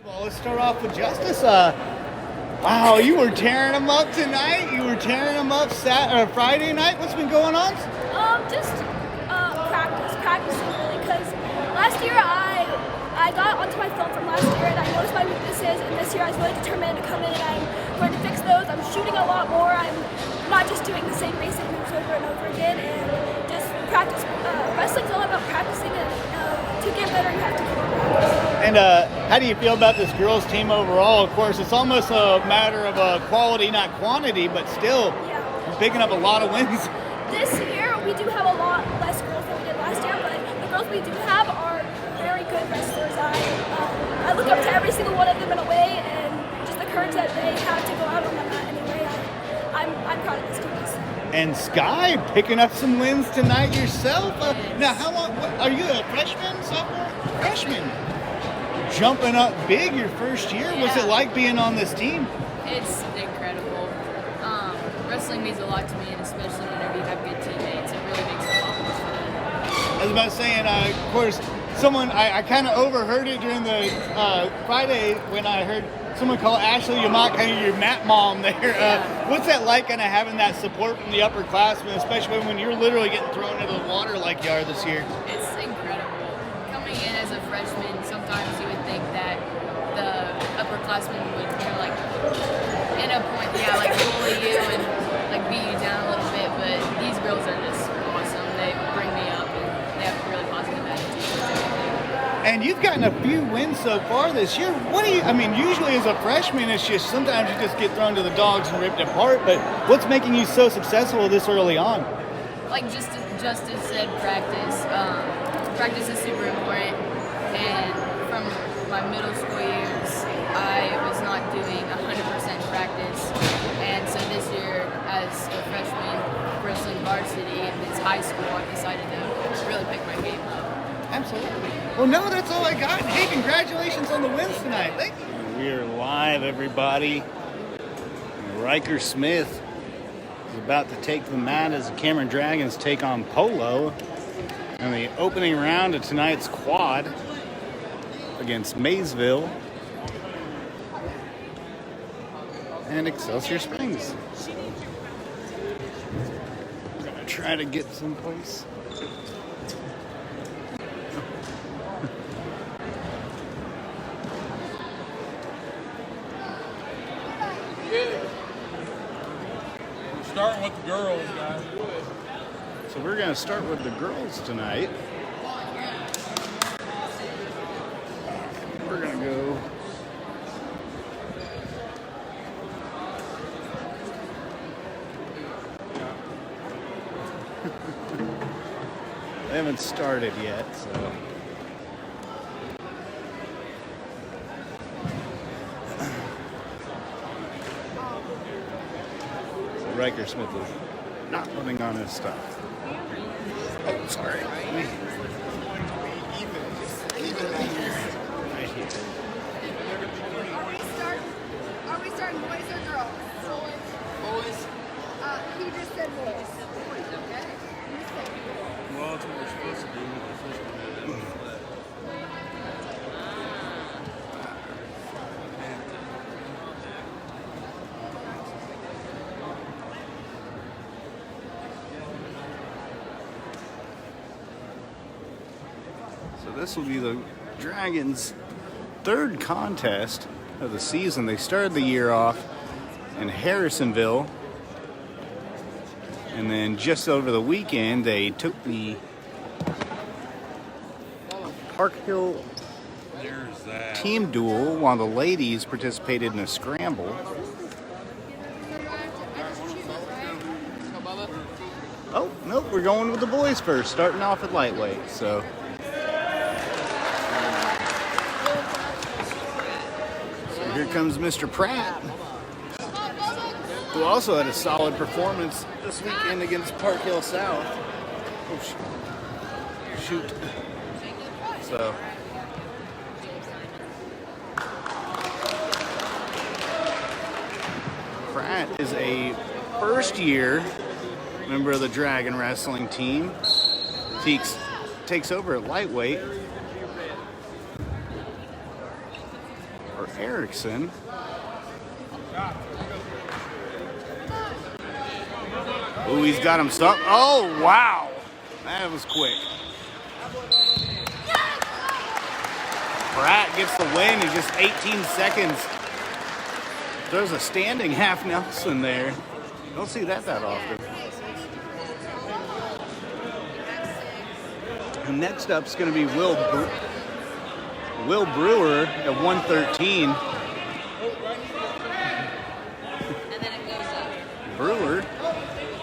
Well, let's start off with Justice. Wow, you were tearing them up tonight. You were tearing them up Friday night. What's been going on? Just practicing really, because last year I got onto my film from last year and I noticed my weaknesses, and this year I was really determined to come in and I'm going to fix those. I'm shooting a lot more. I'm not just doing the same basic moves over and over again, and just practice. Wrestling's all about practicing, and to get better you have to keep on practicing. And how do you feel about this girls team overall? Of course, it's almost a matter of quality, not quantity, but still you're picking up a lot of wins. This year we do have a lot less girls than we did last year, but the girls we do have are very good wrestlers. I look up to every single one of them in a way, and just the courage that they have to go out on the mat anyway. I'm proud of this team. And Skye picking up some wins tonight yourself. Now, how long? Are you a freshman, sophomore? Freshman. Jumping up big your first year. Yeah. What's it like being on this team? It's incredible. Wrestling means a lot to me, and especially whenever you have good teammates, it really makes it a lot more fun. I was about saying, of course, I kind of overheard it during the Friday when I heard someone call Ashley Yamak kind of your mat mom there. What's that like, kind of having that support from the upperclassmen, especially when you're literally getting thrown into the water like you are this year? It's incredible. Coming in as a freshman, sometimes you would think that the upperclassmen would like in a point, bully you and beat you down a little bit, but these girls are just awesome. They bring me up and they have a really positive attitude. And you've gotten a few wins so far this year. Usually as a freshman, it's just sometimes you just get thrown to the dogs and ripped apart, but what's making you so successful this early on? Like Justice said, practice. Practice is super important, and from my middle school years, I was not doing 100% practice, and so this year, as a freshman wrestling varsity, and it's high school, I decided to really pick my game up. Absolutely. Well, no, that's all I got. Hey, congratulations on the wins tonight. Thank you. We are live, everybody. Riker Smith is about to take the mat as the Cameron Dragons take on Polo in the opening round of tonight's quad against Maysville and Excelsior Springs. So, I'm going to try to get someplace. Starting with the girls, guys. So we're going to start with the girls tonight. We're going to go they haven't started yet, so Riker Smith is not putting on his stuff. Oh, sorry. Right here. Are we starting boys or girls? Boys. He just said boys. Okay. Well, that's what we're supposed to do with the first one. So this will be the Dragons' third contest of the season. They started the year off in Harrisonville, and then just over the weekend they took the Park Hill team duel while the ladies participated in a scramble. Oh, nope, we're going with the boys first, starting off at lightweight, so. Here comes Mr. Pratt, who also had a solid performance this weekend against Park Hill South. Oh, shoot. So. Pratt is a first-year member of the Dragon Wrestling team. Takes over at lightweight. for Erickson. Oh, he's got him stuck. Oh, wow. That was quick. Pratt gets the win in just 18 seconds. There's a standing half Nelson there. Don't see that often. And next up is going to be Will Brewer at 113. And then it goes up. Brewer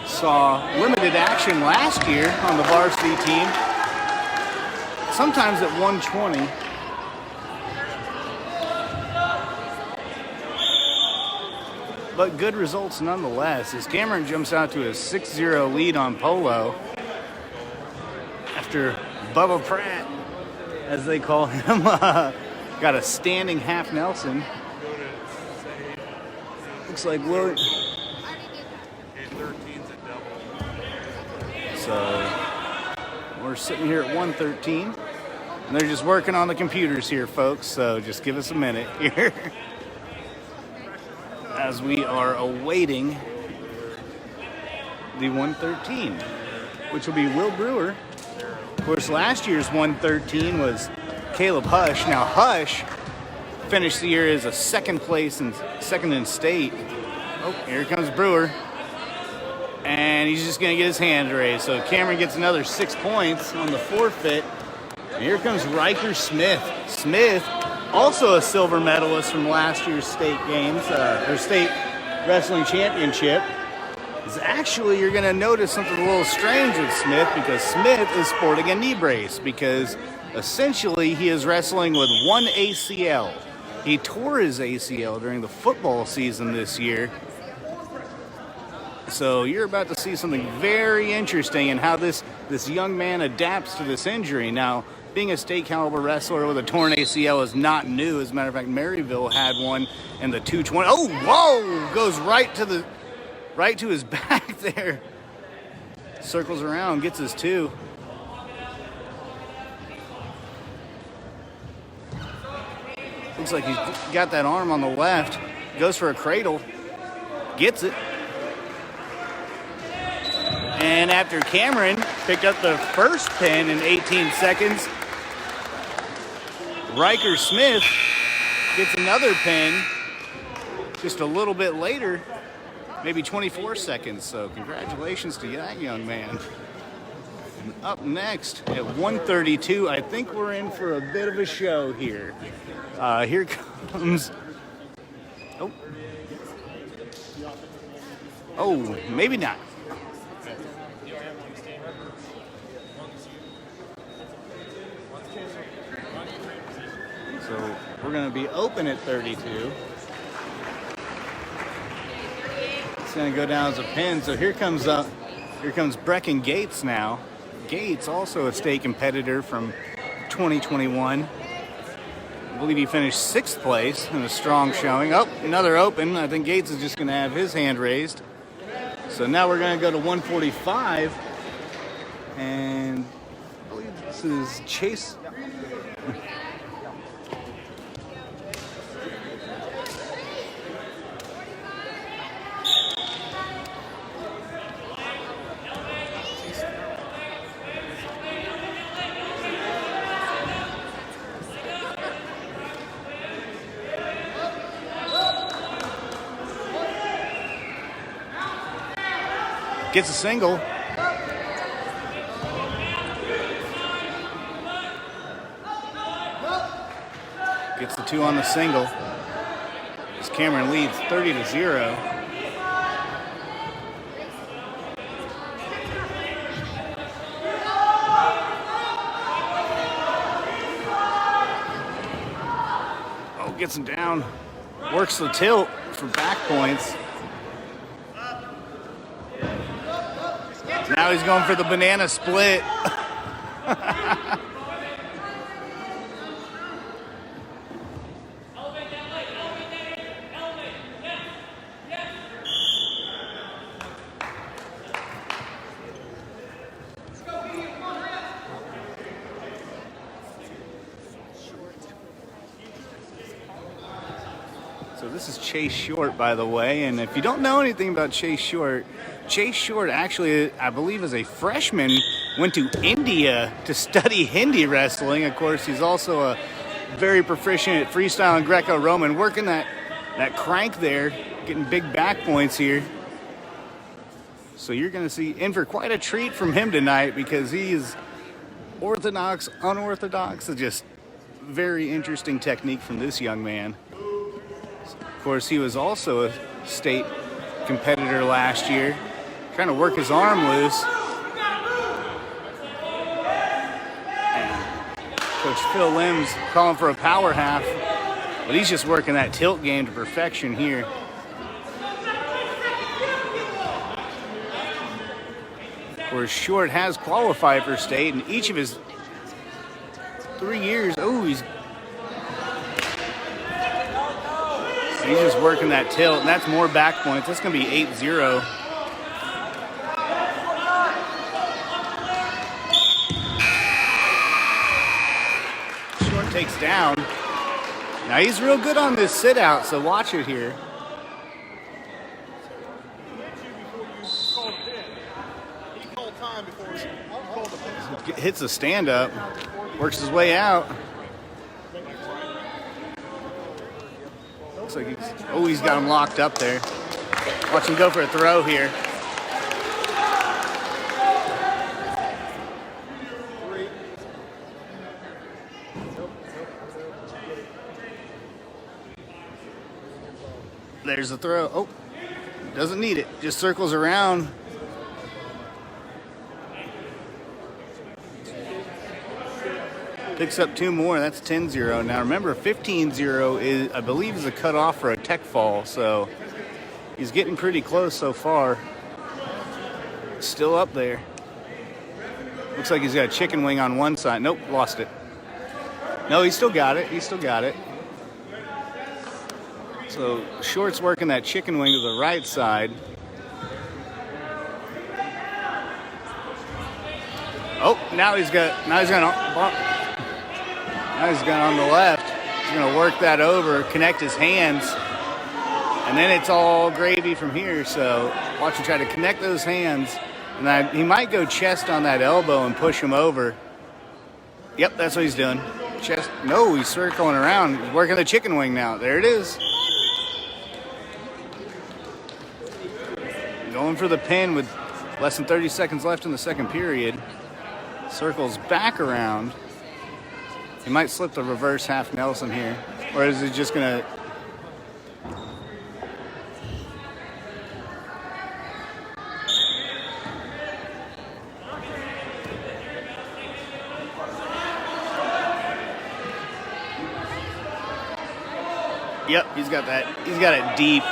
saw limited action last year on the varsity team, sometimes at 120. But good results nonetheless, as Cameron jumps out to a 6-0 lead on Polo after Bubba Pratt, as they call him, got a standing half Nelson. Looks like Will. So we're sitting here at 113, and they're just working on the computers here, folks. So just give us a minute here as we are awaiting the 113, which will be Will Brewer. Of course, last year's 113 was Caleb Hush. Now Hush finished the year as a second in state. Oh, here comes Brewer. And he's just going to get his hand raised. So Cameron gets another 6 points on the forfeit. And here comes Riker Smith. Smith, also a silver medalist from last year's state games, or state wrestling championship. Actually, you're going to notice something a little strange with Smith, because Smith is sporting a knee brace, because essentially he is wrestling with one ACL. He tore his ACL during the football season this year. So you're about to see something very interesting in how this young man adapts to this injury. Now, being a state caliber wrestler with a torn ACL is not new. As a matter of fact, Maryville had one in the 220. Oh, whoa! Goes right to his back there. Circles around, gets his 2. Looks like he's got that arm on the left. Goes for a cradle. Gets it. And after Cameron picked up the first pin in 18 seconds, Riker Smith gets another pin just a little bit later, maybe 24 seconds. So congratulations to that young man. And up next at 132, I think we're in for a bit of a show here. Here comes... Oh, maybe not. So we're going to be open at 32. It's going to go down as a pin. So here comes Brecken Gates now. Gates, also a state competitor from 2021. I believe he finished 6th place in a strong showing. Oh, another open. I think Gates is just going to have his hand raised. So now we're going to go to 145. And I believe this is Chase. Gets a single. Gets the 2 on the single. As Cameron leads 30-0. Oh, gets him down. Works the tilt for back points. Now he's going for the banana split. So this is Chase Short, by the way, and if you don't know anything about Chase Short actually, I believe as a freshman, went to India to study Hindi wrestling. Of course, he's also a very proficient at freestyle and Greco-Roman, working that crank there, getting big back points here. So you're going to see in for quite a treat from him tonight because he is orthodox, unorthodox, just very interesting technique from this young man. Of course, he was also a state competitor last year, trying to work his arm loose. And Coach Phil Lim's calling for a power half, but he's just working that tilt game to perfection here. Where Short has qualified for state in each of his 3 years. Oh, he's just working that tilt, and that's more back points. That's going to be 8-0. Short takes down. Now he's real good on this sit out, so watch it here. Hits a stand up, works his way out. Looks like he's got him locked up there. Watch him go for a throw here. There's the throw. Oh, doesn't need it. Just circles around. Picks up 2 more. That's 10-0. Now remember, 15-0 is, I believe, is a cutoff for a tech fall. So he's getting pretty close so far. Still up there. Looks like he's got a chicken wing on one side. Nope, lost it. No, he still got it. He still got it. So Short's working that chicken wing to the right side. Oh, now he's got on the left. He's going to work that over, connect his hands, and then it's all gravy from here. So watch him try to connect those hands, and he might go chest on that elbow and push him over. Yep, that's what he's doing. Chest. No, he's circling around. He's working the chicken wing now. There it is. Going for the pin with less than 30 seconds left in the second period. Circles back around. He might slip the reverse half Nelson here. Or is he just going to... Yep, he's got that. He's got it deep.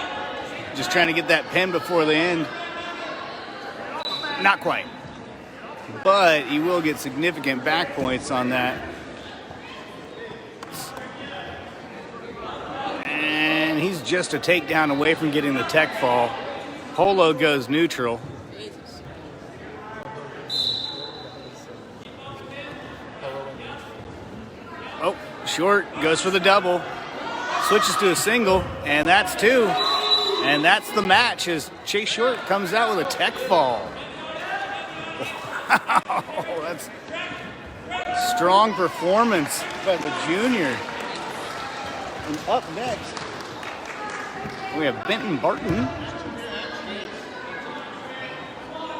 Just trying to get that pin before the end. Not quite. But he will get significant back points on that. And he's just a takedown away from getting the tech fall. Polo goes neutral. Oh, Short goes for the double. Switches to a single, and that's 2. And that's the match as Chase Short comes out with a tech fall. Wow, that's strong performance by the junior. And up next, we have Benton Barton.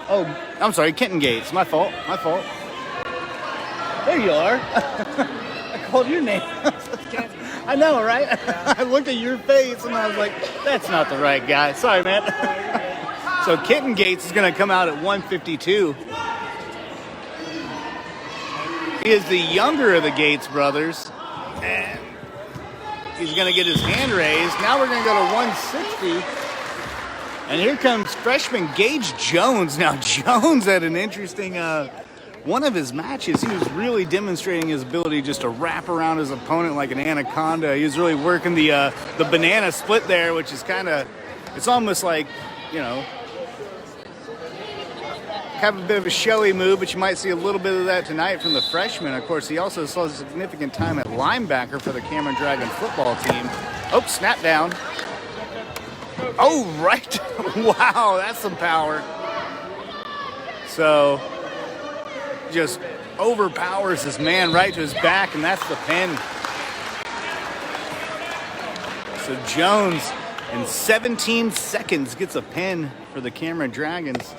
Oh, I'm sorry, Kenton Gates. My fault. There you are. I called your name. I know, right? I looked at your face and I was like, that's not the right guy. Sorry, man. So Kenton Gates is going to come out at 152. He is the younger of the Gates brothers. And he's going to get his hand raised. Now we're going to go to 160. And here comes freshman Gage Jones. Now, Jones had an interesting... one of his matches, he was really demonstrating his ability just to wrap around his opponent like an anaconda. He was really working the banana split there, which is kind of, it's almost like, you know, have a bit of a showy move, but you might see a little bit of that tonight from the freshman. Of course, he also saw significant time at linebacker for the Cameron Dragon football team. Oh, snap down. Oh, right. Wow, that's some power. So, just overpowers this man right to his back, and that's the pin. So Jones, in 17 seconds, gets a pin for the Cameron Dragons.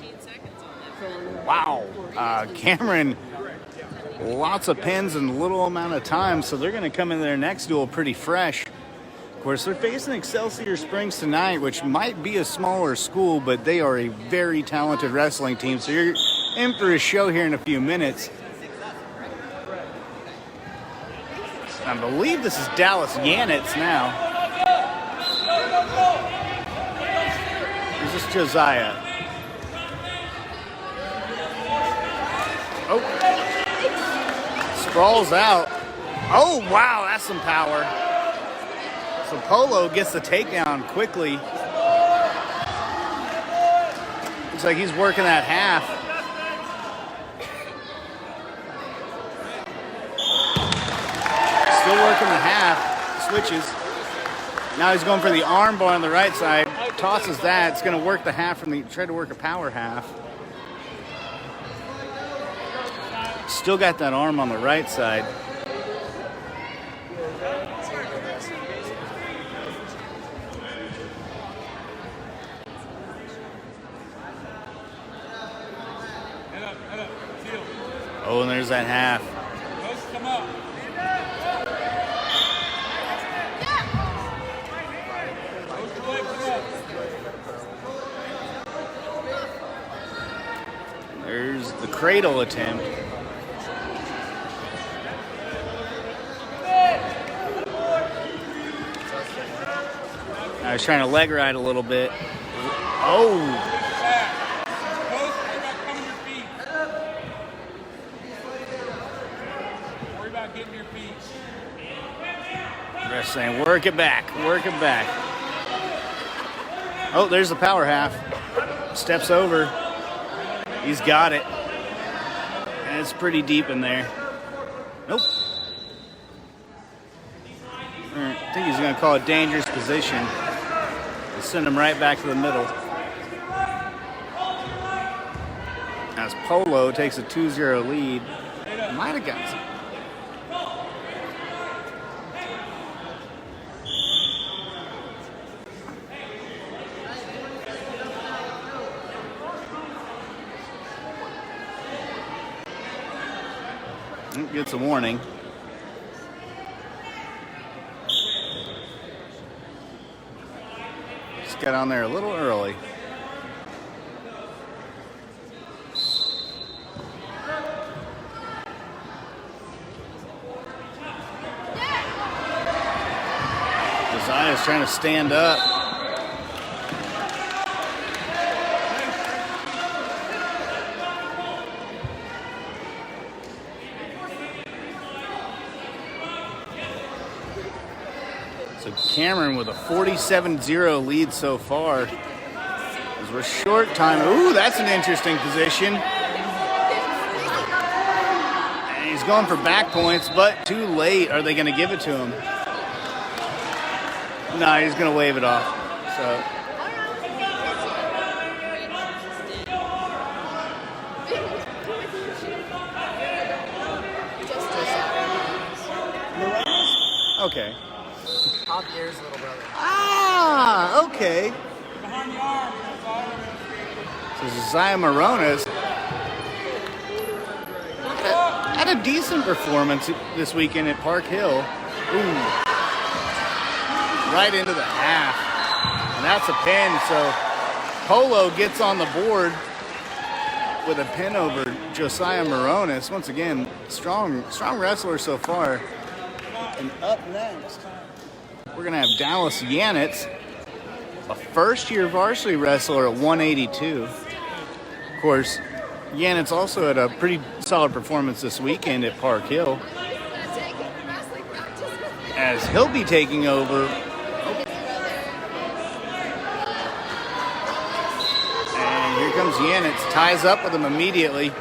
Wow. Cameron, lots of pins in a little amount of time, so they're going to come in their next duel pretty fresh. Of course, they're facing Excelsior Springs tonight, which might be a smaller school, but they are a very talented wrestling team, so you're in for a show here in a few minutes. I believe this is Dallas Yannick now. Is this Josiah? Oh. Sprawls out. Oh, wow, that's some power. So Polo gets the takedown quickly. Looks like he's working that half. Still working the half. Switches. Now he's going for the arm bar on the right side. Tosses that. It's going to work the half from the. Try to work a power half. Still got that arm on the right side. Oh, and there's that half. There's the cradle attempt. I was trying to leg ride a little bit. Oh! Worry about getting your feet. Ref saying, work it back, work it back. Oh, there's the power half. Steps over. He's got it. And it's pretty deep in there. Nope. I think he's going to call it dangerous position. And send him right back to the middle. As Polo takes a 2-0 lead. Might have got some. Gets a warning. Just got on there a little early. Josiah's trying to stand up. Cameron with a 47-0 lead so far. As we're short time. Ooh, that's an interesting position. And he's going for back points, but too late. Are they going to give it to him? No, he's going to wave it off. So. Okay. Top gears, little brother. Ah, okay. Behind the arm. So Skye Malone's had a decent performance this weekend at Park Hill. Ooh. Right into the half. And that's a pin. So Polo gets on the board with a pin over Josiah Moronis. Once again, strong wrestler so far. And up next, we're going to have Dallas Yannick, a first-year varsity wrestler at 182. Of course, Yannick's also had a pretty solid performance this weekend at Park Hill, as he'll be taking over. And here comes Yannick, ties up with him immediately.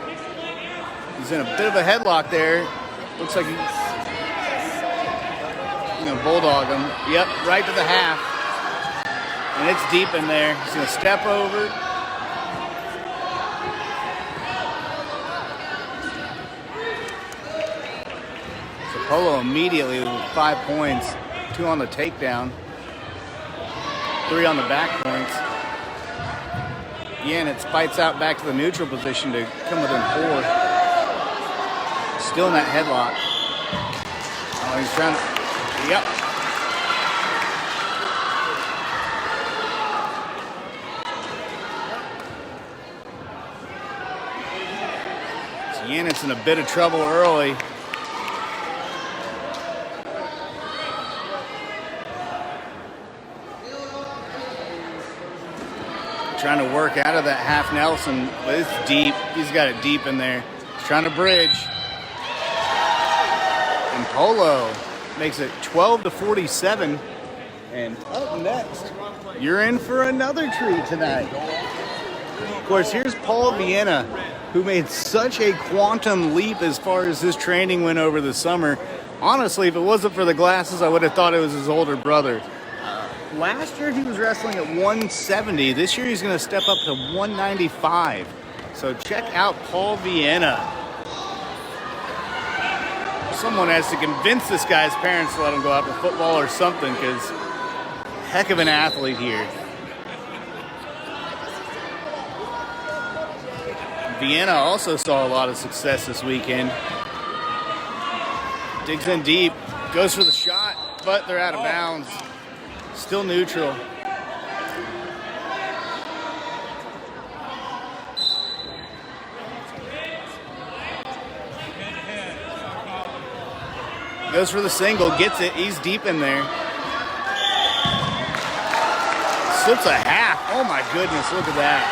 He's in a bit of a headlock there. Looks like he's going to bulldog him. Yep, right to the half. And it's deep in there. He's going to step over. So Polo immediately with 5 points. 2 on the takedown. 3 on the back points. Yannick fights out back to the neutral position to come within 4. Still in that headlock. Oh, he's trying to... Yep. So Yannick's in a bit of trouble early. Trying to work out of that half Nelson, but it's deep. He's got it deep in there. He's trying to bridge. And Polo makes it 12-47. And up next, you're in for another treat tonight. Of course, here's Paul Vienna, who made such a quantum leap as far as his training went over the summer. Honestly, if it wasn't for the glasses, I would have thought it was his older brother. Last year he was wrestling at 170. This year he's going to step up to 195. So check out Paul Vienna. Someone has to convince this guy's parents to let him go out for football or something, because heck of an athlete here. Vienna also saw a lot of success this weekend. Digs in deep, goes for the shot, but they're out of bounds. Still neutral. Goes for the single, gets it, he's deep in there. Slips a half. Oh my goodness, look at that.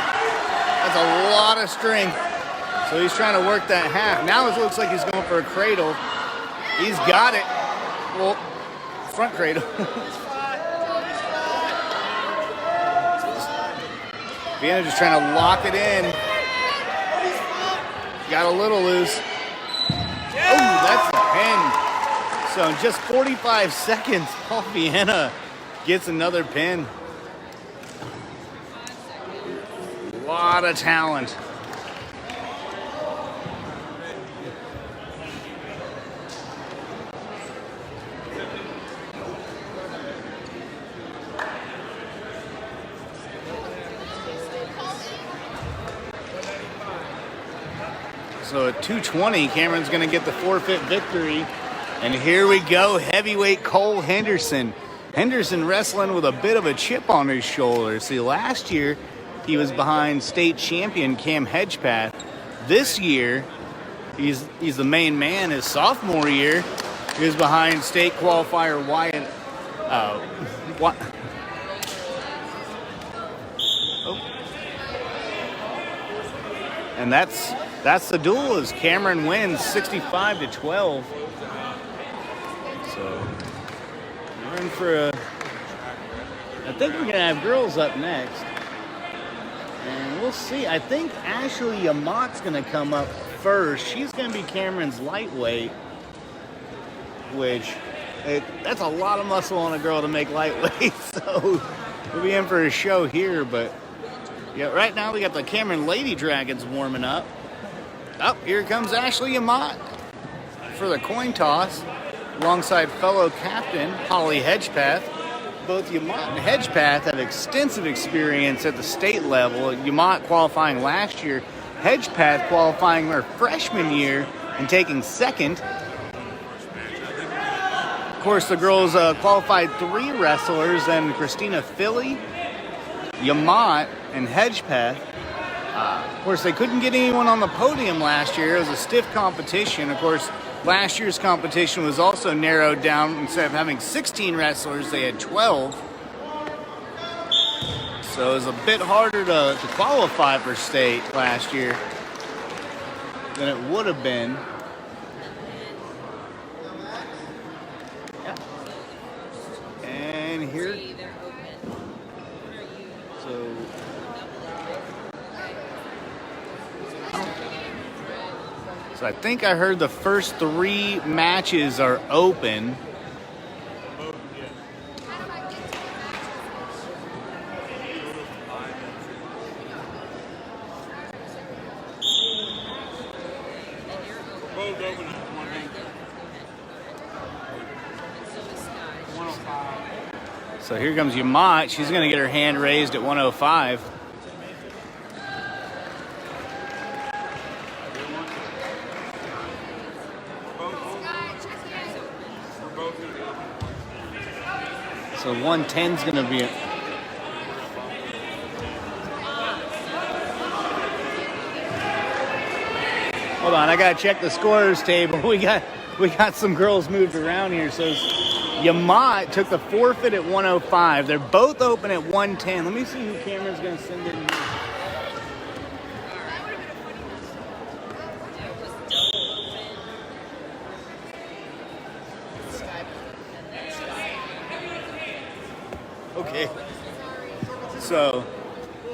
That's a lot of strength. So he's trying to work that half. Now it looks like he's going for a cradle. He's got it. Well, front cradle. Vienna just trying to lock it in. Got a little loose. Oh, that's a pin. So in just 45 seconds, Paul Vienna gets another pin. A lot of talent. So at 220, Cameron's going to get the forfeit victory. And here we go, heavyweight Cole Henderson. Henderson wrestling with a bit of a chip on his shoulder. See, last year he was behind state champion Cam Hedgepath. This year, he's the main man. His sophomore year, he was behind state qualifier Wyatt. And that's the duel, as Cameron wins 65-12. So we're in for a... I think we're going to have girls up next. And we'll see. I think Ashley Yamat's going to come up first. She's going to be Cameron's lightweight, which that's a lot of muscle on a girl to make lightweight. So we'll be in for a show here, but yeah, right now we got the Cameron Lady Dragons warming up. Oh, here comes Ashley Yamat for the coin toss alongside fellow captain Holly Hedgepath. Both Yamat and Hedgepath have extensive experience at the state level. Yamat qualifying last year, Hedgepath qualifying her freshman year and taking second. Of course, the girls qualified 3 wrestlers, and Christina Philly, Yamat, and Hedgepath. Of course, they couldn't get anyone on the podium last year. It was a stiff competition. Of course, last year's competition was also narrowed down. Instead of having 16 wrestlers, they had 12. So it was a bit harder to qualify for state last year than it would have been. Yeah. And here. So I think I heard the first 3 matches are open. So here comes Yannick. She's going to get her hand raised at 105. So 110 is going to be Hold on, I got to check the scorers table. We got some girls moved around here. So Yannick took the forfeit at 105. They're both open at 110. Let me see who Cameron's going to send in here. Okay. So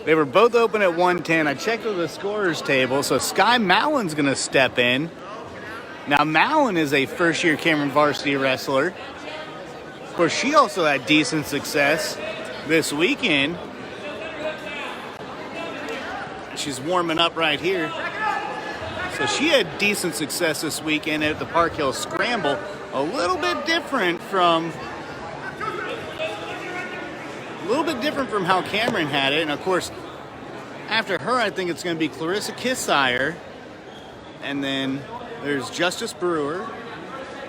they were both open at 110. I checked with the scorers table. So Skye Mallin's going to step in. Now, Malin is a first-year Cameron varsity wrestler. Of course, she also had decent success this weekend. She's warming up right here. So she had decent success this weekend at the Park Hill Scramble. A little bit different from how Cameron had it. And, of course, after her, I think it's going to be Clarissa Kissire. And then there's Justice Brewer.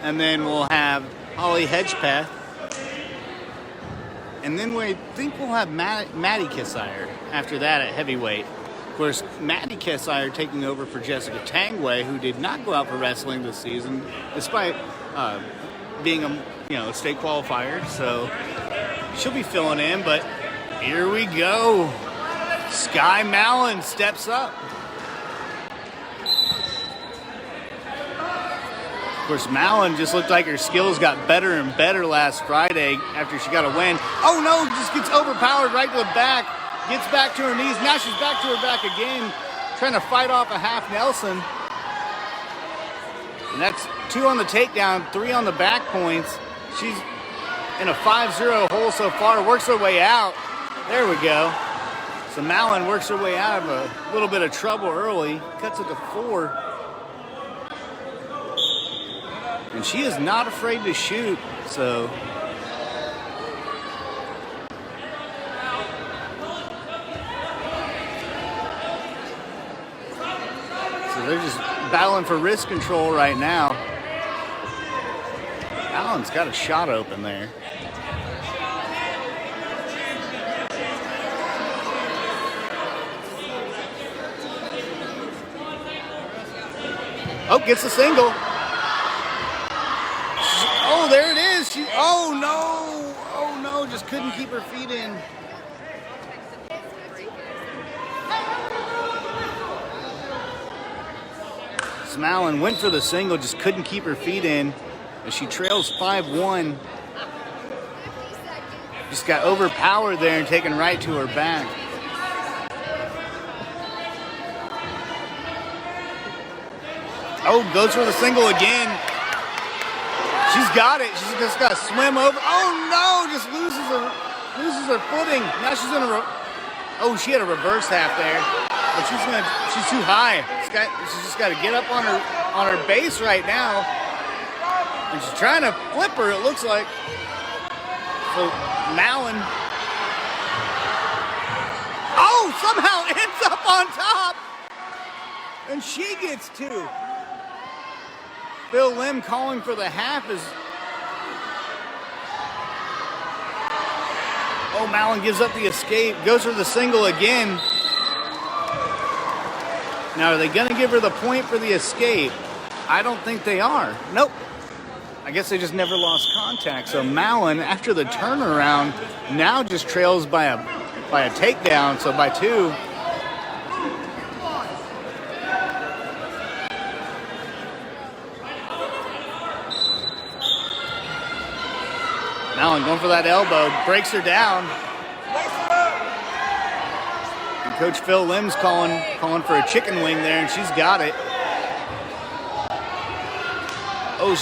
And then we'll have Holly Hedgepeth. And then we think we'll have Maddie Kissire after that at heavyweight. Of course, Maddie Kissire taking over for Jessica Tangway, who did not go out for wrestling this season, despite being a state qualifier. So she'll be filling in, but here we go. Skye Mallon steps up. Of course, Mallon just looked like her skills got better and better last Friday after she got a win. Oh no, just gets overpowered right to the back. Gets back to her knees. Now she's back to her back again, trying to fight off a half Nelson. And that's 2 on the takedown, 3 on the back points. She's in a 5-0 hole so far, works her way out. There we go. So Mallon works her way out of a little bit of trouble early, cuts it to 4. And she is not afraid to shoot, so. So they're just battling for wrist control right now. Allen's got a shot open there. Oh, gets the single. Oh, there it is. Oh no, just couldn't keep her feet in. Mallon went for the single, just couldn't keep her feet in. As she trails 5-1. Just got overpowered there and taken right to her back. Oh, goes for the single again. She's got it. She's just got to swim over. Oh no, just loses her footing. Now she's in a she had a reverse half there, but she's too high. She's just got to get up on her base right now. And she's trying to flip her, it looks like. So Mallon. Oh, somehow ends up on top. And she gets 2. Phil Lim calling for the half is. Oh, Mallon gives up the escape, goes for the single again. Now, are they going to give her the point for the escape? I don't think they are. Nope. I guess they just never lost contact. So Mallon, after the turnaround, now just trails by a takedown, so by 2. Mallon going for that elbow, breaks her down. And Coach Phil Lim's calling for a chicken wing there, and she's got it. Oh,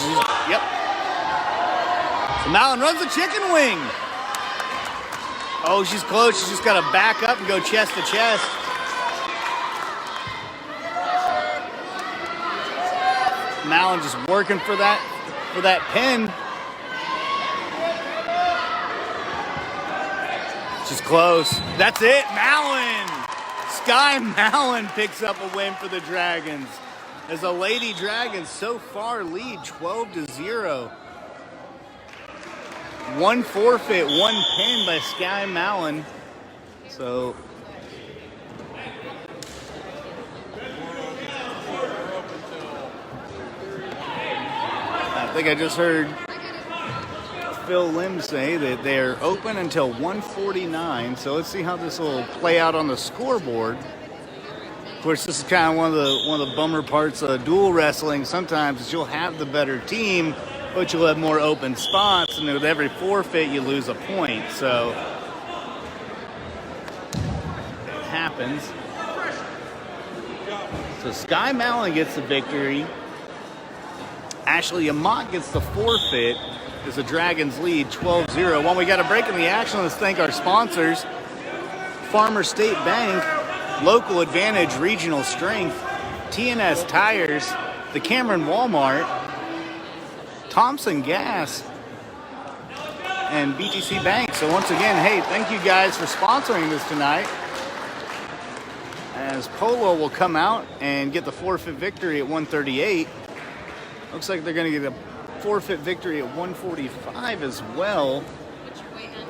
yep. So Mallon runs the chicken wing. Oh, she's close. She's just got to back up and go chest to chest. Mallon just working for that pin. She's close. That's it. Malin. Skye Malin picks up a win for the Dragons, as the Lady Dragons so far lead 12-0. One forfeit, one pin by Skye Malin. So I think I just heard Phil Lim say that they're open until 1:49. So let's see how this will play out on the scoreboard. Of course, this is kind of one of the bummer parts of dual wrestling. Sometimes is you'll have the better team, but you'll have more open spots, and with every forfeit, you lose a point. So it happens. So Skye Malin gets the victory. Ashley Amott gets the forfeit as the Dragons lead 12-0. Well, we got a break in the action. Let's thank our sponsors: Farmer State Bank, Local Advantage Regional Strength, TNS Tires, the Cameron Walmart, Thompson Gas, and BTC Bank. So once again, hey, thank you guys for sponsoring this tonight, as Polo will come out and get the forfeit victory at 138. Looks like they're going to get a forfeit victory at 145 as well. What's your weight at?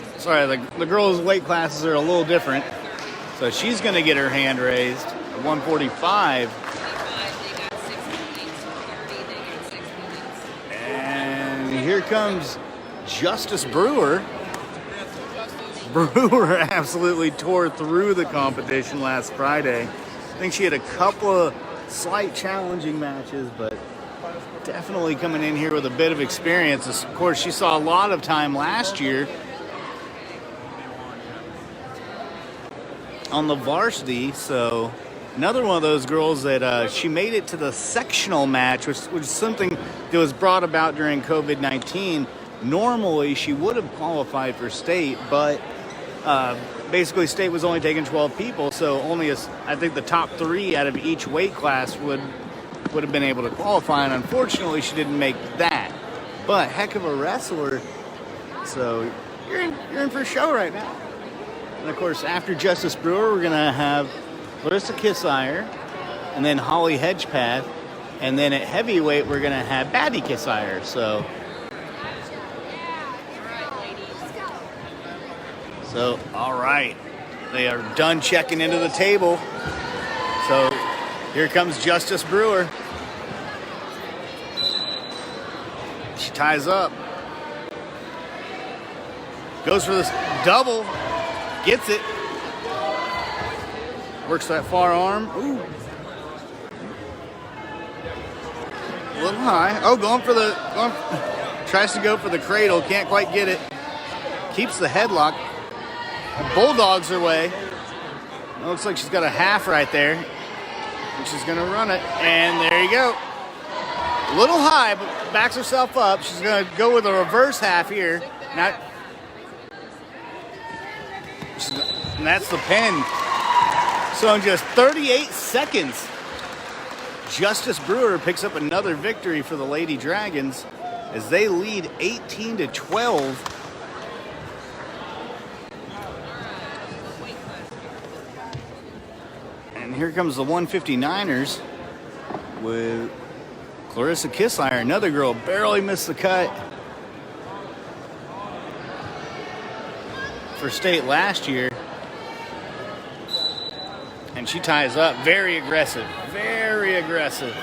130. Sorry, the girls' weight classes are a little different. So she's going to get her hand raised at 145. They got 6 points. 30, they got 6 points. And here comes Justice Brewer. Brewer absolutely tore through the competition last Friday. I think she had a couple of slight challenging matches, but definitely coming in here with a bit of experience. Of course, she saw a lot of time last year on the varsity, so another one of those girls that she made it to the sectional match, which is something that was brought about during COVID-19. Normally, she would have qualified for state, but basically state was only taking 12 people, so only I think the top 3 out of each weight class would have been able to qualify, and unfortunately she didn't make that. But heck of a wrestler, so you're in for a show right now. And of course, after Justice Brewer, we're gonna have Larissa Kissire, and then Holly Hedgepath, and then at heavyweight we're gonna have Batty Kissire. So, all right, they are done checking into the table. So, here comes Justice Brewer. She ties up. Goes for this double. Gets it. Works that far arm. Ooh. A little high. Oh, tries to go for the cradle. Can't quite get it. Keeps the headlock. Bulldogs her way. It looks like she's got a half right there. And she's going to run it. And there you go. A little high, but backs herself up. She's going to go with a reverse half here. And that's the pin. So in just 38 seconds, Justice Brewer picks up another victory for the Lady Dragons as they lead 18-12. And here comes the 159ers with Clarissa Kissire, another girl, barely missed the cut for state last year. And she ties up. Very aggressive. Very aggressive.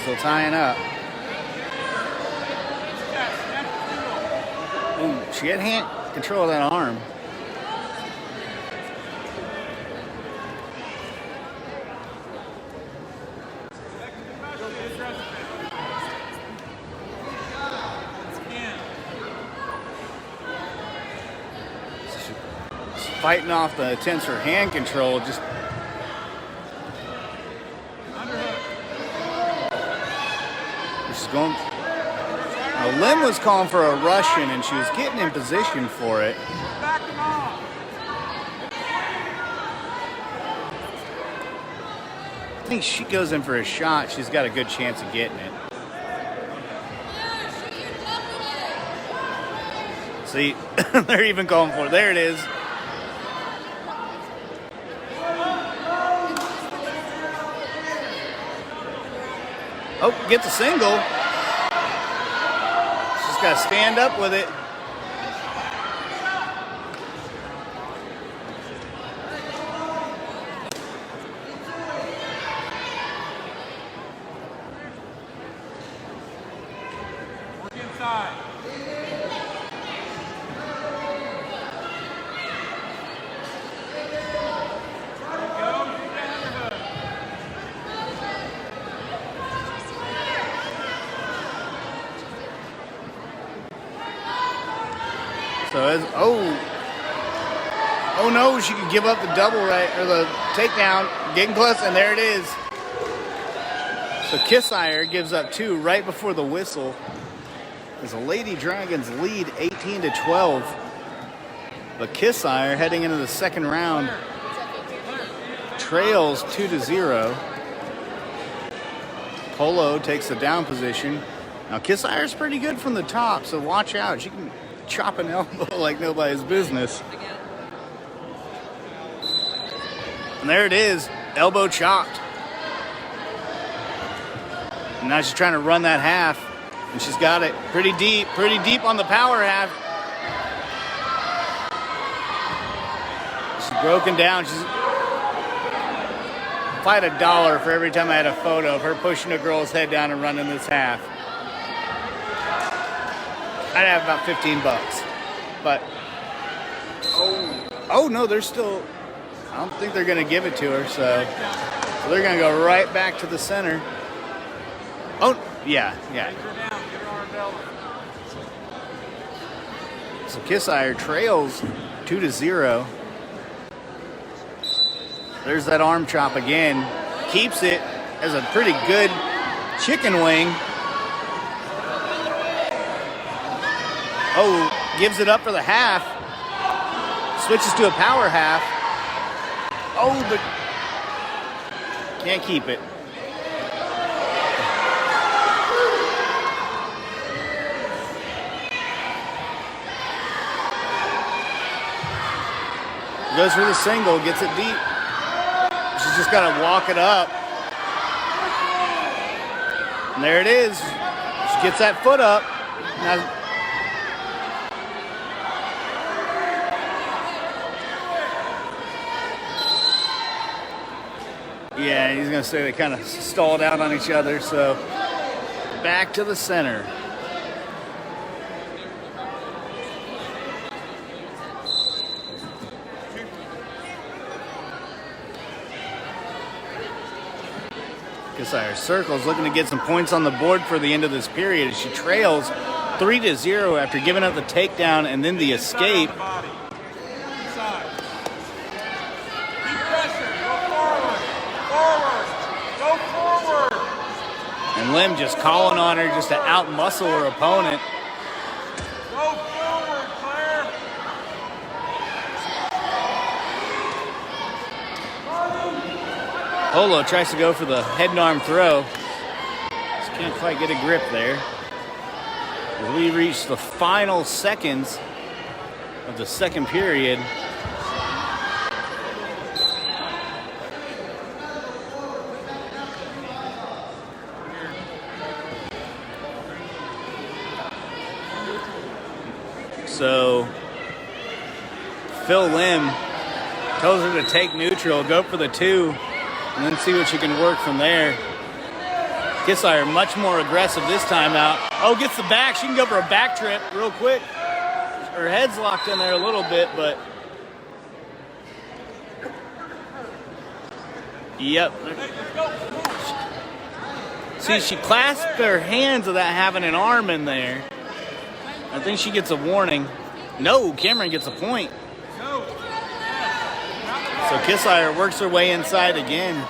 Still tying up. Ooh, she had hand control of that arm. She's fighting off the tensor hand control. Just she's going. Now, Lim was calling for a Russian, and she was getting in position for it. I think she goes in for a shot. She's got a good chance of getting it. See, they're even calling for it. There it is. Oh, gets a single. She's got to stand up with it. Work inside. So as oh no, she could give up the double right or the takedown, getting close, and there it is. So Kissire gives up 2 right before the whistle. As the Lady Dragons lead 18-12. But Kissire heading into the second round trails 2-0. Polo takes the down position. Now Kissire's pretty good from the top, so watch out. She can chop an elbow like nobody's business. And there it is, elbow chopped. And now she's trying to run that half, and she's got it pretty deep on the power half. She's broken down. If I had $1 for every time I had a photo of her pushing a girl's head down and running this half, I'd have about $15. But oh no, they're still. I don't think they're going to give it to her, so they're going to go right back to the center. Oh yeah. So Kissire trails 2-0. There's that arm chop again. Keeps it as a pretty good chicken wing. Oh, gives it up for the half. Switches to a power half. Oh, but can't keep it. Goes for the single, gets it deep. She's just got to walk it up. And there it is. She gets that foot up. Now, yeah, he's going to say they kind of stalled out on each other, so back to the center. Kissire circles, looking to get some points on the board for the end of this period as she trails 3-0 after giving up the takedown and then the escape. And Lim just calling on her just to out-muscle her opponent. Go forward, Claire. Polo tries to go for the head and arm throw. Just can't quite get a grip there. As we reach the final seconds of the second period. So Phil Lim tells her to take neutral, go for the 2, and then see what she can work from there. Kissire much more aggressive this time out. Oh, gets the back. She can go for a back trip real quick. Her head's locked in there a little bit, but yep. See, she clasped her hands without having an arm in there. I think she gets a warning. No, Cameron gets a point. So Kissire works her way inside again.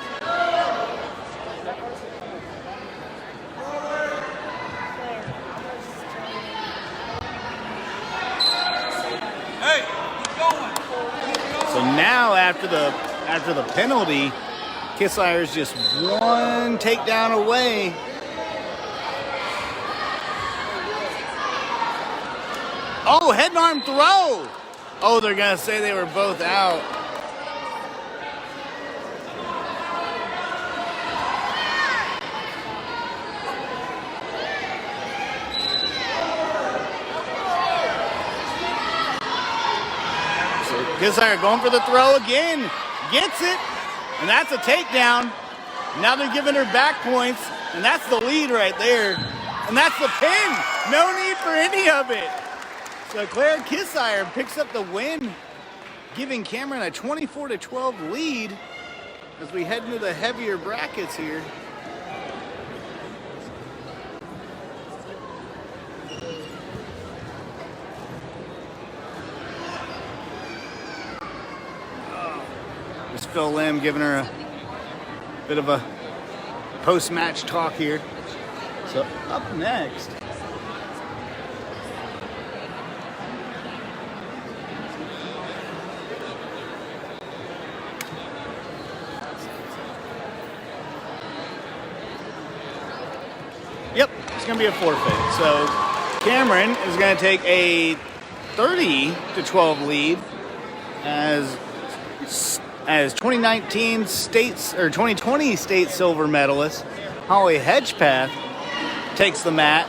after the penalty, Kissire's just one takedown away. Oh, head and arm throw. Oh, they're going to say they were both out. So Kissire going for the throw again. Gets it. And that's a takedown. Now they're giving her back points. And that's the lead right there. And that's the pin. No need for any of it. So Claire Kissire picks up the win, giving Cameron a 24-12 lead as we head into the heavier brackets here. There's Phil Lim giving her a bit of a post-match talk here. So up next, it's going to be a forfeit. So Cameron is going to take a 30-12 lead as 2019 states or 2020 state silver medalist Holly Hedgepath takes the mat.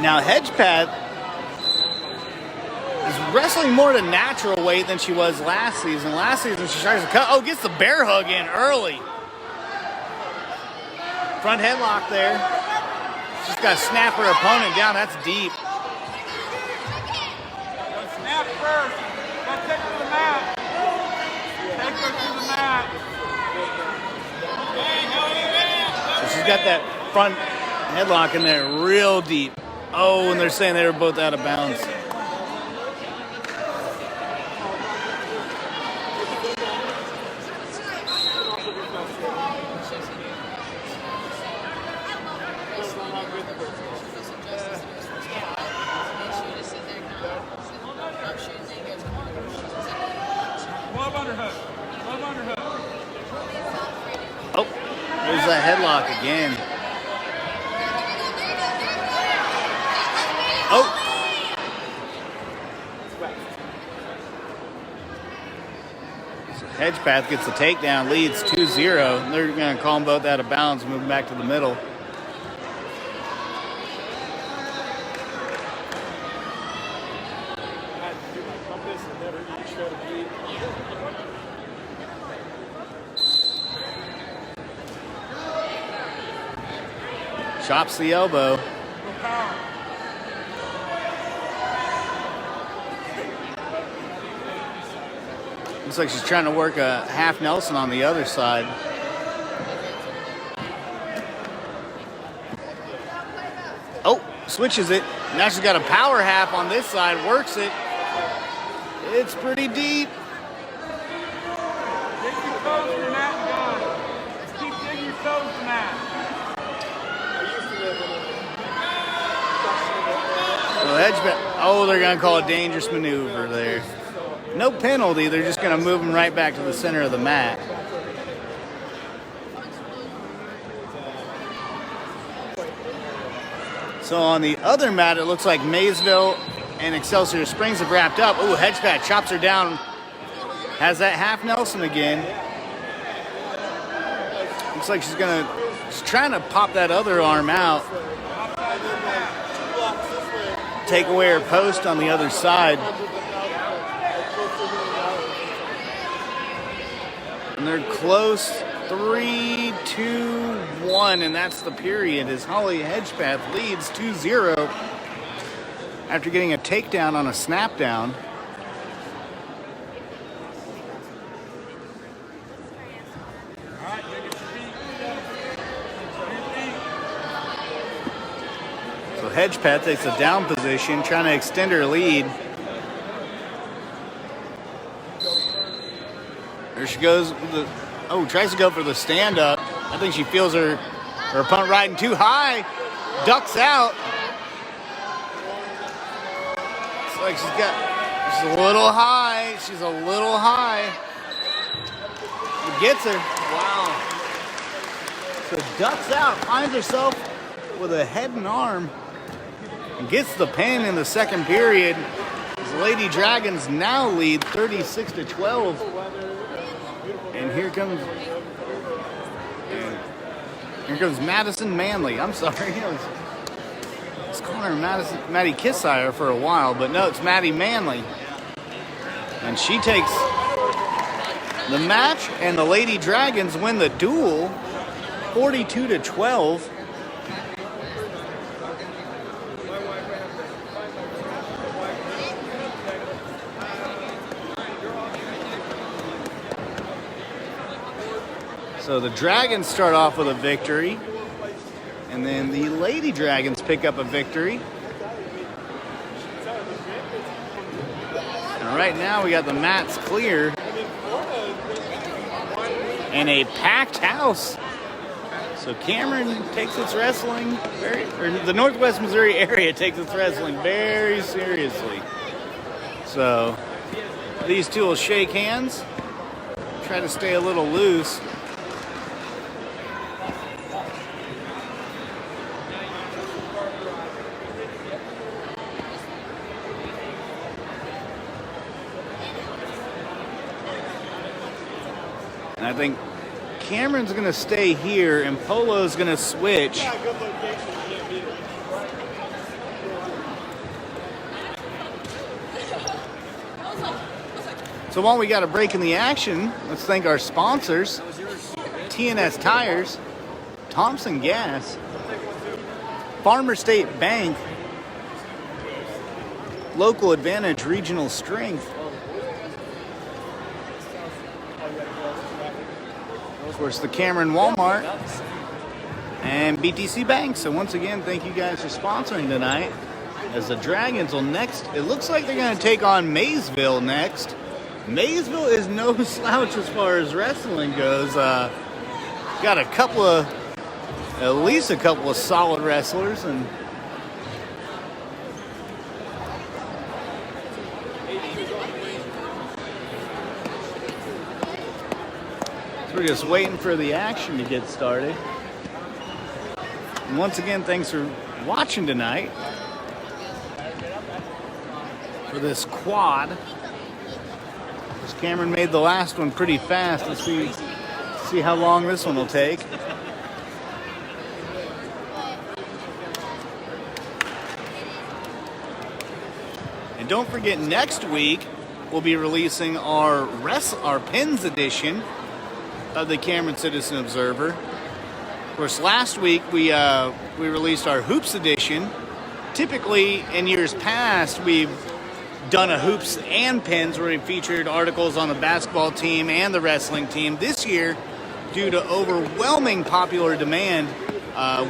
Now Hedgepath is wrestling more at a natural weight than she was last season. Last season she tries to cut. Oh, gets the bear hug in early. Front headlock there. She's got to snap her opponent down. That's deep. Snap first. Gotta take her to the mat. Take her to the mat. So she's got that front headlock in there real deep. Oh, and they're saying they were both out of bounds. Oh, there's that headlock again. Oh. So Hedgepath gets the takedown, leads 2-0. They're going to call them both out of bounds, moving back to the middle. Chops the elbow. Looks like she's trying to work a half Nelson on the other side. Oh, switches it. Now she's got a power half on this side, works it. It's pretty deep. Dig your toes in the mat and go. Keep digging your toes in the mat. Oh, they're going to call a dangerous maneuver there. No penalty. They're just going to move him right back to the center of the mat. So on the other mat, it looks like Maysville and Excelsior Springs have wrapped up. Oh, Hedgepath chops her down. Has that half Nelson again. Looks like she's trying to pop that other arm out. Take away her post on the other side. And they're close. 3-2-1, and that's the period as Holly Hedgepath leads 2-0 after getting a takedown on a snap down. So Hedgepath takes a down position, trying to extend her lead. There she goes. Tries to go for the stand-up. I think she feels her opponent riding too high. Ducks out. So like she's a little high. She's a little high. It gets her. Wow. So ducks out, finds herself with a head and arm, and gets the pin in the second period. The Lady Dragons now lead 36-12. And here comes Madison Manley. I'm sorry. I was calling her Maddie Kissire for a while, but no, it's Maddie Manley. And she takes the match, and the Lady Dragons win the duel 42-12. So the Dragons start off with a victory, and then the Lady Dragons pick up a victory. And right now we got the mats clear and a packed house. So Cameron takes its wrestling, the Northwest Missouri area takes its wrestling very seriously. So these two will shake hands, try to stay a little loose. And I think Cameron's going to stay here, and Polo's going to switch. So while we got a break in the action, let's thank our sponsors: TNS Tires, Thompson Gas, Farmer State Bank, Local Advantage Regional Strength, of course, the Cameron Walmart, and BTC Bank. So once again, thank you guys for sponsoring tonight. As the Dragons will next, it looks like they're going to take on Maysville next. Maysville is no slouch as far as wrestling goes. Got at least a couple of solid wrestlers, and we're just waiting for the action to get started. And once again, thanks for watching tonight for this quad. Because Cameron made the last one pretty fast. Let's see how long this one will take. And don't forget, next week we'll be releasing our pins edition of the Cameron Citizen Observer. Of course, last week we released our Hoops edition. Typically, in years past, we've done a Hoops and Pins where we featured articles on the basketball team and the wrestling team. This year, due to overwhelming popular demand,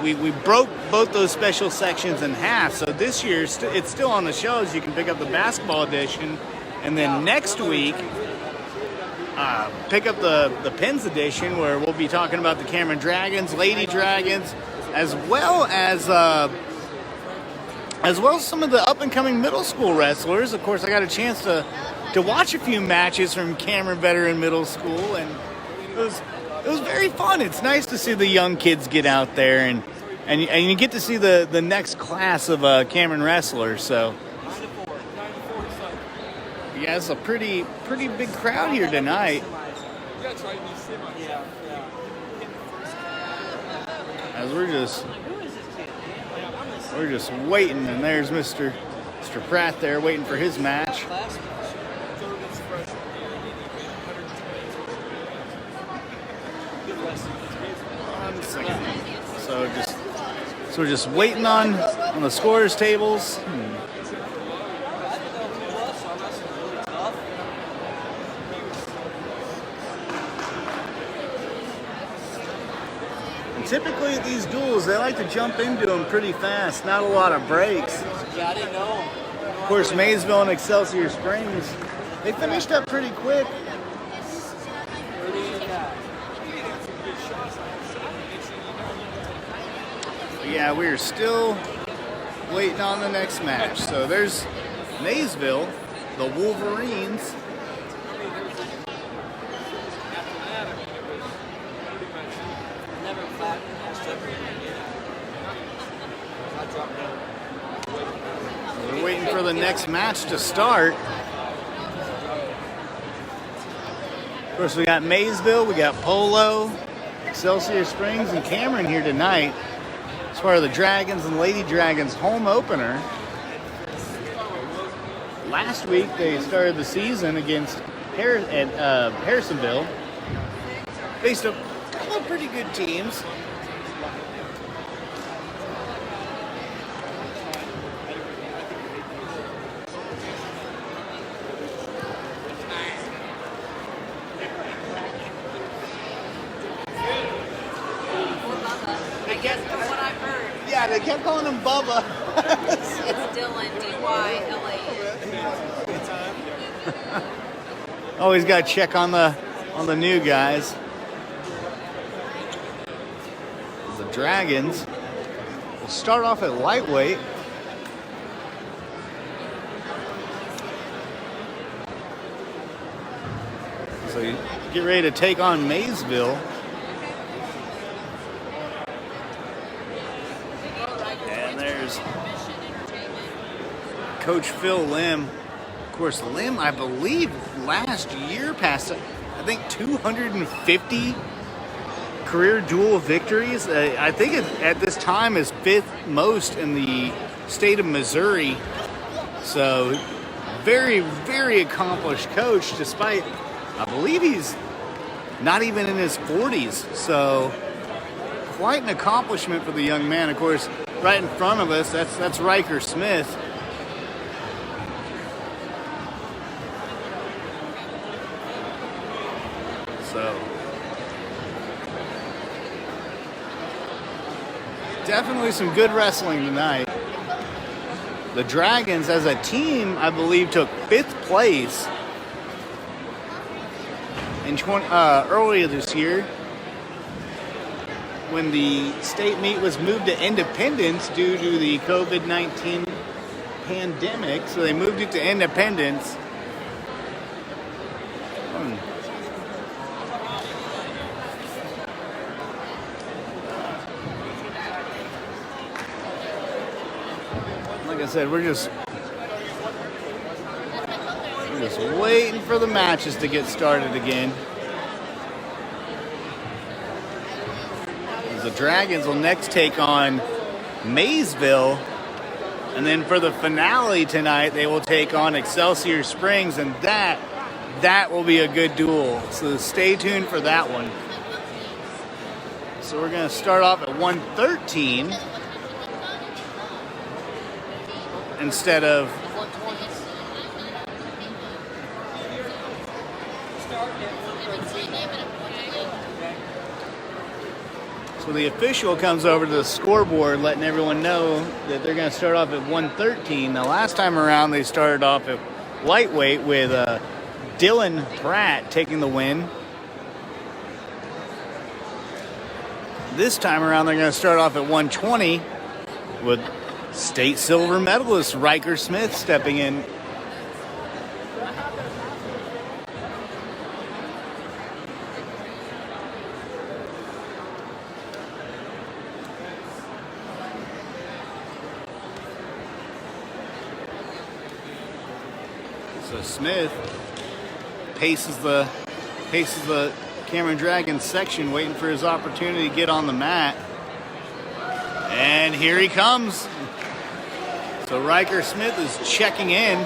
we broke both those special sections in half. So this year, it's still on the shelves. You can pick up the basketball edition, and then next week, pick up the Pins edition, where we'll be talking about the Cameron Dragons, Lady Dragons, as well as some of the up-and-coming middle school wrestlers. Of course, I got a chance to watch a few matches from Cameron Veteran Middle School, and it was very fun. It's nice to see the young kids get out there, and you get to see the next class of Cameron wrestlers. So yeah, it's a pretty big crowd here tonight. As we're just waiting, and there's Mr. Pratt there waiting for his match. So we're just waiting on the scorers tables. Typically at these duels, they like to jump into them pretty fast, not a lot of breaks. Yeah, I didn't know. Of course, Maysville and Excelsior Springs, they finished up pretty quick. But yeah, we're still waiting on the next match. So there's Maysville, the Wolverines. We're waiting for the next match to start. Of course, we got Maysville, we got Polo, Excelsior Springs, and Cameron here tonight as part of the Dragons and Lady Dragons home opener. Last week, they started the season against Harrisonville. Faced a couple of pretty good teams. Yeah, they kept calling him Bubba. It's Dylan, D-Y-L-A-N. Always got to check on the new guys. The Dragons will start off at lightweight. So you get ready to take on Maysville. And there's Coach Phil Lim. Of course, Lim, I believe, last year passed, I think, 250 career dual victories. I think at this time is 5th most in the state of Missouri. So, very, very accomplished coach, despite, I believe he's not even in his 40s. So, quite an accomplishment for the young man. Of course, right in front of us, that's Riker Smith. So, definitely some good wrestling tonight. The Dragons, as a team, I believe, took 5th place in earlier this year when the state meet was moved to Independence due to the COVID-19 pandemic. So they moved it to Independence. Like I said, we're just waiting for the matches to get started again. The Dragons will next take on Maysville, and then for the finale tonight, they will take on Excelsior Springs, and that will be a good duel. So stay tuned for that one. So we're going to start off at 113 instead of so the official comes over to the scoreboard letting everyone know that they're going to start off at 113. Now last time around they started off at lightweight with Dylan Pratt taking the win. This time around they're going to start off at 120 with state silver medalist Riker Smith stepping in. So Smith paces the Cameron Dragons section, waiting for his opportunity to get on the mat. And here he comes. So Riker Smith is checking in.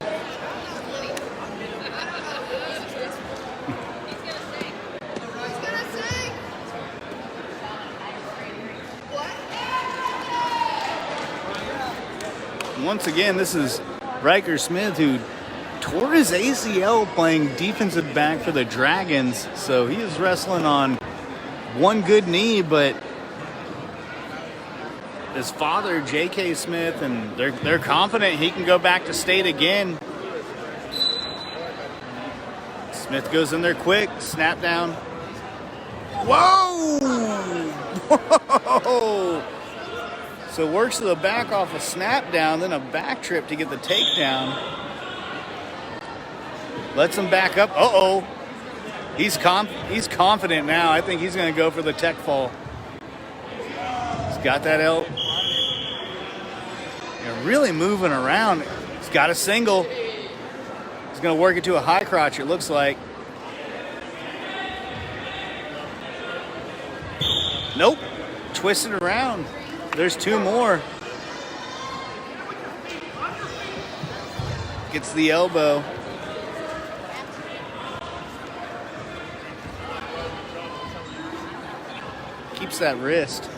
Once again, this is Riker Smith, who tore his ACL playing defensive back for the Dragons. So he is wrestling on one good knee, but his father, J.K. Smith, and they're confident he can go back to state again. Smith goes in there quick, snap down. Whoa! Whoa! So works to the back off a snap down, then a back trip to get the takedown. Lets him back up. Uh-oh. He's confident now. I think he's going to go for the tech fall. He's got that elbow. Really moving around. He's got a single. He's going to work it to a high crotch, it looks like. Nope. Twisted around. There's two more. Gets the elbow. Keeps that wrist.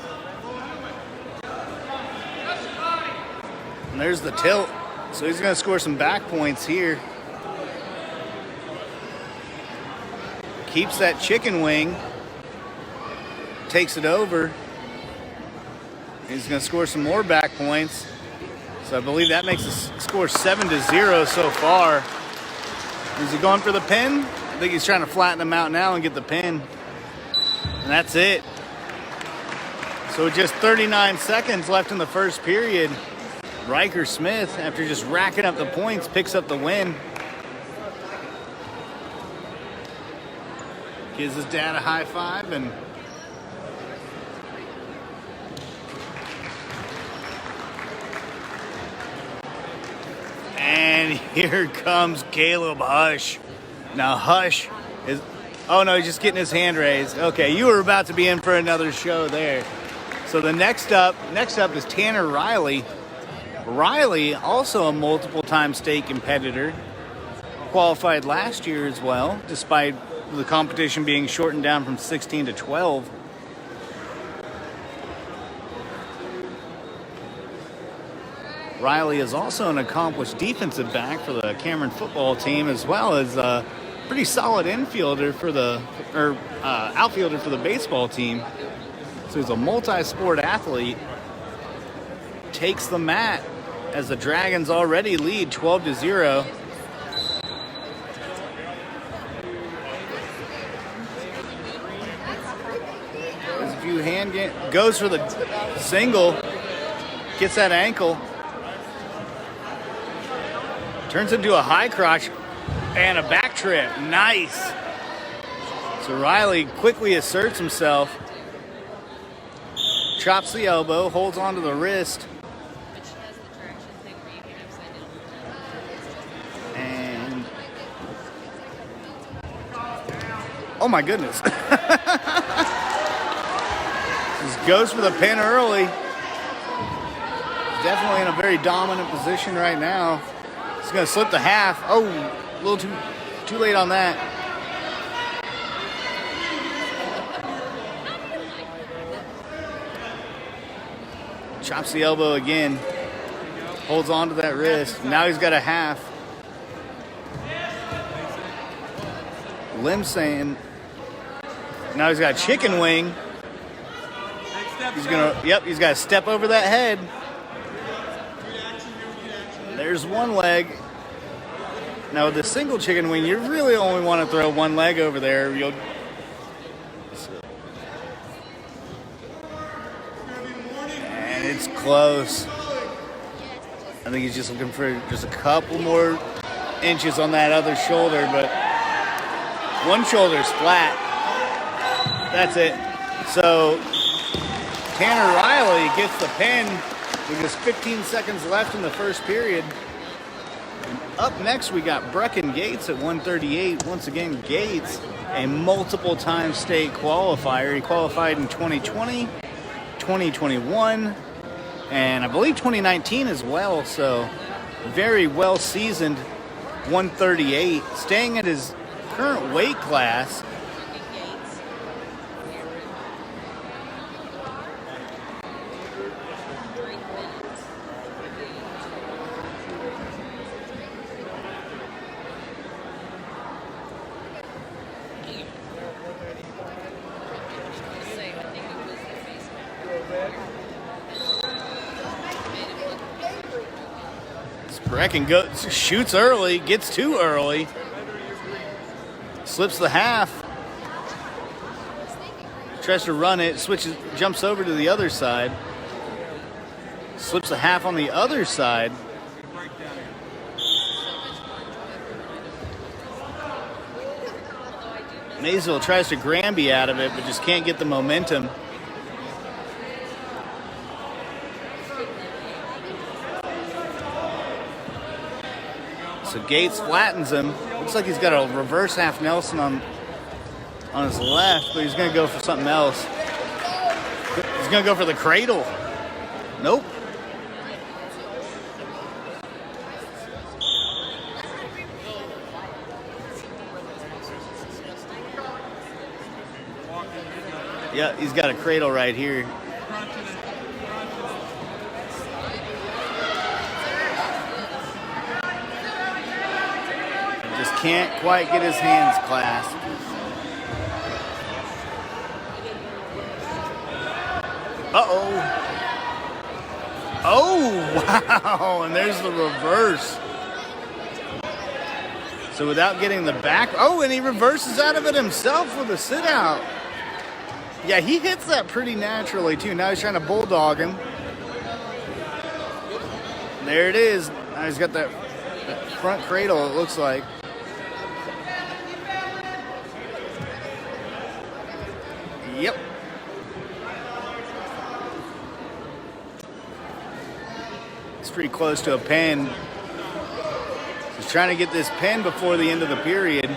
And there's the tilt. So he's going to score some back points here. Keeps that chicken wing. Takes it over. He's going to score some more back points. So I believe that makes the score 7-0 so far. Is he going for the pin? I think he's trying to flatten him out now and get the pin. And that's it. So just 39 seconds left in the first period. Riker Smith, after just racking up the points, picks up the win. Gives his dad a high five and here comes Caleb Hush. Now Hush is, oh no, he's just getting his hand raised. Okay, you were about to be in for another show there. So the next up is Tanner Riley. Riley, also a multiple-time state competitor, qualified last year as well, despite the competition being shortened down from 16 to 12. Riley is also an accomplished defensive back for the Cameron football team, as well as a pretty solid outfielder for the baseball team. So he's a multi-sport athlete. Takes the mat as the Dragons already lead 12-0. There's a few goes for the single, gets that ankle, turns into a high crotch and a back trip. Nice. So Riley quickly asserts himself, chops the elbow, holds onto the wrist. Oh my goodness. Just goes for the pin early. Definitely in a very dominant position right now. He's going to slip the half. Oh, a little too late on that. Chops the elbow again. Holds on to that wrist. Now he's got a half. Lim saying, now he's got a chicken wing. He's he's got to step over that head. There's one leg. Now with the single chicken wing, you really only want to throw one leg over there. And it's close. I think he's just looking for just a couple more inches on that other shoulder, but one shoulder's flat. That's it. So Tanner Riley gets the pin with just 15 seconds left in the first period. And up next, we got Brecken Gates at 138. Once again, Gates, a multiple-time state qualifier. He qualified in 2020, 2021, and I believe 2019 as well. So very well-seasoned 138, staying at his current weight class. Brecken goes, shoots early, gets too early. Slips the half. Tries to run it, switches, jumps over to the other side. Slips the half on the other side. Maysville tries to Granby out of it, but just can't get the momentum. So Gates flattens him. Looks like he's got a reverse half Nelson on his left, but he's going to go for something else. He's going to go for the cradle. Nope. Yeah, he's got a cradle right here. Just can't quite get his hands clasped. Uh-oh. Oh, wow, and there's the reverse. So without getting the back, oh, and he reverses out of it himself with a sit out. Yeah, he hits that pretty naturally too. Now he's trying to bulldog him. There it is. Now he's got that front cradle, it looks like. Yep. It's pretty close to a pin. He's trying to get this pin before the end of the period.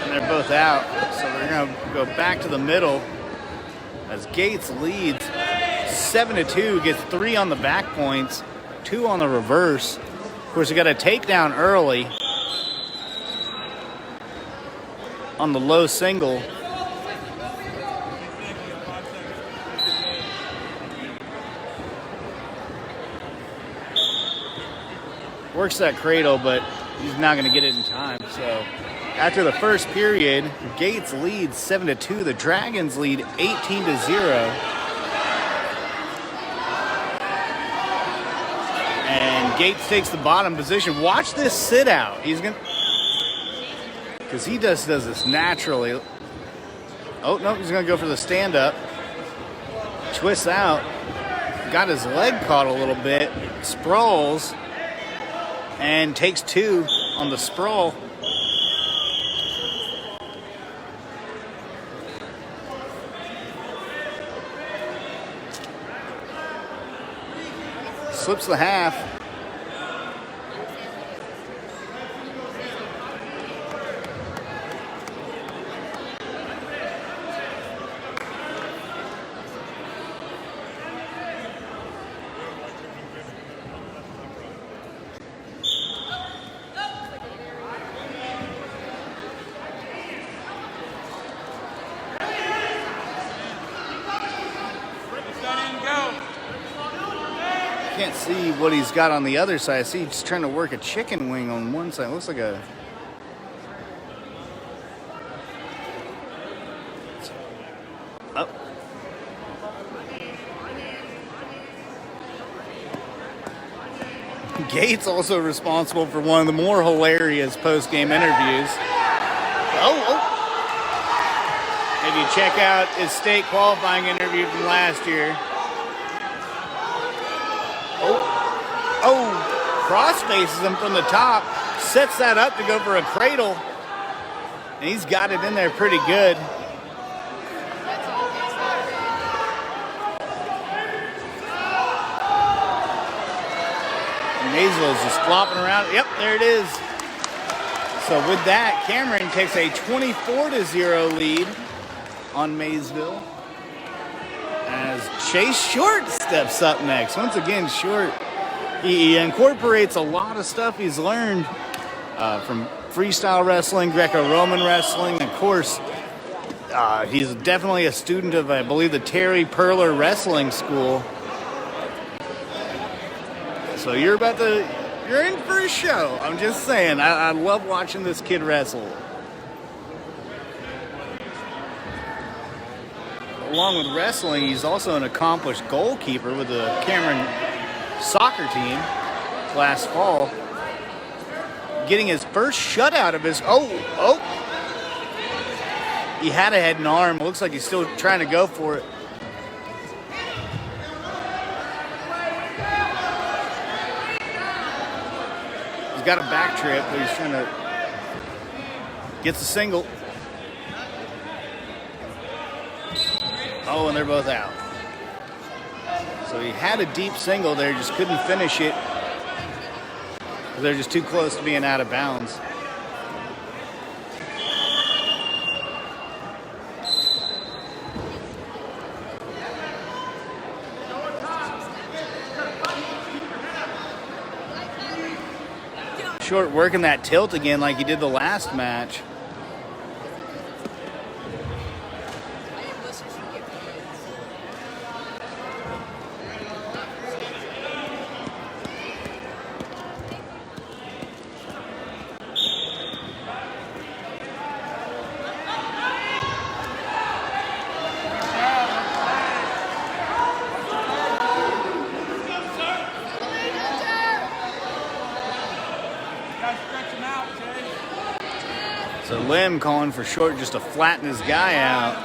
And they're both out. So they're going to go back to the middle as Gates leads 7-2, gets 3 on the back points, 2 on the reverse. Of course, he got a takedown early on the low single. Works that cradle, but he's not going to get it in time. So after the first period, Gates leads 7-2. The Dragons lead 18-0. And Gates takes the bottom position. Watch this sit out. He's going to, because he just does this naturally. Oh, no, he's going to go for the stand up. Twists out. Got his leg caught a little bit. Sprawls. And takes 2 on the sprawl. Slips the half. Can't see what he's got on the other side. I see he's trying to work a chicken wing on one side. It looks like a... Oh. Gates also responsible for one of the more hilarious post-game interviews. Oh. Maybe check out his state qualifying interview from last year. Oh, cross faces him from the top, sets that up to go for a cradle, and he's got it in there pretty good. Maysville's just flopping around. Yep, there it is. So with that, Cameron takes a 24-0 lead on Maysville as Chase Short steps up next. Once again, Short, he incorporates a lot of stuff he's learned from freestyle wrestling, Greco-Roman wrestling. Of course, he's definitely a student of, I believe, the Terry Perler Wrestling School. So you're in for a show. I'm just saying, I love watching this kid wrestle. Along with wrestling, he's also an accomplished goalkeeper with the Cameron soccer team last fall. Getting his first shutout of his... He had a head and arm. Looks like he's still trying to go for it. He's got a back trip, but he's trying to Gets a single. Oh, and they're both out. So he had a deep single there, just couldn't finish it. They're just too close to being out of bounds. Short working that tilt again like he did the last match. So Lim calling for Short just to flatten his guy out.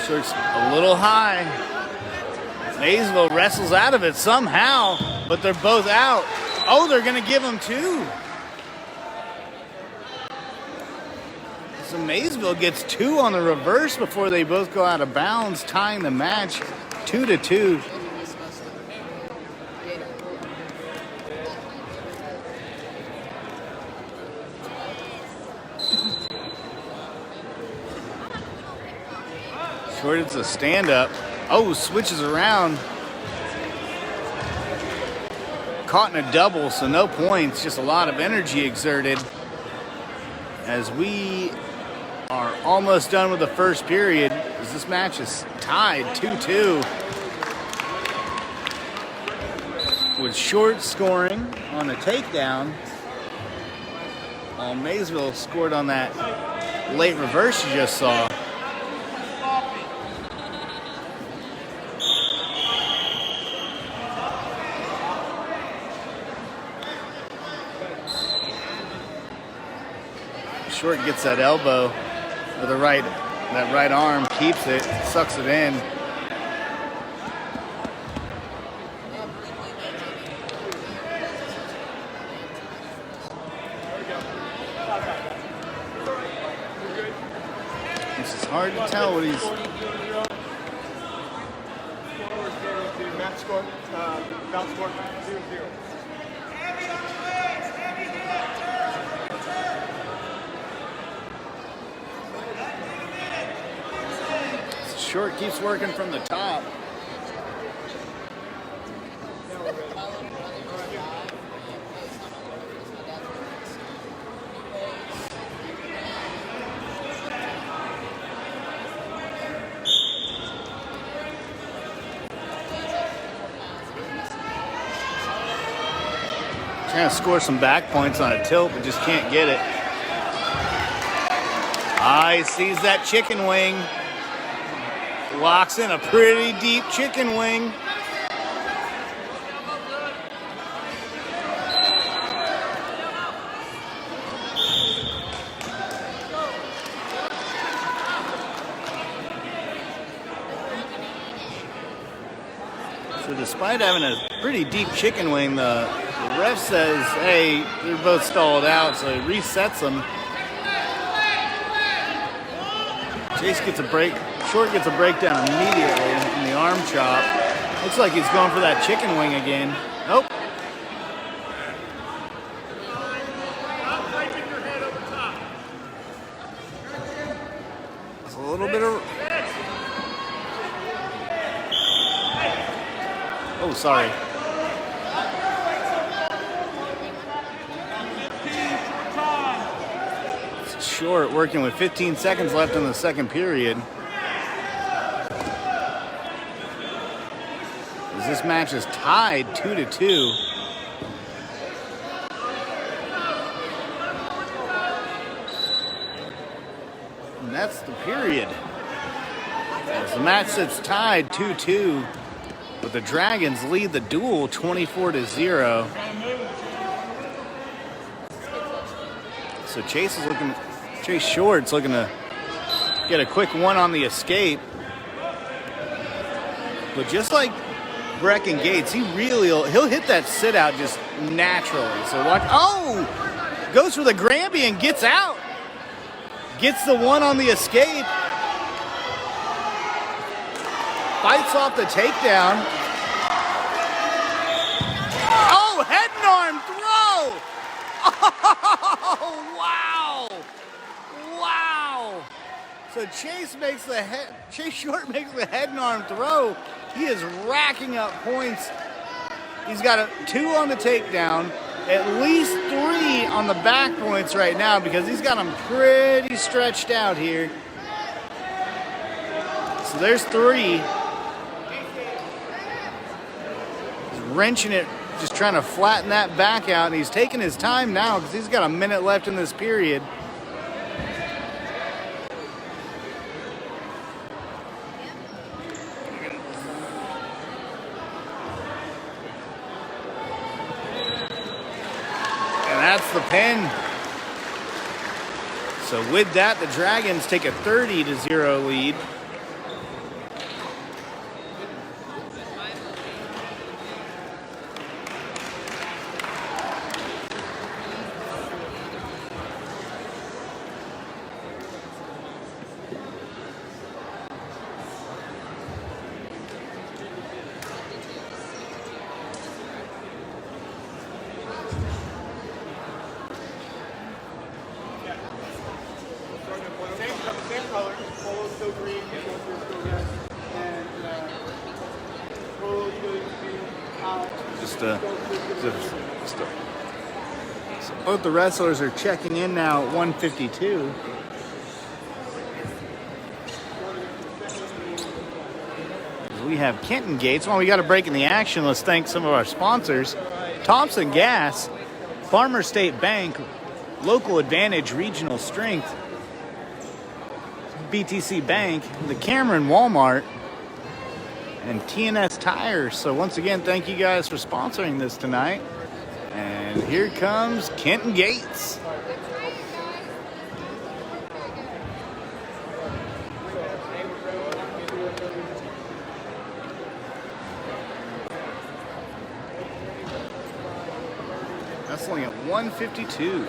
Short's a little high. Maysville wrestles out of it somehow, but they're both out. Oh, they're going to give him two. So Maysville gets two on the reverse before they both go out of bounds, tying the match 2-2. Short, it's a stand-up. Oh, switches around. Caught in a double, so no points, just a lot of energy exerted. As we are almost done with the first period, as this match is tied 2-2. With Short scoring on a takedown, while Maysville scored on that late reverse you just saw. Short gets that elbow with the that right arm, keeps it, sucks it in. This is hard to tell what he's. Match score, bounce score, 0-0. Short keeps working from the top. Trying to score some back points on a tilt, but just can't get it. He sees that chicken wing. Locks in a pretty deep chicken wing. So despite having a pretty deep chicken wing, the ref says, hey, they're both stalled out, so he resets them. Chase gets a break. Short gets a breakdown immediately in the arm chop. Looks like he's going for that chicken wing again. Nope. It's a little bit of... Oh, sorry. Short working with 15 seconds left in the second period. This match is tied 2-2. And that's the period. As the match sits tied 2-2, but the Dragons lead the duel 24-0. So Chase Short's looking to get a quick one on the escape. But just like Brecken Gates, he'll hit that sit out just naturally. So watch. Oh! Goes for the Granby and gets out. Gets the one on the escape. Fights off the takedown. Oh, head and arm throw! Oh, wow! Wow! So Chase Short makes the head and arm throw. He is racking up points. He's got 2 on the takedown, at least 3 on the back points right now because he's got them pretty stretched out here. So there's 3. He's wrenching it, just trying to flatten that back out, and he's taking his time now because he's got a minute left in this period. That's the pin. So with that, the Dragons take a 30-0 lead. So both the wrestlers are checking in now at 152. We have Kenton Gates. Well, we got a break in the action. Let's thank some of our sponsors. Thompson Gas, Farmer State Bank, Local Advantage Regional Strength, BTC Bank, the Cameron Walmart, and TNS Tires. So once again, thank you guys for sponsoring this tonight. And here comes Kenton Gates. Wrestling at 152.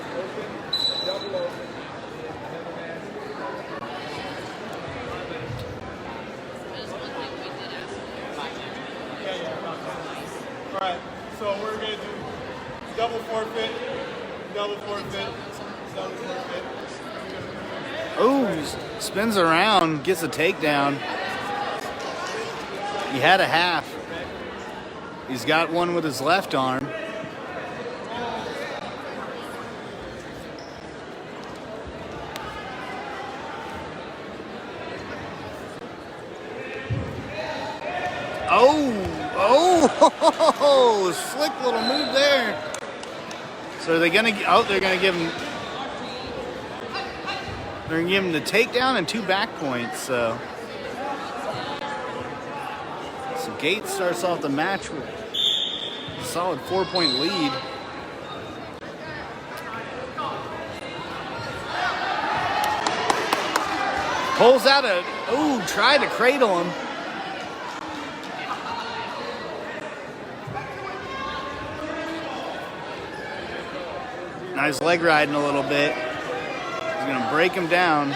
All right, so we're going to do double forfeit, double forfeit, double forfeit. Oh, spins around, gets a takedown. He had a half. He's got one with his left arm. Oh, slick little move there. So they're gonna give him the takedown and 2 back points. So Gates starts off the match with a solid 4-point lead. Pulls out tried to cradle him. Nice leg riding a little bit. He's going to break him down.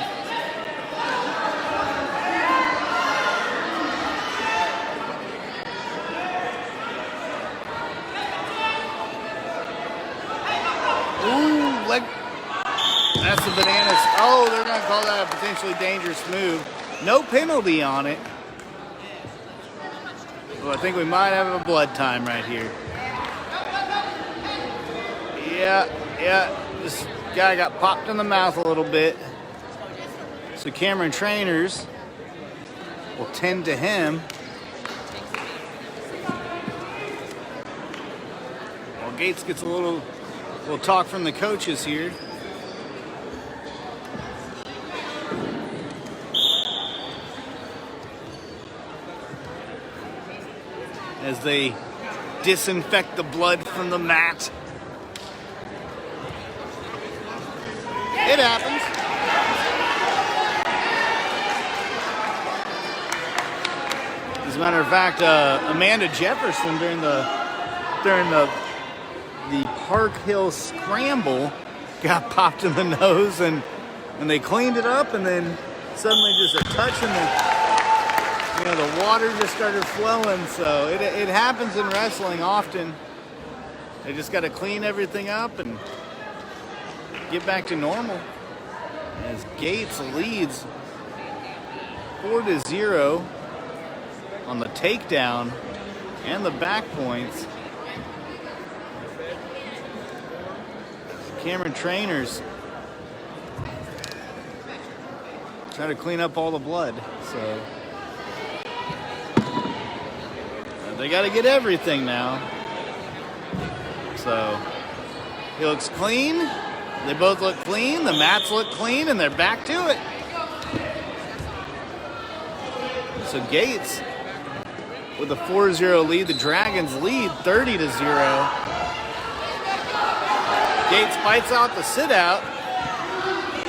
Ooh, leg. That's the bananas. Oh, they're going to call that a potentially dangerous move. No penalty on it. Well, I think we might have a blood time right here. Yeah, this guy got popped in the mouth a little bit. So Cameron trainers will tend to him. Well, Gates gets a little talk from the coaches here. As they disinfect the blood from the mat. As a matter of fact, Amanda Jefferson during the Park Hill Scramble got popped in the nose, and they cleaned it up, and then suddenly just a touch and the water just started flowing. So it happens in wrestling often. They just got to clean everything up and get back to normal. As Gates leads 4-0 on the takedown and the back points. Cameron Trainers try to clean up all the blood, so they got to get everything now. So he looks clean. They both look clean. The mats look clean, and they're back to it. So Gates with a 4-0 lead. The Dragons lead 30-0. Gates fights out the sit-out.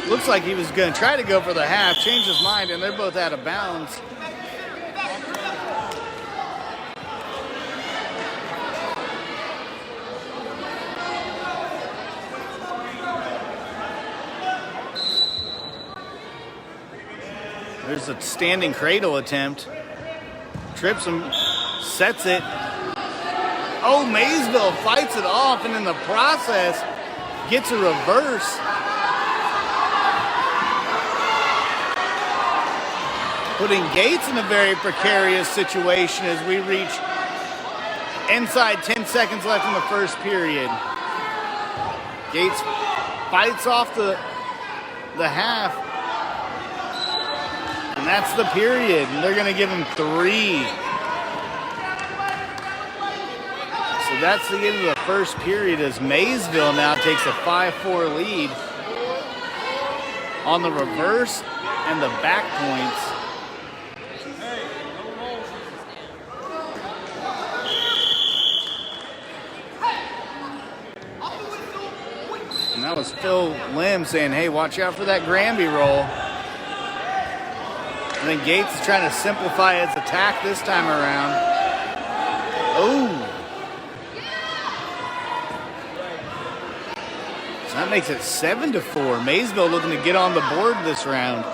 Looks like he was going to try to go for the half, change his mind, and they're both out of bounds. There's a standing cradle attempt. Trips him, sets it. Oh, Maysville fights it off, and in the process, gets a reverse. Putting Gates in a very precarious situation as we reach inside 10 seconds left in the first period. Gates fights off the half. And that's the period. And they're going to give him 3. So that's the end of the first period as Maysville now takes a 5-4 lead on the reverse and the back points. And that was Phil Lim saying, hey, watch out for that Granby roll. And then Gates is trying to simplify his attack this time around. Oh. So that makes it 7-4. Maysville looking to get on the board this round.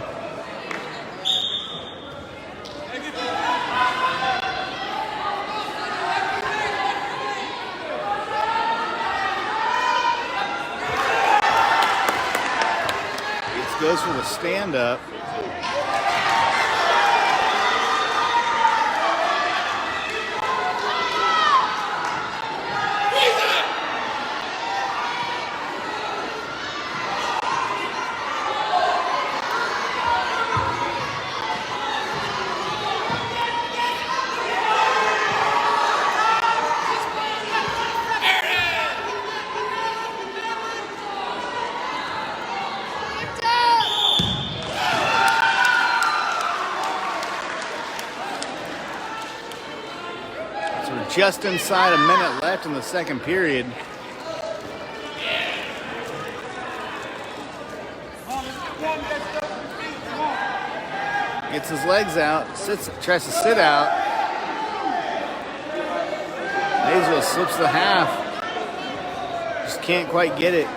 Gates goes for the stand-up. Just inside a minute left in the second period. Gets his legs out, tries to sit out. Maysville slips the half. Just can't quite get it.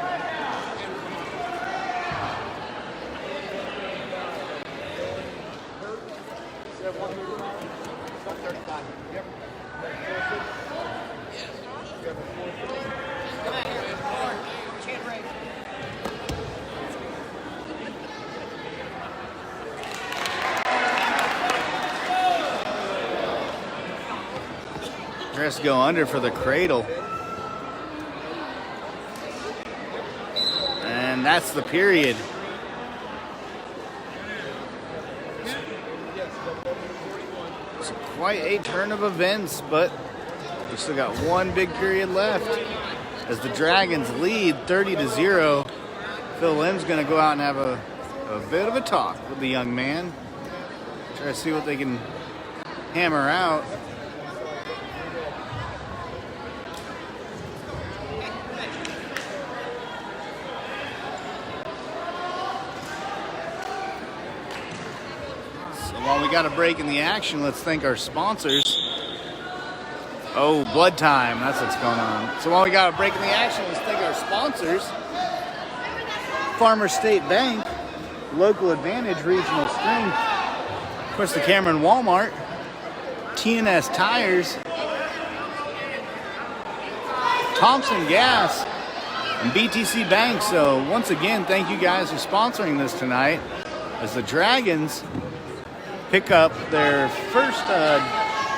Tries to go under for the cradle. And that's the period. It's quite a turn of events, but we still got one big period left. As the Dragons lead 30-0, Phil Lim's going to go out and have a bit of a talk with the young man. Try to see what they can hammer out. while we got a break in the action, let's thank our sponsors. Oh, blood time. That's what's going on. So while we got a break in the action, let's thank our sponsors. Farmer State Bank, Local Advantage, Regional Strength, of course the Cameron Walmart, TNS Tires, Thompson Gas, and BTC Bank. So once again, thank you guys for sponsoring this tonight as the Dragons pick up their first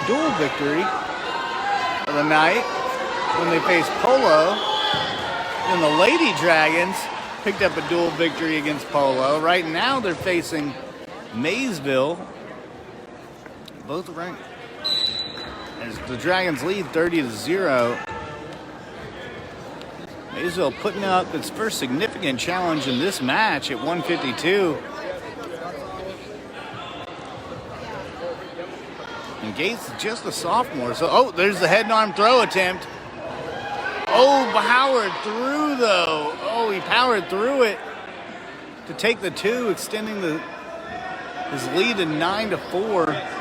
dual victory of the night when they face Polo. And the Lady Dragons picked up a dual victory against Polo. Right now they're facing Maysville. Both ranked. As the Dragons lead 30-0. Maysville putting up its first significant challenge in this match at 152. And Gates just a sophomore. So, oh, there's the head and arm throw attempt. Oh, powered through though. Oh, he powered through it to take the two, extending his lead to 9-4.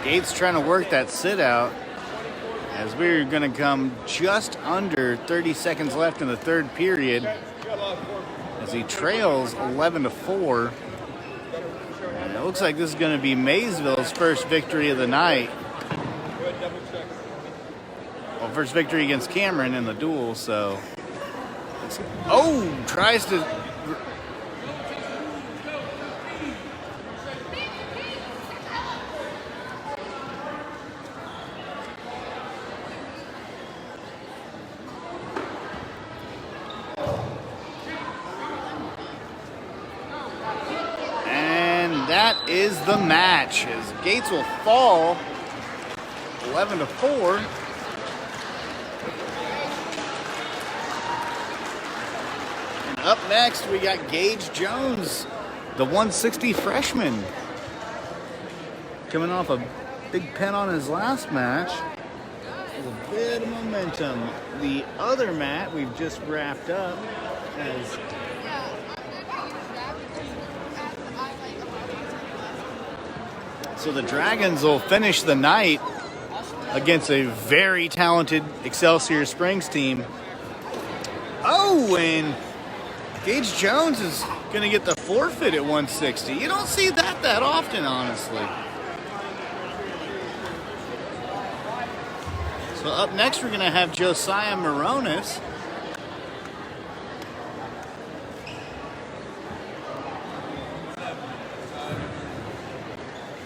Gates trying to work that sit out as we're going to come just under 30 seconds left in the third period as he trails 11-4. And it looks like this is going to be Maysville's first victory of the night. Well, first victory against Cameron in the duel, so. Tries to. That is the match as Gates will fall 11-4. And up next we got Gage Jones, the 160 freshman, coming off a big pen on his last match with a bit of momentum. The other mat we've just wrapped up as so the Dragons will finish the night against a very talented Excelsior Springs team. Oh, and Gage Jones is going to get the forfeit at 160. You don't see that often, honestly. So up next, we're going to have Josiah Moronis.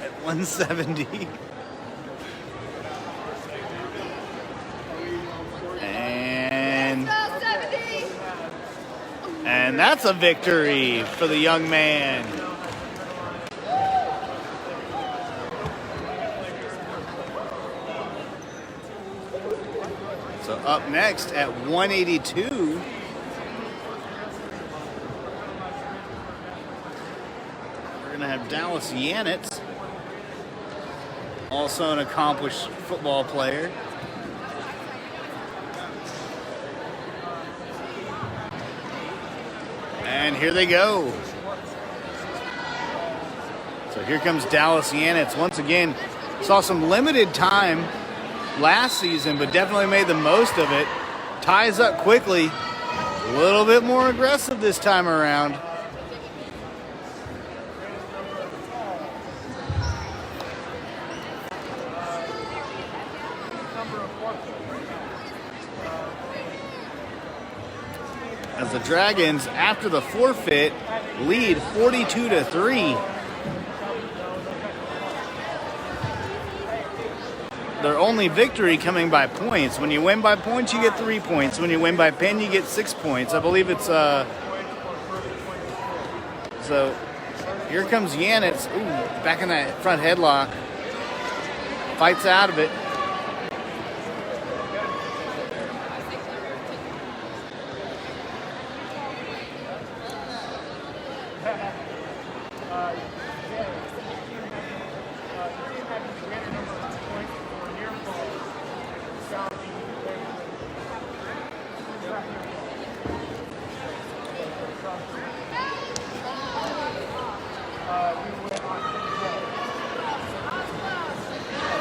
At 170. And that's a victory for the young man. So up next at 182, we're going to have Dallas Yannick, also an accomplished football player. And here they go. So here comes Dallas Yannick. Once again, saw some limited time last season, but definitely made the most of it. Ties up quickly. A little bit more aggressive this time around. as the Dragons, after the forfeit, lead 42-3. Their only victory coming by points. When you win by points, you get 3 points. When you win by pin, you get 6 points. I believe it's so here comes Yannick. Ooh, back in that front headlock. Fights out of it.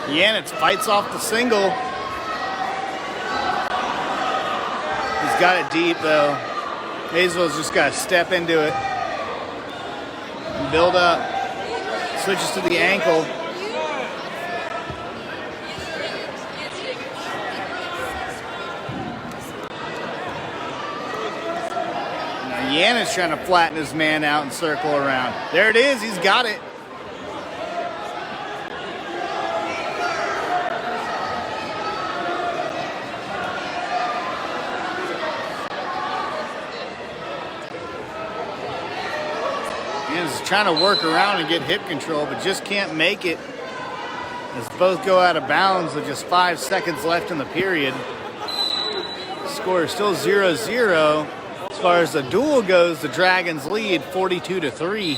Yannick fights off the single. He's got it deep though. Maysville's just got to step into it and build up. Switches to the ankle. Now Yannick's trying to flatten his man out and circle around. There it is. He's got it. Trying to work around and get hip control, but just can't make it. As both go out of bounds with just 5 seconds left in the period. Score is still 0-0. As far as the duel goes, the Dragons lead 42-3.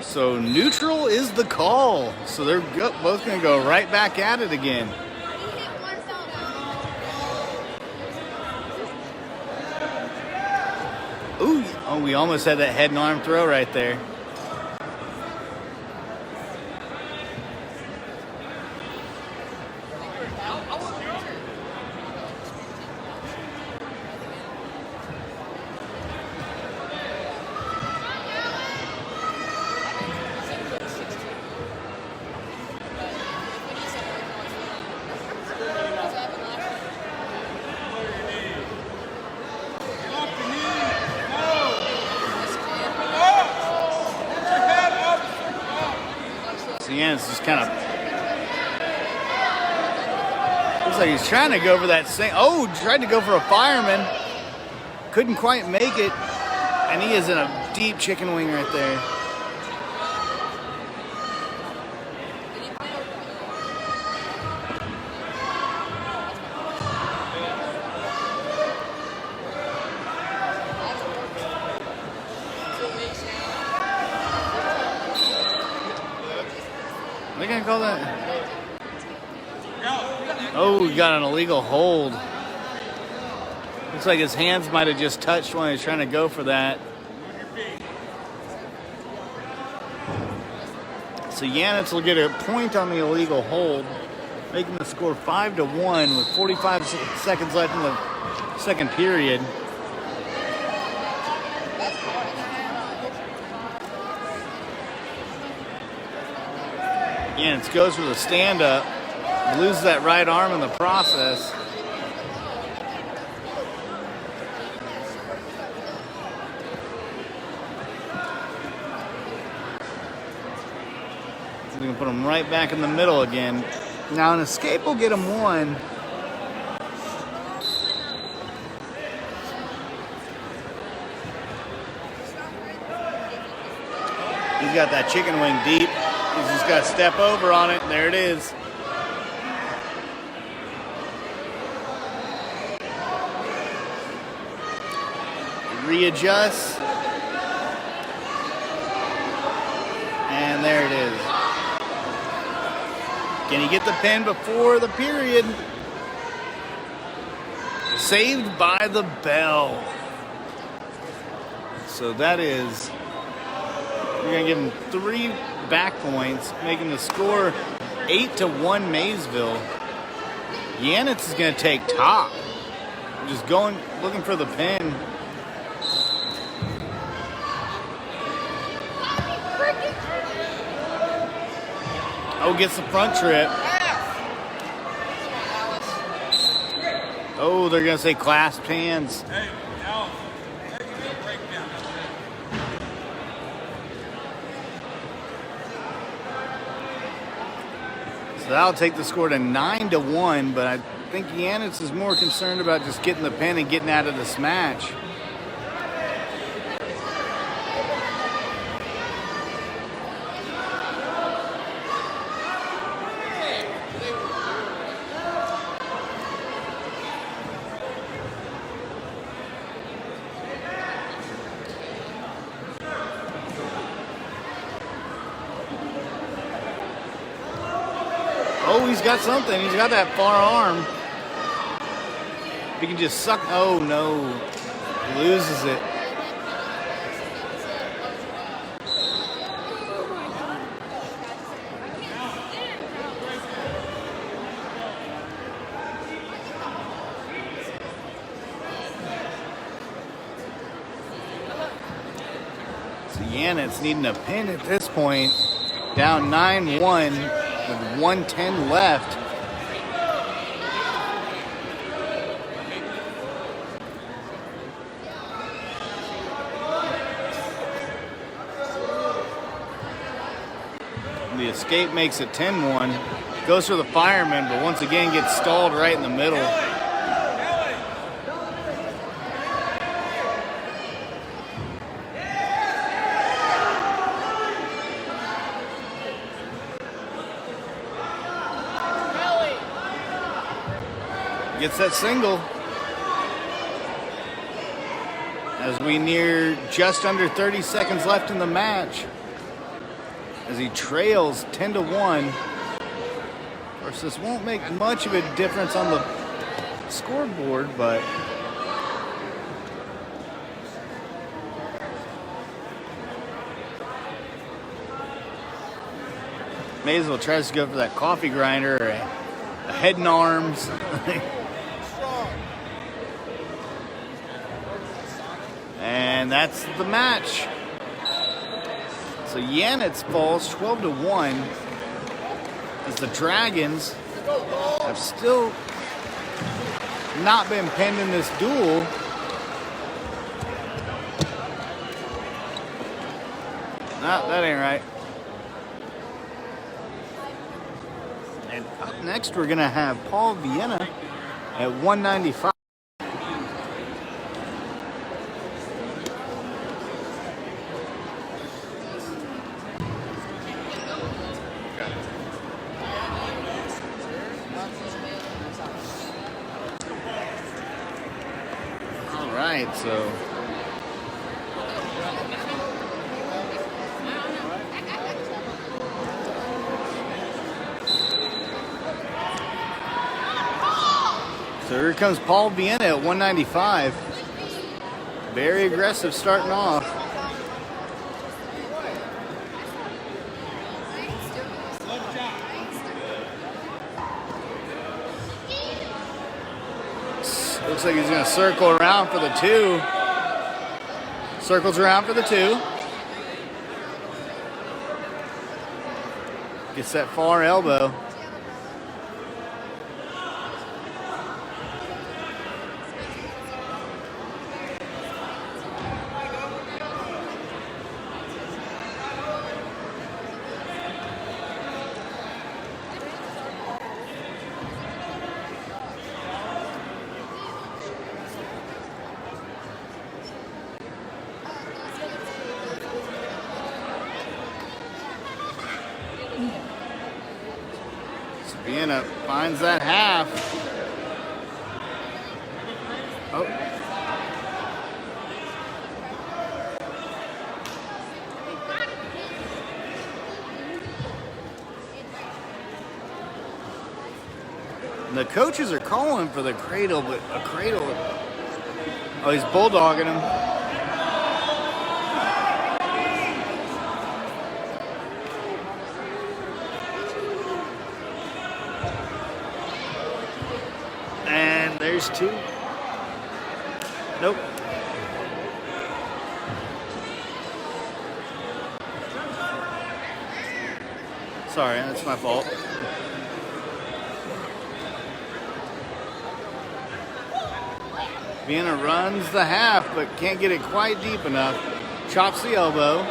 So neutral is the call. So they're both going to go right back at it again. Ooh, oh, we almost had that head and arm throw right there. It's just kind of looks like he's trying to go for that same. Oh, tried to go for a fireman, couldn't quite make it, and he is in a deep chicken wing right there. They're gonna call that. Oh, he got an illegal hold. Looks like his hands might have just touched when he was trying to go for that. So Yannick will get a point on the illegal hold, making the score 5-1 with 45 seconds left in the second period. Yannick goes for the stand-up, loses that right arm in the process. So we can put him right back in the middle again. Now an escape will get him one. He's got that chicken wing deep. He's just got to step over on it. There it is. Readjusts. And there it is. Can he get the pin before the period? Saved by the bell. So that is, we're going to give him 3 back points, making the score 8-1 Maysville. Yannick is going to take top. Just looking for the pin. Oh, gets the front trip. Oh, they're going to say clasped hands. Hey, Alice, give me a breakdown. So that'll take the score to 9-1, but I think Yannick is more concerned about just getting the pin and getting out of this match. Oh, he's got something. He's got that far arm. He can just suck. Oh, no. He loses it. So Yannick's needing a pin at this point. Down 9-1 with 1:10 left. The escape makes it 10-1. Goes for the fireman, but once again gets stalled right in the middle. Gets that single. As we near just under 30 seconds left in the match. As he trails 10-1. Of course, this won't make much of a difference on the scoreboard, but may as well try to go for that coffee grinder or a head and arms. And that's the match. So Yannick falls 12-1 as the Dragons have still not been pinned in this duel. No, that ain't right. And up next we're gonna have Paul Vienna at 195. So here comes Paul Vienna at 195. Very aggressive starting off. Looks like he's going to circle around for the 2. Circles around for the 2. Gets that far elbow. Vienna finds that half. Oh. And the coaches are calling for the cradle, but a cradle. Oh, he's bulldogging him. There's 2. Nope. Sorry, that's my fault. Vienna runs the half, but can't get it quite deep enough. Chops the elbow.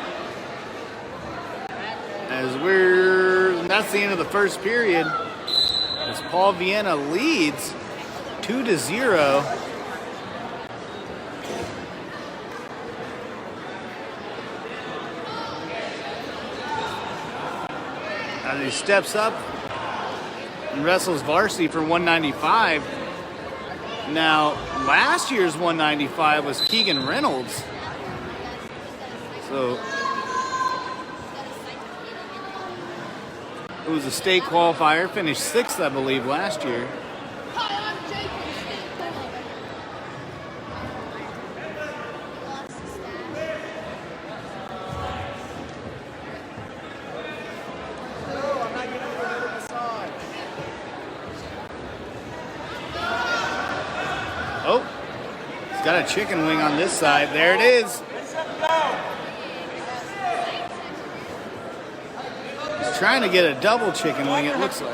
That's the end of the first period. As Paul Vienna leads 2-0. As he steps up and wrestles varsity for 195. Now, last year's 195 was Keegan Reynolds. So it was a state qualifier, finished 6th, I believe, last year. Oh, he's got a chicken wing on this side. There it is. He's trying to get a double chicken wing, it looks like.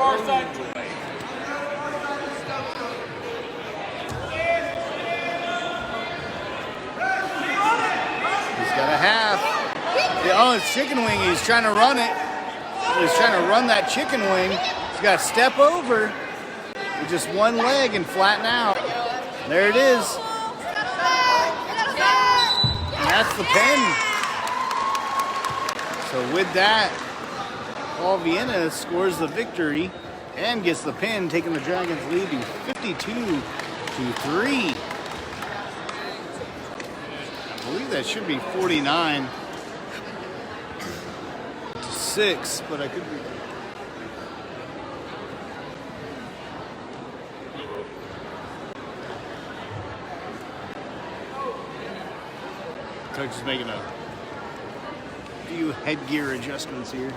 He's got a half. Oh, it's chicken wing. He's trying to run it. He's trying to run that chicken wing. He's got to step over with just one leg and flatten out. There it is. And that's the pin. So with that, Paul Vienna scores the victory and gets the pin, taking the Dragons lead to 52-3. I believe that should be 49-6, but I could be. Coach is making a few headgear adjustments here.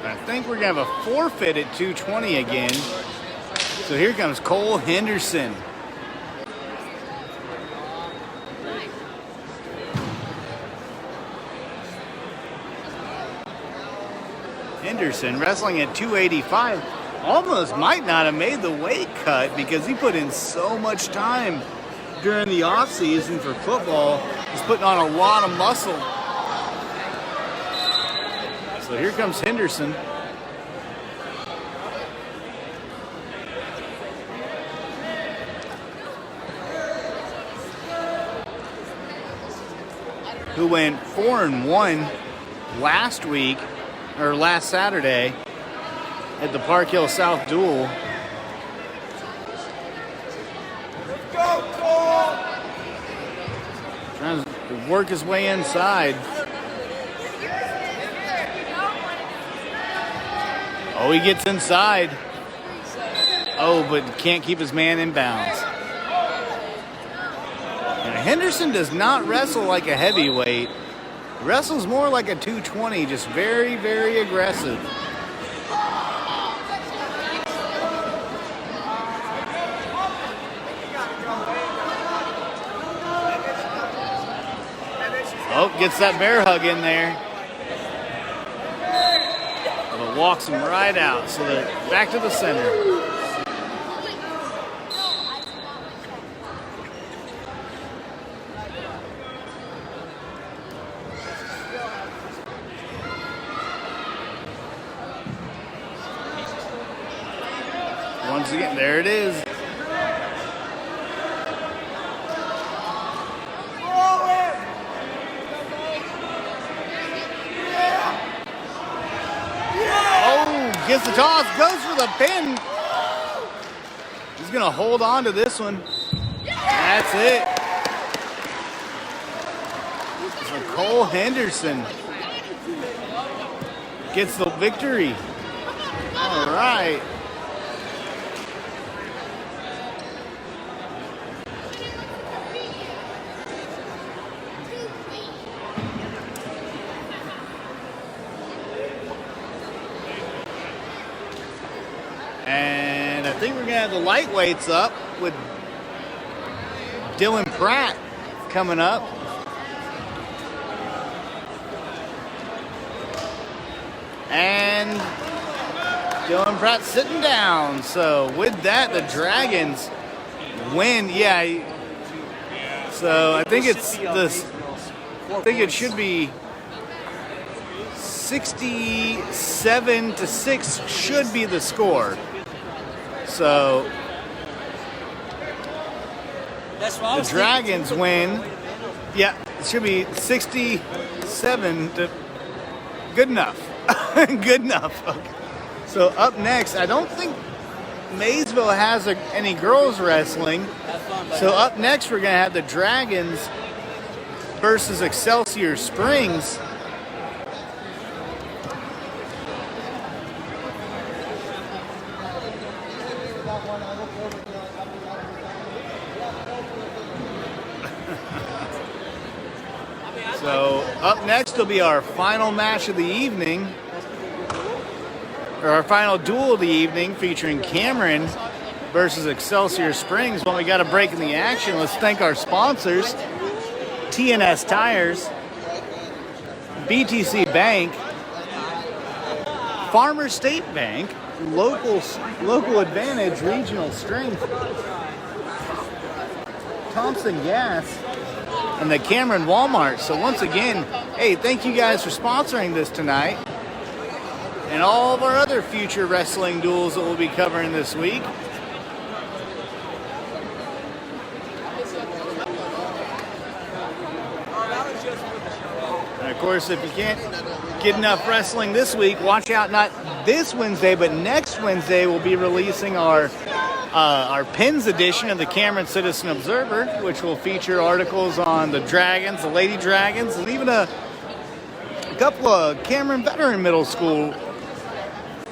I think we're going to have a forfeit at 2:20 again. So here comes Cole Henderson. Henderson wrestling at 285. Almost might not have made the weight cut because he put in so much time during the off season for football. He's putting on a lot of muscle. So here comes Henderson. Who went 4-1 last week, or last Saturday, at the Park Hill South Duel. Let's go, Cole! Trying to work his way inside. Oh, he gets inside. Oh, but can't keep his man in bounds. And Henderson does not wrestle like a heavyweight. Wrestles more like a 220, just very, very aggressive. Oh, gets that bear hug in there. But walks him right out. So they're back to the center. Once again, there it is. Gets the toss, goes for the pin. He's gonna hold on to this one. That's it. So Cole Henderson gets the victory. All right. And I think we're going to have the lightweights up with Dylan Pratt coming up. And Dylan Pratt sitting down. So with that, the Dragons win. Yeah. So I think it's this. I think it should be 67-6 should be the score. So the Dragons win. Yeah, it should be 67 to good enough. Good enough. Okay. So up next, I don't think Maysville has any girls wrestling. So up next, we're going to have the Dragons versus Excelsior Springs. So up next will be our final match of the evening, or our final duel of the evening, featuring Cameron versus Excelsior Springs. Well, we got a break in the action. Let's thank our sponsors: TNS Tires, BTC Bank, Farmer State Bank, Local Advantage, Regional Strength, Thompson Gas, and the Cameron Walmart. So once again, hey, thank you guys for sponsoring this tonight and all of our other future wrestling duels that we'll be covering this week. And of course, if you can't get enough wrestling this week, watch out, not this Wednesday, but next Wednesday we'll be releasing our Pins edition of the Cameron Citizen Observer, which will feature articles on the Dragons, the Lady Dragons, and even a couple of Cameron veteran middle school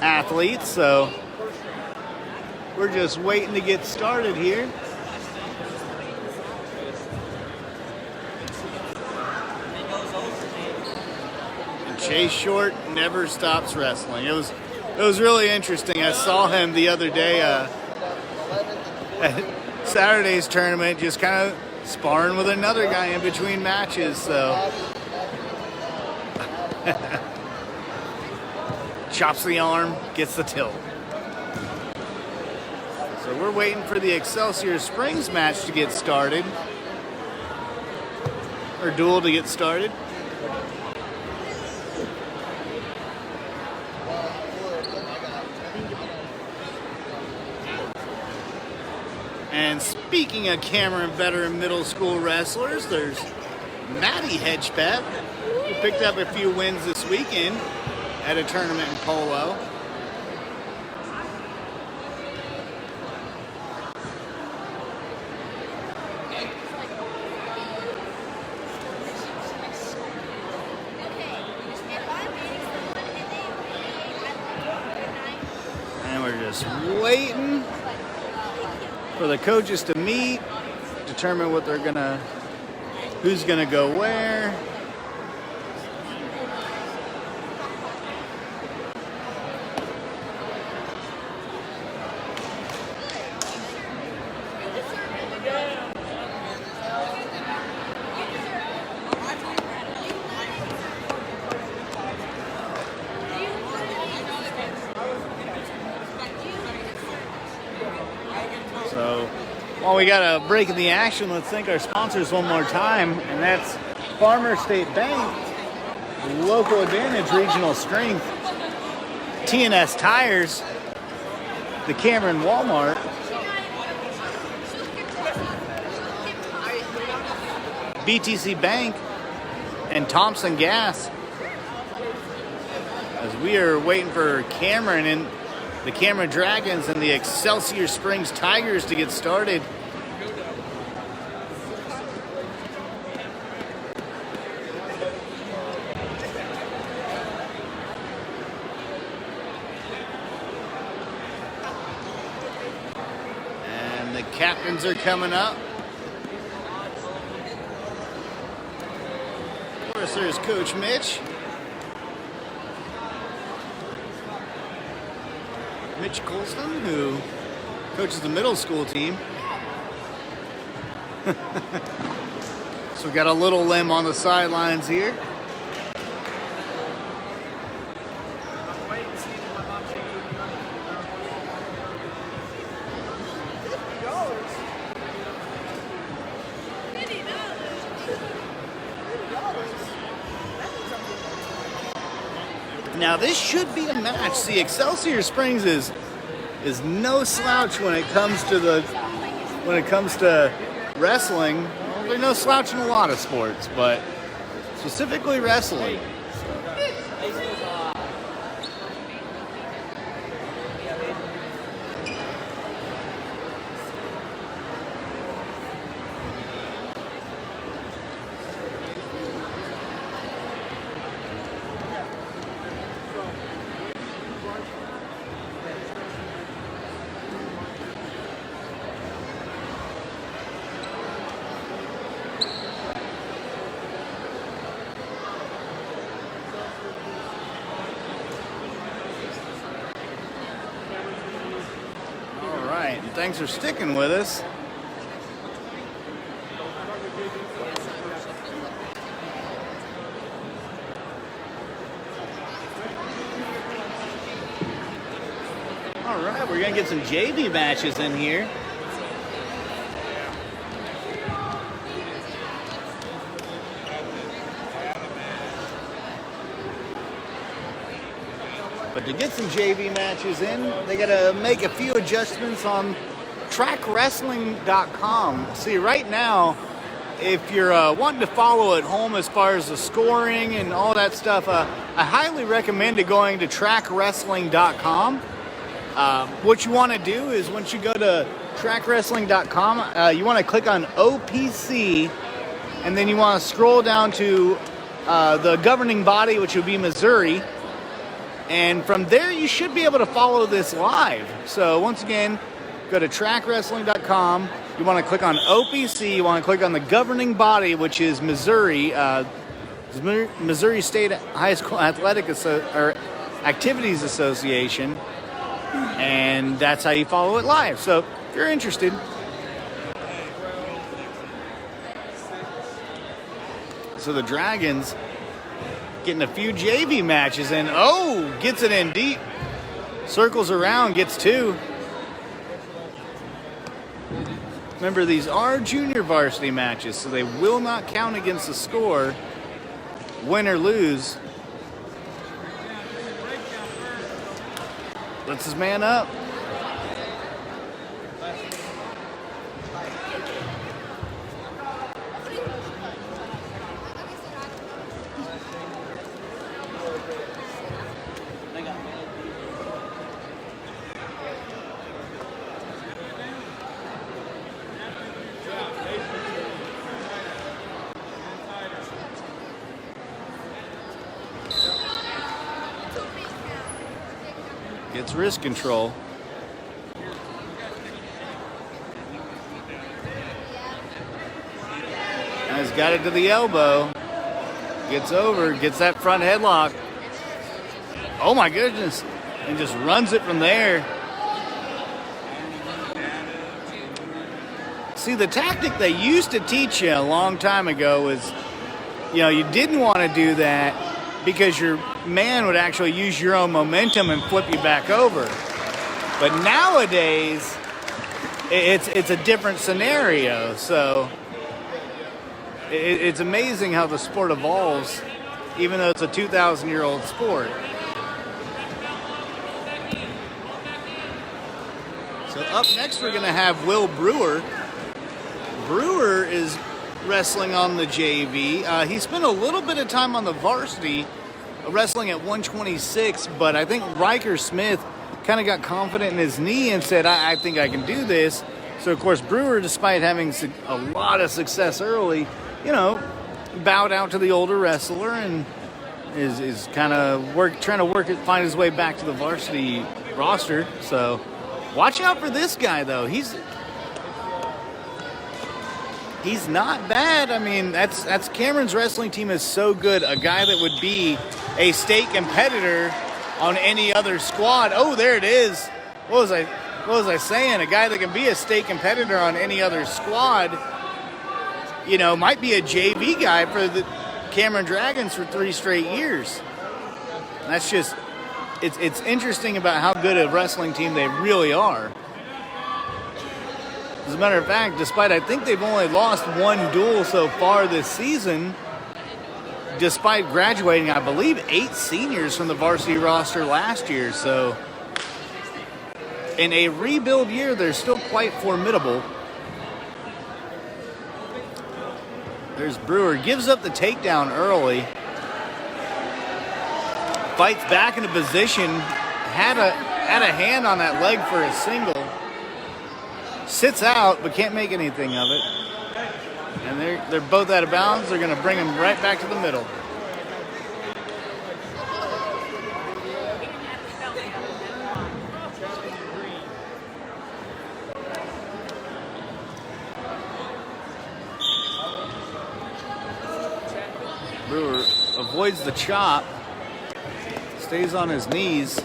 athletes. So we're just waiting to get started here. And Chase Short never stops wrestling. It was really interesting. I saw him the other day at Saturday's tournament, just kind of sparring with another guy in between matches. So chops the arm, gets the tilt. So we're waiting for the Excelsior Springs match to get started, or duel to get started. And speaking of Cameron veteran middle school wrestlers, there's Maddie Hedgepeth, who picked up a few wins this weekend at a tournament in polo. And we're just waiting for the coaches to meet, determine what they're gonna, who's gonna go where. So while we got a break in the action, let's thank our sponsors one more time, and that's Farmer State Bank, Local Advantage, Regional Strength, TNS Tires, the Cameron Walmart, BTC Bank, and Thompson Gas. As we are waiting for Cameron and the Cameron Dragons and the Excelsior Springs Tigers to get started. And the captains are coming up. Of course, there's Coach Mitch. Mitch Colston, who coaches the middle school team. So we got a little limb on the sidelines here. Now this should be a match. See, Excelsior Springs is no slouch when it comes to wrestling. Well, they're no slouch in a lot of sports, but specifically wrestling. Thanks for sticking with us. All right, we're gonna get some JV matches in here. But to get some JV matches in, they gotta make a few adjustments on trackwrestling.com. See, right now, if you're wanting to follow at home as far as the scoring and all that stuff, I highly recommend going to trackwrestling.com. What you want to do is once you go to trackwrestling.com, you want to click on OPC, and then you want to scroll down to the governing body, which would be Missouri. And from there, you should be able to follow this live. So once again, go to trackwrestling.com. You want to click on OPC. You want to click on the governing body, which is Missouri, Missouri State High School Athletic Activities Association. And that's how you follow it live. So if you're interested. So the Dragons getting a few JV matches in. Oh, gets it in deep. Circles around, gets two. Remember, these are junior varsity matches, so they will not count against the score, win or lose. Lets his man up. Gets wrist control. Now he's got it to the elbow. Gets over, gets that front headlock. Oh my goodness. And just runs it from there. See, the tactic they used to teach you a long time ago was, you didn't want to do that because your man would actually use your own momentum and flip you back over. But nowadays, it's a different scenario. So it's amazing how the sport evolves, even though it's a 2,000-year-old sport. So up next, we're going to have Will Brewer. Brewer is wrestling on the JV. He spent a little bit of time on the varsity wrestling at 126, but I think Riker Smith kind of got confident in his knee and said, I think I can do this. So, of course, Brewer, despite having a lot of success early, bowed out to the older wrestler and is kind of trying to find his way back to the varsity roster. So, watch out for this guy, though. He's not bad. I mean, that's Cameron's wrestling team is so good. A guy that would be a state competitor on any other squad. Oh, there it is. What was I saying? A guy that can be a state competitor on any other squad you know, might be a JV guy for the Cameron Dragons for 3 straight years. And that's just, it's interesting about how good a wrestling team they really are. As a matter of fact, despite I think they've only lost 1 duel so far this season, despite graduating, I believe, 8 seniors from the varsity roster last year. So in a rebuild year, they're still quite formidable. There's Brewer, gives up the takedown early. Fights back into position. Had a hand on that leg for a single. Sits out, but can't make anything of it. And they're both out of bounds. They're going to bring him right back to the middle. Brewer avoids the chop, stays on his knees.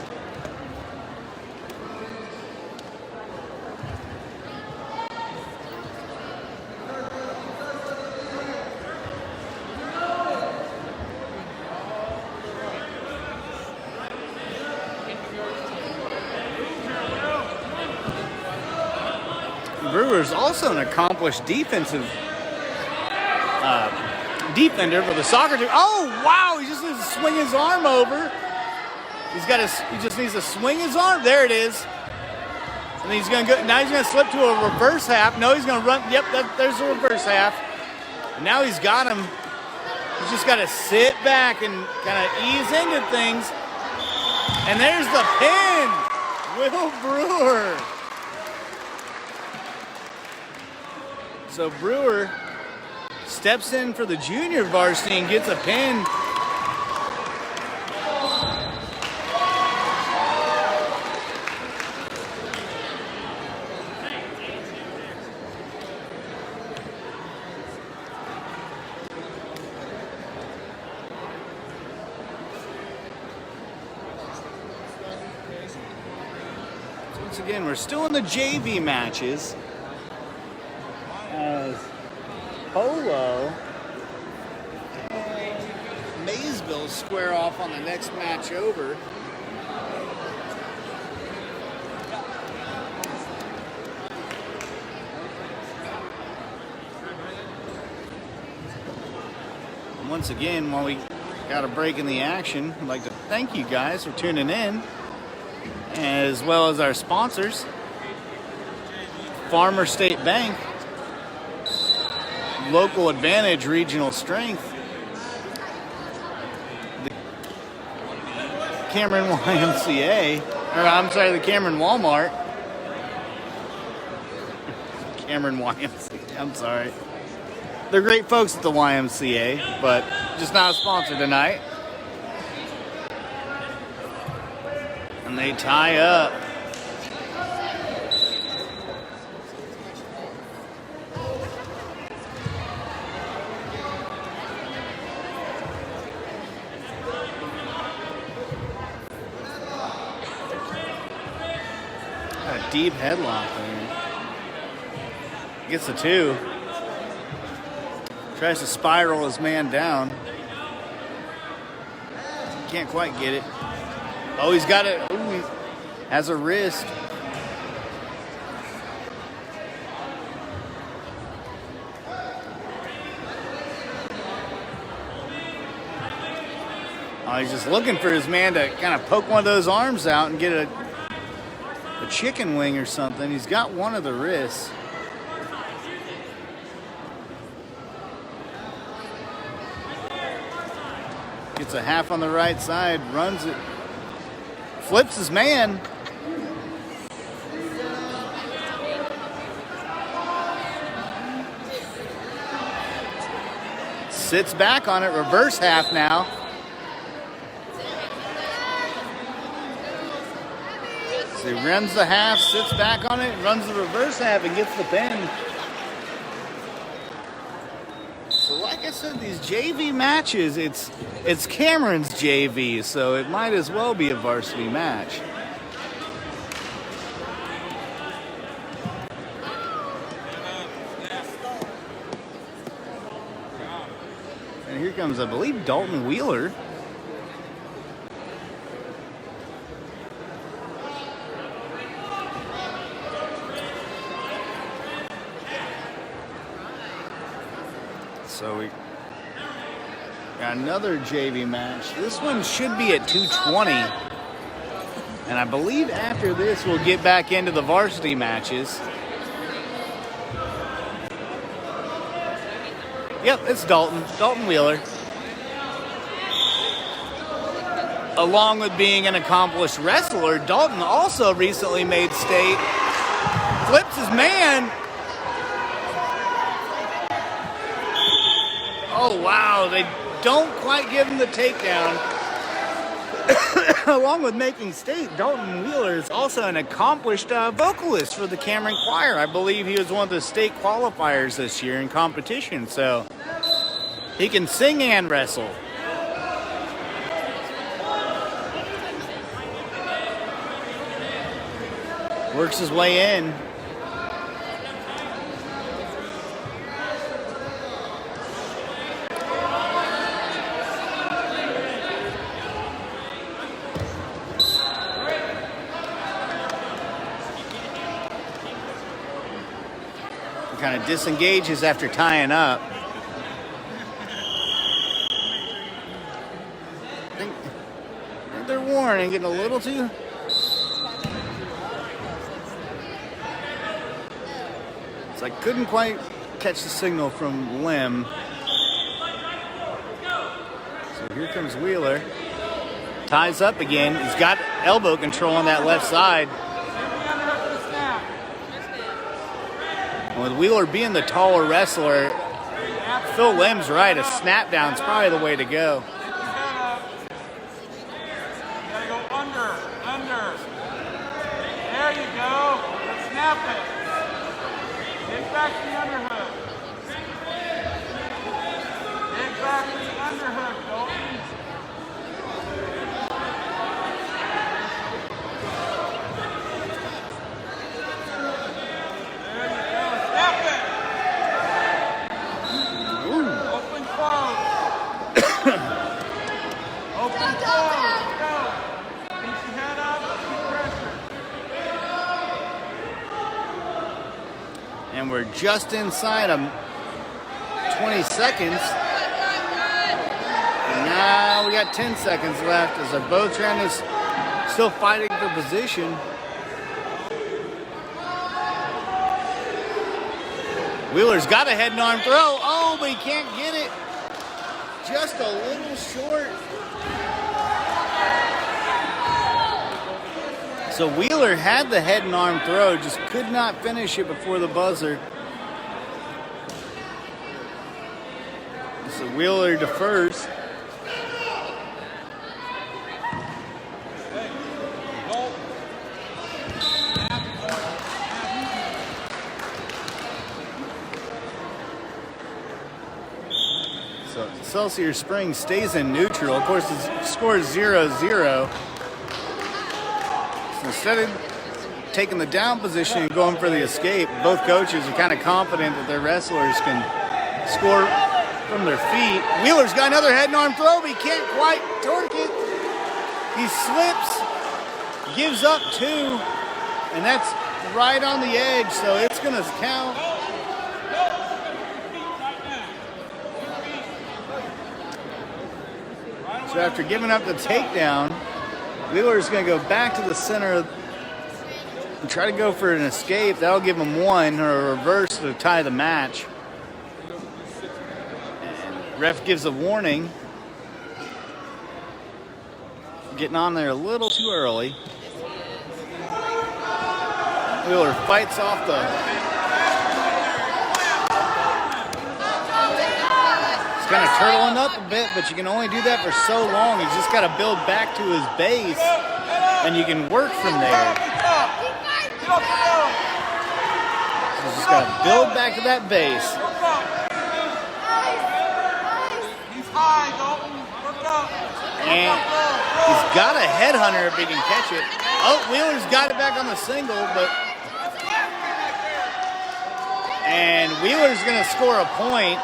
Brewer's also an accomplished defender for the soccer team. Oh wow! He just needs to swing his arm over. He just needs to swing his arm. There it is. And he's gonna go. Now he's gonna slip to a reverse half. No, he's gonna run. Yep, there's the reverse half. And now he's got him. He's just got to sit back and kind of ease into things. And there's the pin. Will Brewer. So Brewer steps in for the junior varsity and gets a pin. So once again, we're still in the JV matches. As Polo Maysville square off on the next match over. And once again, while we got a break in the action, I'd like to thank you guys for tuning in, as well as our sponsors, Farmer State Bank, Local Advantage, Regional Strength, the Cameron YMCA, or I'm sorry, the Cameron Walmart. Cameron YMCA, I'm sorry. They're great folks at the YMCA, but just not a sponsor tonight. And they tie up. Deep headlock there. Gets the 2. Tries to spiral his man down. Can't quite get it. Oh, he's got it. Ooh, he has a wrist. Oh, he's just looking for his man to kind of poke one of those arms out and get a chicken wing or something. He's got one of the wrists. Gets a half on the right side, runs it, flips his man. Sits back on it, reverse half now. So he runs the half, sits back on it, runs the reverse half, and gets the pin. So like I said, these JV matches, it's Cameron's JV, so it might as well be a varsity match. here comes, I believe, Dalton Wheeler. So we got another JV match. This one should be at 220. And I believe after this we'll get back into the varsity matches. Yep, it's Dalton Wheeler. Along with being an accomplished wrestler, Dalton also recently made state. Flips his man. Oh, wow, they don't quite give him the takedown. Along with making state, Dalton Wheeler is also an accomplished vocalist for the Cameron Choir. I believe he was one of the state qualifiers this year in competition, so he can sing and wrestle. Works his way in. Kind of disengages after tying up. I think they're worn and getting a little too. So I couldn't quite catch the signal from Lim. So here comes Wheeler. Ties up again. He's got elbow control on that left side. With Wheeler being the taller wrestler, Phil Lim's right. A snap down's probably the way to go. Gotta go under. There you go. Snap it. Get back to the underhook. Get back to the underhook, Dalton. And we're just inside of 20 seconds. And now we got 10 seconds left as they're both trying to still fighting for position. Wheeler's got a head and arm throw. Oh, but he can't get it. Just a little short. So Wheeler had the head and arm throw, just could not finish it before the buzzer. So Wheeler defers. So Excelsior Springs stays in neutral. Of course, the score is 0-0. So instead of taking the down position and going for the escape, both coaches are kind of confident that their wrestlers can score from their feet. Wheeler's got another head and arm throw, but he can't quite torque it. He slips, gives up two, and that's right on the edge, so it's going to count. So after giving up the takedown, Wheeler's going to go back to the center and try to go for an escape. That'll give him one or a reverse to tie the match. And ref gives a warning. Getting on there a little too early. Wheeler fights off the... Kind of turtling up a bit, but you can only do that for so long. He's just got to build back to his base, and you can work from there. So he's just got to build back to that base. And he's got a headhunter if he can catch it. Oh, Wheeler's got it back on the single, but... And Wheeler's going to score a point.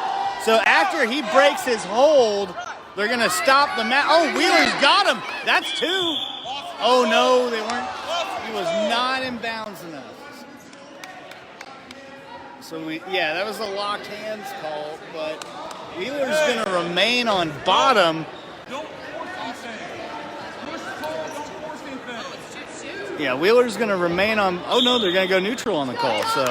So after he breaks his hold, they're going to stop the match. Oh, Wheeler's got him. That's 2. Oh, no, they weren't. He was not in bounds enough. So, that was a locked hands call, but Wheeler's going to remain on bottom. Yeah, Wheeler's going to remain on. Oh, no, they're going to go neutral on the call, so.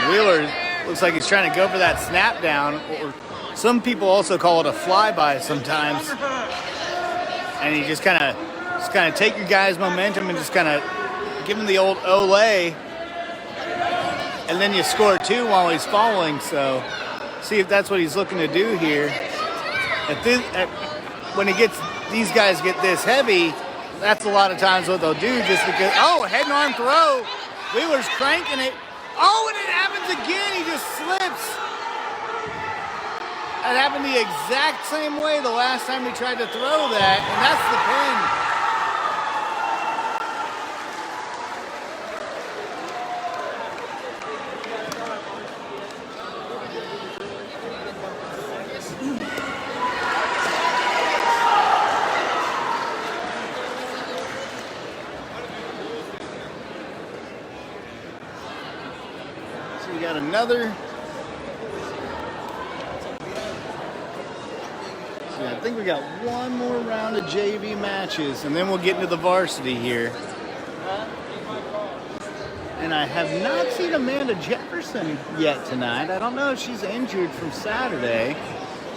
Wheeler looks like he's trying to go for that snap down, or some people also call it a flyby sometimes. And you just kind of take your guy's momentum and just kind of give him the old Olay, and then you score 2 while he's following. So see if that's what he's looking to do here. When these guys get this heavy, that's a lot of times what they'll do, just because. Oh, head and arm throw. Wheeler's cranking it. Oh, and it happens again. He just slips. That happened the exact same way the last time he tried to throw that, and that's the pin. So we got another. I think we got one more round of JV matches, and then we'll get into the varsity here. And I have not seen Amanda Jefferson yet tonight. I don't know if she's injured from Saturday.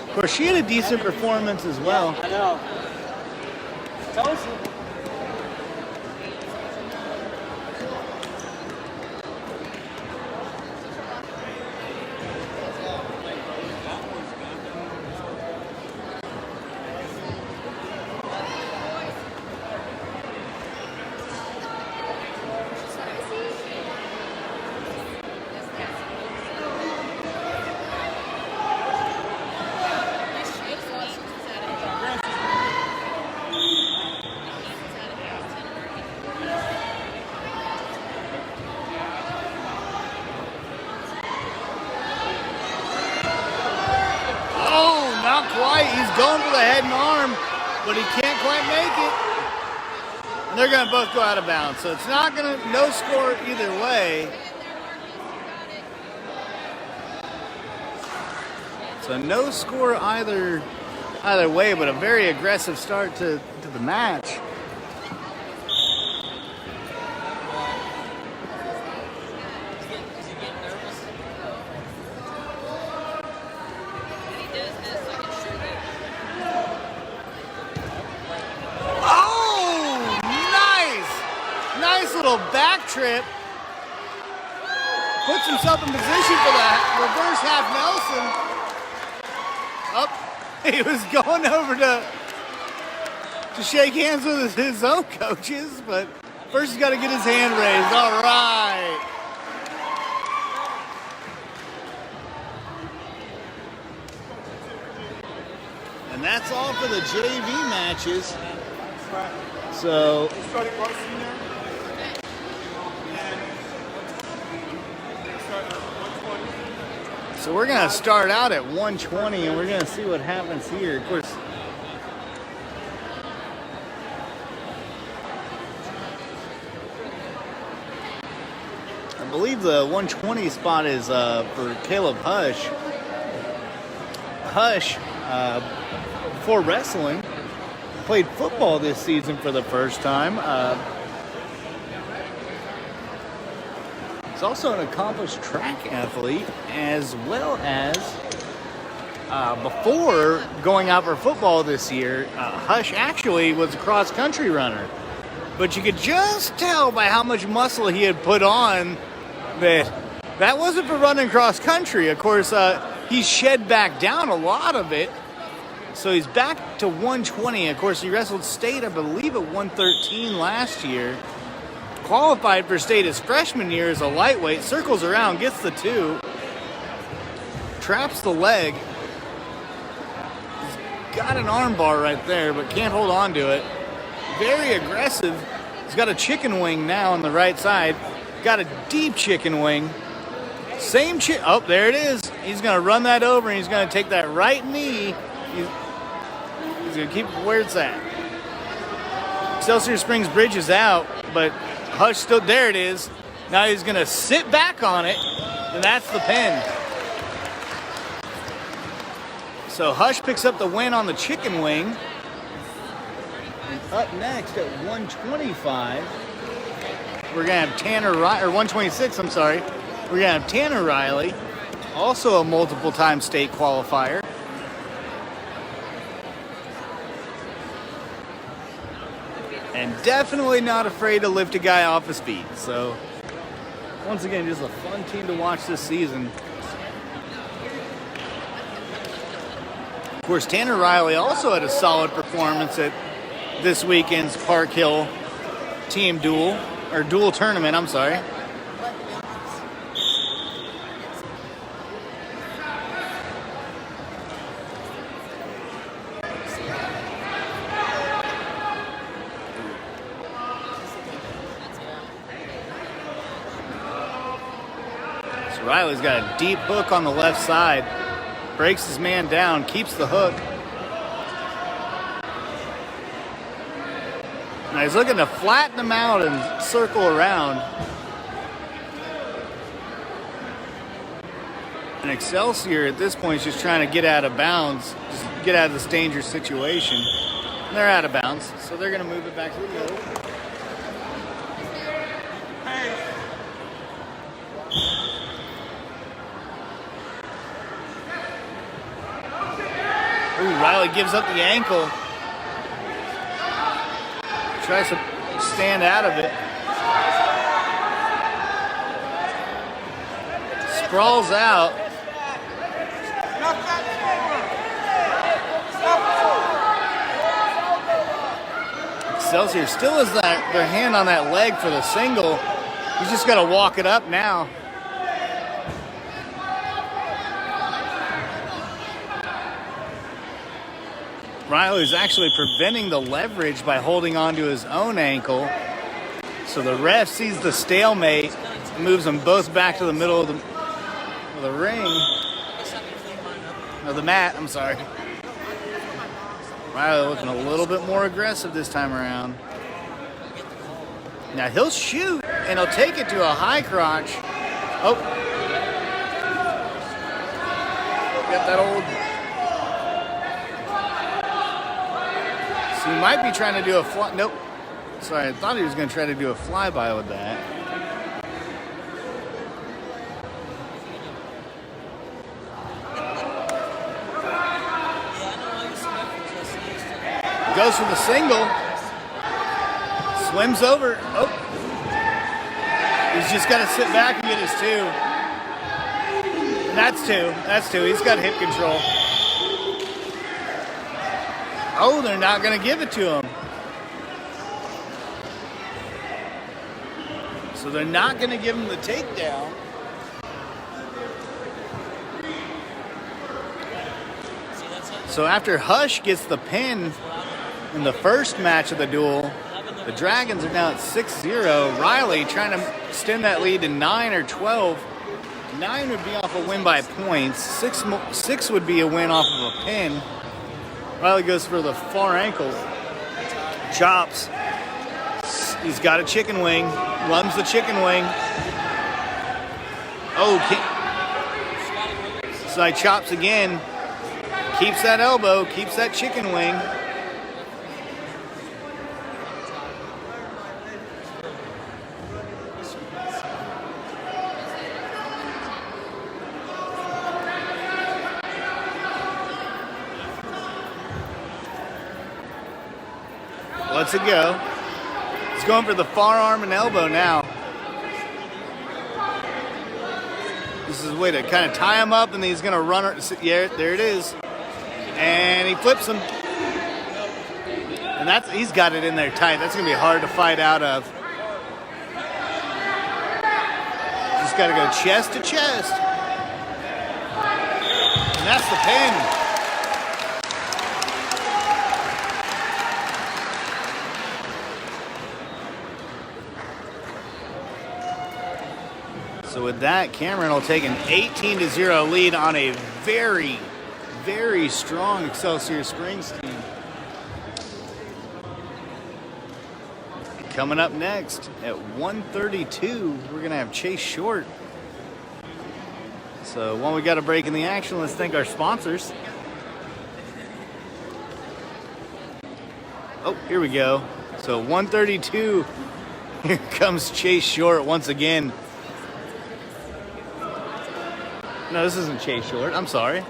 Of course, she had a decent performance as well. I know. Told you. Going for the head and arm, but he can't quite make it. And they're going to both go out of bounds. So it's not going to, no score either way. So no score either way, but a very aggressive start to the match. Back trip, puts himself in position for that reverse half Nelson. He was going over to shake hands with his own coaches, but first he's got to get his hand raised. All right. And that's all for the JV matches. So. So we're going to start out at 120, and we're going to see what happens here. Of course, I believe the 120 spot is for Caleb Hush. Hush, before wrestling, played football this season for the first time. He's also an accomplished track athlete, as well as before going out for football this year, Hush actually was a cross-country runner. But you could just tell by how much muscle he had put on that wasn't for running cross-country. Of course, he's shed back down a lot of it. So he's back to 120. Of course, he wrestled state, I believe, at 113 last year. Qualified for state his freshman year as a lightweight, circles around, gets the 2, traps the leg. He's got an arm bar right there, but can't hold on to it. Very aggressive He's got a chicken wing now on the right side. Got a deep chicken wing. Same oh, there it is. He's going to run that over, and he's going to take that right knee. He's going to keep it where it's at. Excelsior Springs bridges out, but Hush still, there it is. Now he's going to sit back on it, and that's the pin. So Hush picks up the win on the chicken wing. And up next at 125, we're going to have Tanner Riley, or 126, I'm sorry. We're going to have Tanner Riley, also a multiple-time state qualifier. And definitely not afraid to lift a guy off his feet. So, once again, just a fun team to watch this season. Of course, Tanner Riley also had a solid performance at this weekend's Park Hill team duel, or duel tournament, I'm sorry. Riley's got a deep hook on the left side. Breaks his man down, keeps the hook. Now he's looking to flatten him out and circle around. And Excelsior at this point is just trying to get out of bounds, just get out of this dangerous situation. And they're out of bounds, so they're going to move it back to the middle. Ooh, Riley gives up the ankle. Tries to stand out of it. Sprawls out. Excelsior still has their hand on that leg for the single. He's just got to walk it up now. Riley's actually preventing the leverage by holding onto his own ankle. So the ref sees the stalemate, moves them both back to the middle of the ring. No, the mat, I'm sorry. Riley looking a little bit more aggressive this time around. Now he'll shoot, and he'll take it to a high crotch. Oh. Got that old... So he might be trying to do a fly... Nope. Sorry, I thought he was going to try to do a flyby with that. Goes for the single. Swims over. Oh. He's just got to sit back and get his two. That's two. That's two. He's got hip control. Oh, they're not going to give it to him. So they're not going to give him the takedown. So after Hush gets the pin in the first match of the duel, the Dragons are now at 6-0. Riley trying to extend that lead to 9 or 12. 9 would be off a win by points. 6 would be a win off of a pin. Riley goes for the far ankle. Chops. He's got a chicken wing. Runs the chicken wing. Oh, so he chops again. Keeps that elbow. Keeps that chicken wing. Lets it go. He's going for the far arm and elbow now. This is a way to kind of tie him up, and then he's going to run. Yeah, there it is. And he flips him. And he's got it in there tight. That's going to be hard to fight out of. Just got to go chest to chest. And that's the pin. So with that, Cameron will take an 18-0 lead on a very, very strong Excelsior Springs team. Coming up next at 1:32, we're going to have Chase Short. So while we got a break in the action, let's thank our sponsors. Oh, here we go. So 1:32, here comes Chase Short once again. No, this isn't Chase Short. I'm sorry.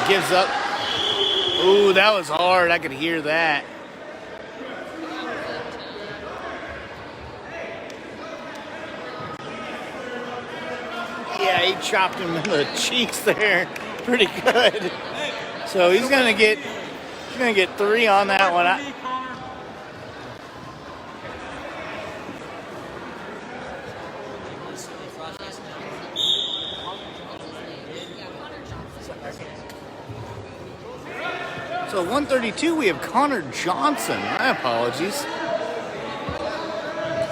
Gives up. Ooh, that was hard. I could hear that. Yeah, he chopped him in the cheeks there pretty good. So he's gonna get 3 on that one. So 132, we have Connor Johnson. My apologies.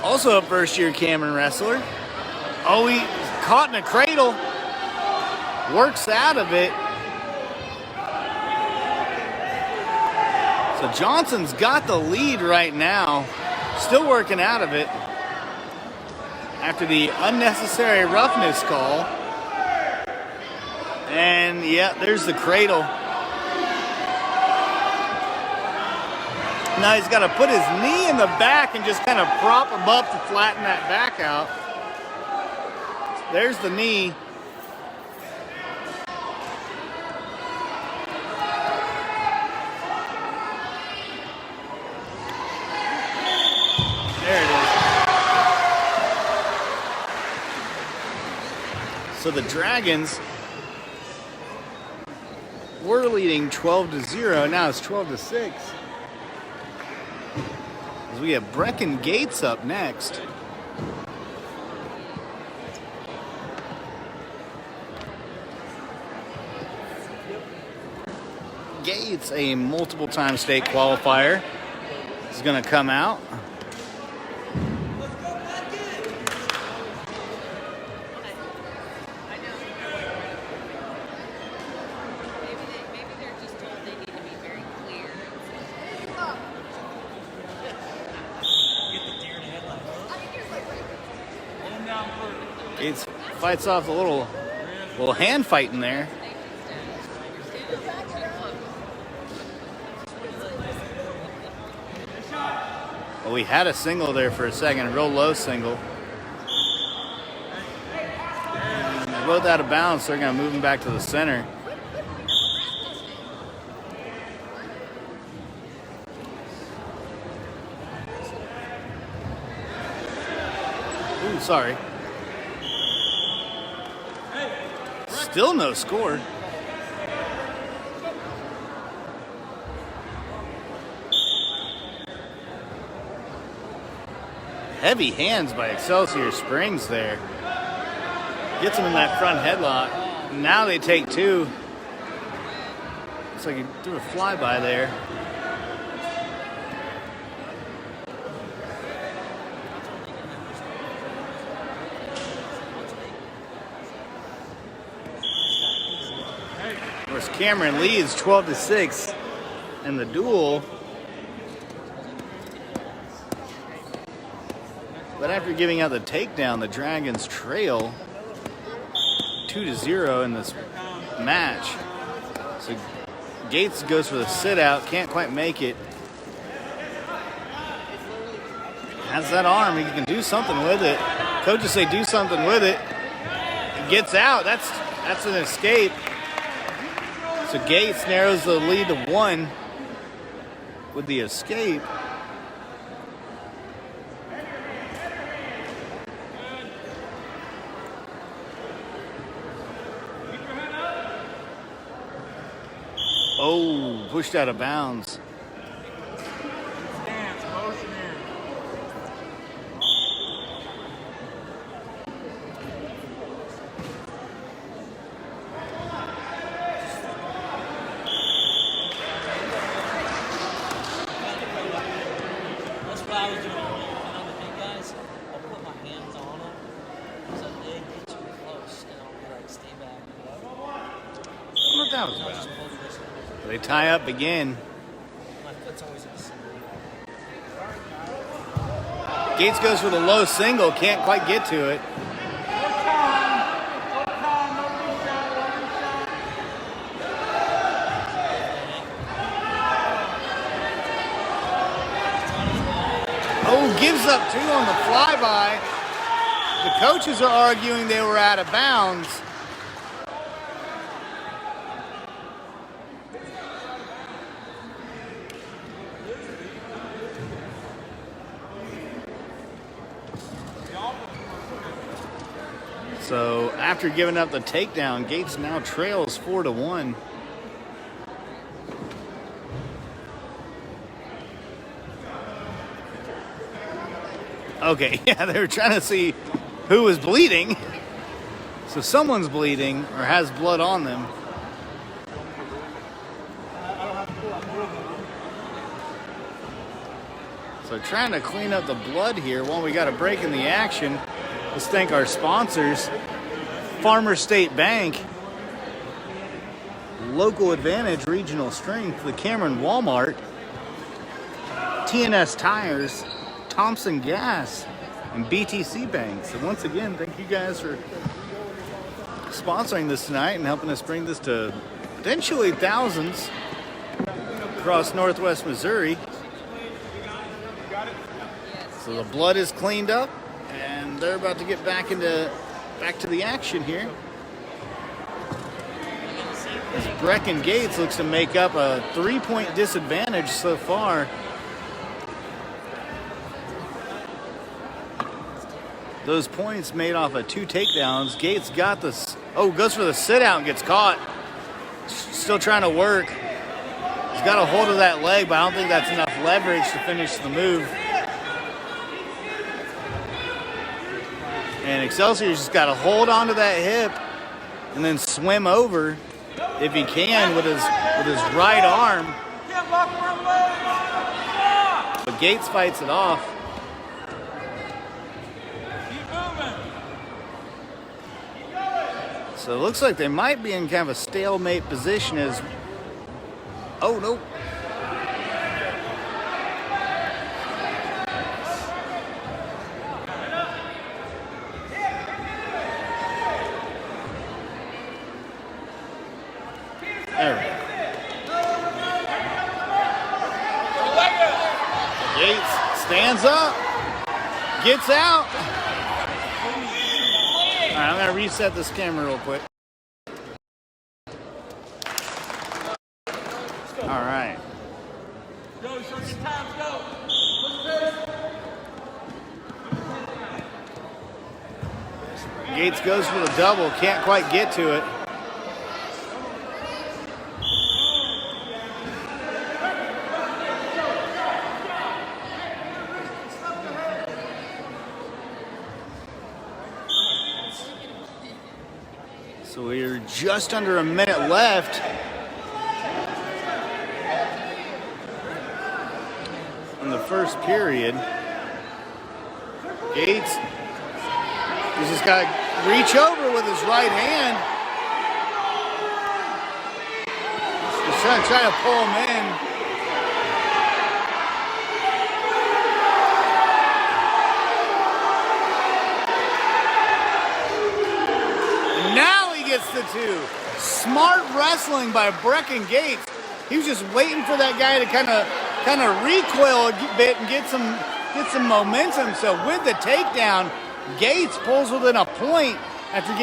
Also a first-year Cameron wrestler. Oh, he caught in a cradle. Works out of it. So Johnson's got the lead right now. Still working out of it. After the unnecessary roughness call. And, yeah, there's the cradle. Now he's got to put his knee in the back and just kind of prop him up to flatten that back out. There's the knee. There it is. So the Dragons were leading 12-0. Now it's 12-6. We have Brecken Gates up next. Gates, a multiple-time state qualifier, is going to come out. Gates fights off a little hand fighting there. Well, we had a single there for a second, a real low single. And they're both out of bounds, so they're going to move him back to the center. Ooh, sorry. Still no score. Heavy hands by Excelsior Springs there. Gets him in that front headlock. Now they take 2. Looks like he threw a flyby there. Of course, Cameron leads 12-6 in the duel. But after giving out the takedown, the Dragons trail 2-0 in this match. So Gates goes for the sit out, can't quite make it. Has that arm, he can do something with it. Coaches say do something with it. It gets out. That's That's an escape. So Gates narrows the lead to 1 with the escape. Oh, pushed out of bounds. Stance, motion in. That's what I was doing. On the big guys, I'll put my hands on them so they get too close, and I'll be like, stay back. What that was And I'll about. just pull this way. They tie up again. My foot's always in the center. Gates goes for the low single, can't quite get to it. Oh, gives up 2 on the flyby. The coaches are arguing they were out of bounds. So after giving up the takedown, Gates now trails 4-1. Okay, yeah, they were trying to see who was bleeding. So someone's bleeding or has blood on them. So trying to clean up the blood here while we got a break in the action. Let's thank our sponsors, Farmer State Bank, Local Advantage Regional Strength, the Cameron Walmart, TNS Tires, Thompson Gas, and BTC Bank. So once again, thank you guys for sponsoring this tonight and helping us bring this to potentially thousands across Northwest Missouri. So the blood is cleaned up, and they're about to get back to the action here. As Brecken Gates looks to make up a 3-point disadvantage so far. Those points made off of 2 takedowns. Gates got this. Oh, goes for the sit out and gets caught. Still trying to work. He's got a hold of that leg, but I don't think that's enough leverage to finish the move. And Excelsior's just got to hold onto that hip and then swim over if he can with his right arm. But Gates fights it off. So it looks like they might be in kind of a stalemate position as... Oh, no. There we go. Gates stands up, gets out. All right, I'm going to reset this camera real quick. All right. Go, short time, go. Gates goes for the double, can't quite get to it. So we're just under a minute left. In the first period. Gates, he's just got to reach over with his right hand. He's trying to pull him in. Now he gets the 2. Smart wrestling by Brecken Gates. He was just waiting for that guy to kind of recoil a bit and get some momentum. So with the takedown, Gates pulls within a point after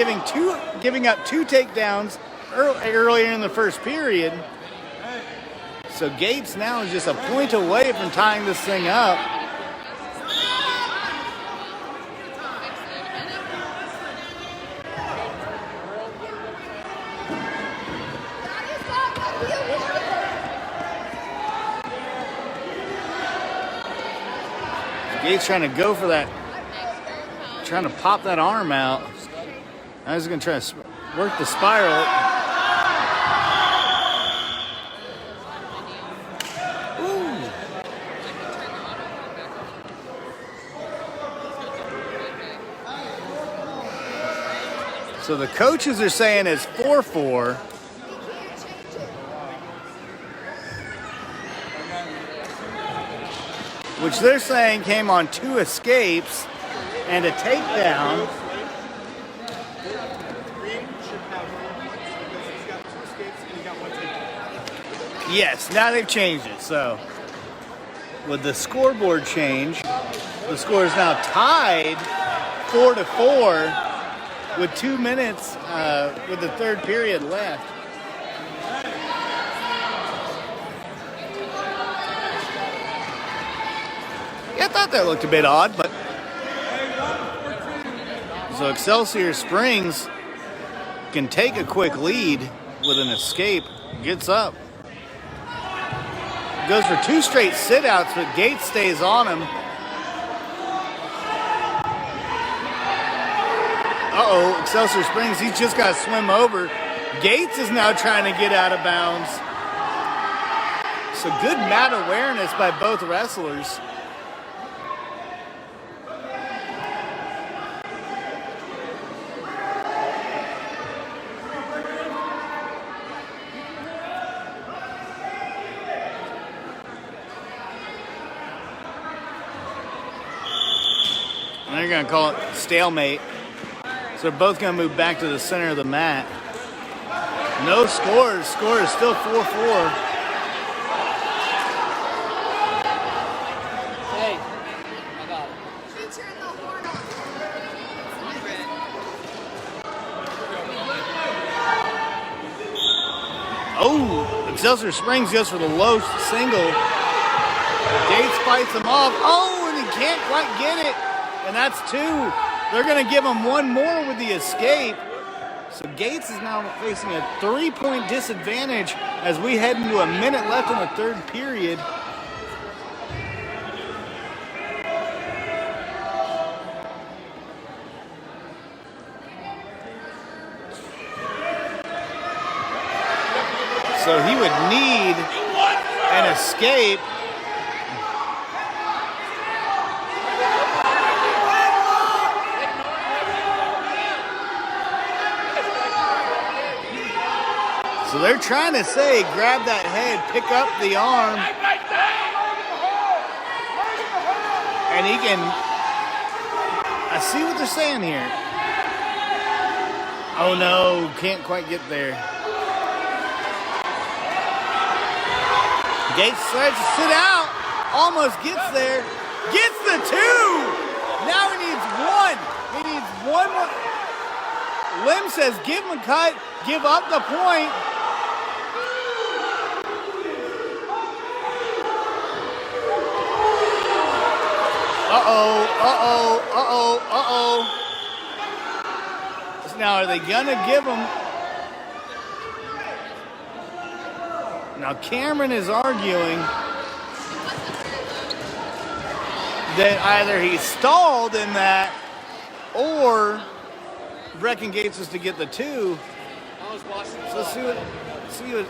giving up two takedowns earlier in the first period. So Gates now is just a point away from tying this thing up. Gates trying to go for that, trying to pop that arm out. I was going to try to work the spiral. Ooh. So the coaches are saying it's 4-4. Which they're saying came on 2 escapes and a takedown. Yes, now they've changed it. So with the scoreboard change, the score is now tied 4-4 with 2 minutes with the third period left. Yeah, I thought that looked a bit odd, but so Excelsior Springs can take a quick lead with an escape, gets up. Goes for 2 straight sit-outs, but Gates stays on him. Uh-oh, Excelsior Springs, he's just got to swim over. Gates is now trying to get out of bounds. So good mat awareness by both wrestlers. They're going to call it stalemate. So they're both going to move back to the center of the mat. No scores. Score is still 4-4. Hey, I got it. Oh, Excelsior Springs goes for the low single. Gates fights him off. Oh, and he can't quite get it. And that's 2. They're going to give him 1 more with the escape. So Gates is now facing a 3-point disadvantage as we head into a minute left in the third period. So he would need an escape. So they're trying to say, grab that head, pick up the arm. And he can, I see what they're saying here. Oh no, can't quite get there. Gates tries to sit out, almost gets there, gets the 2. Now he needs 1. He needs 1 more. Lim says, give him a cut, give up the point. So now, are they going to give him? Now, Cameron is arguing that either he stalled in that or Brecken Gates was to get the 2. So let's see what.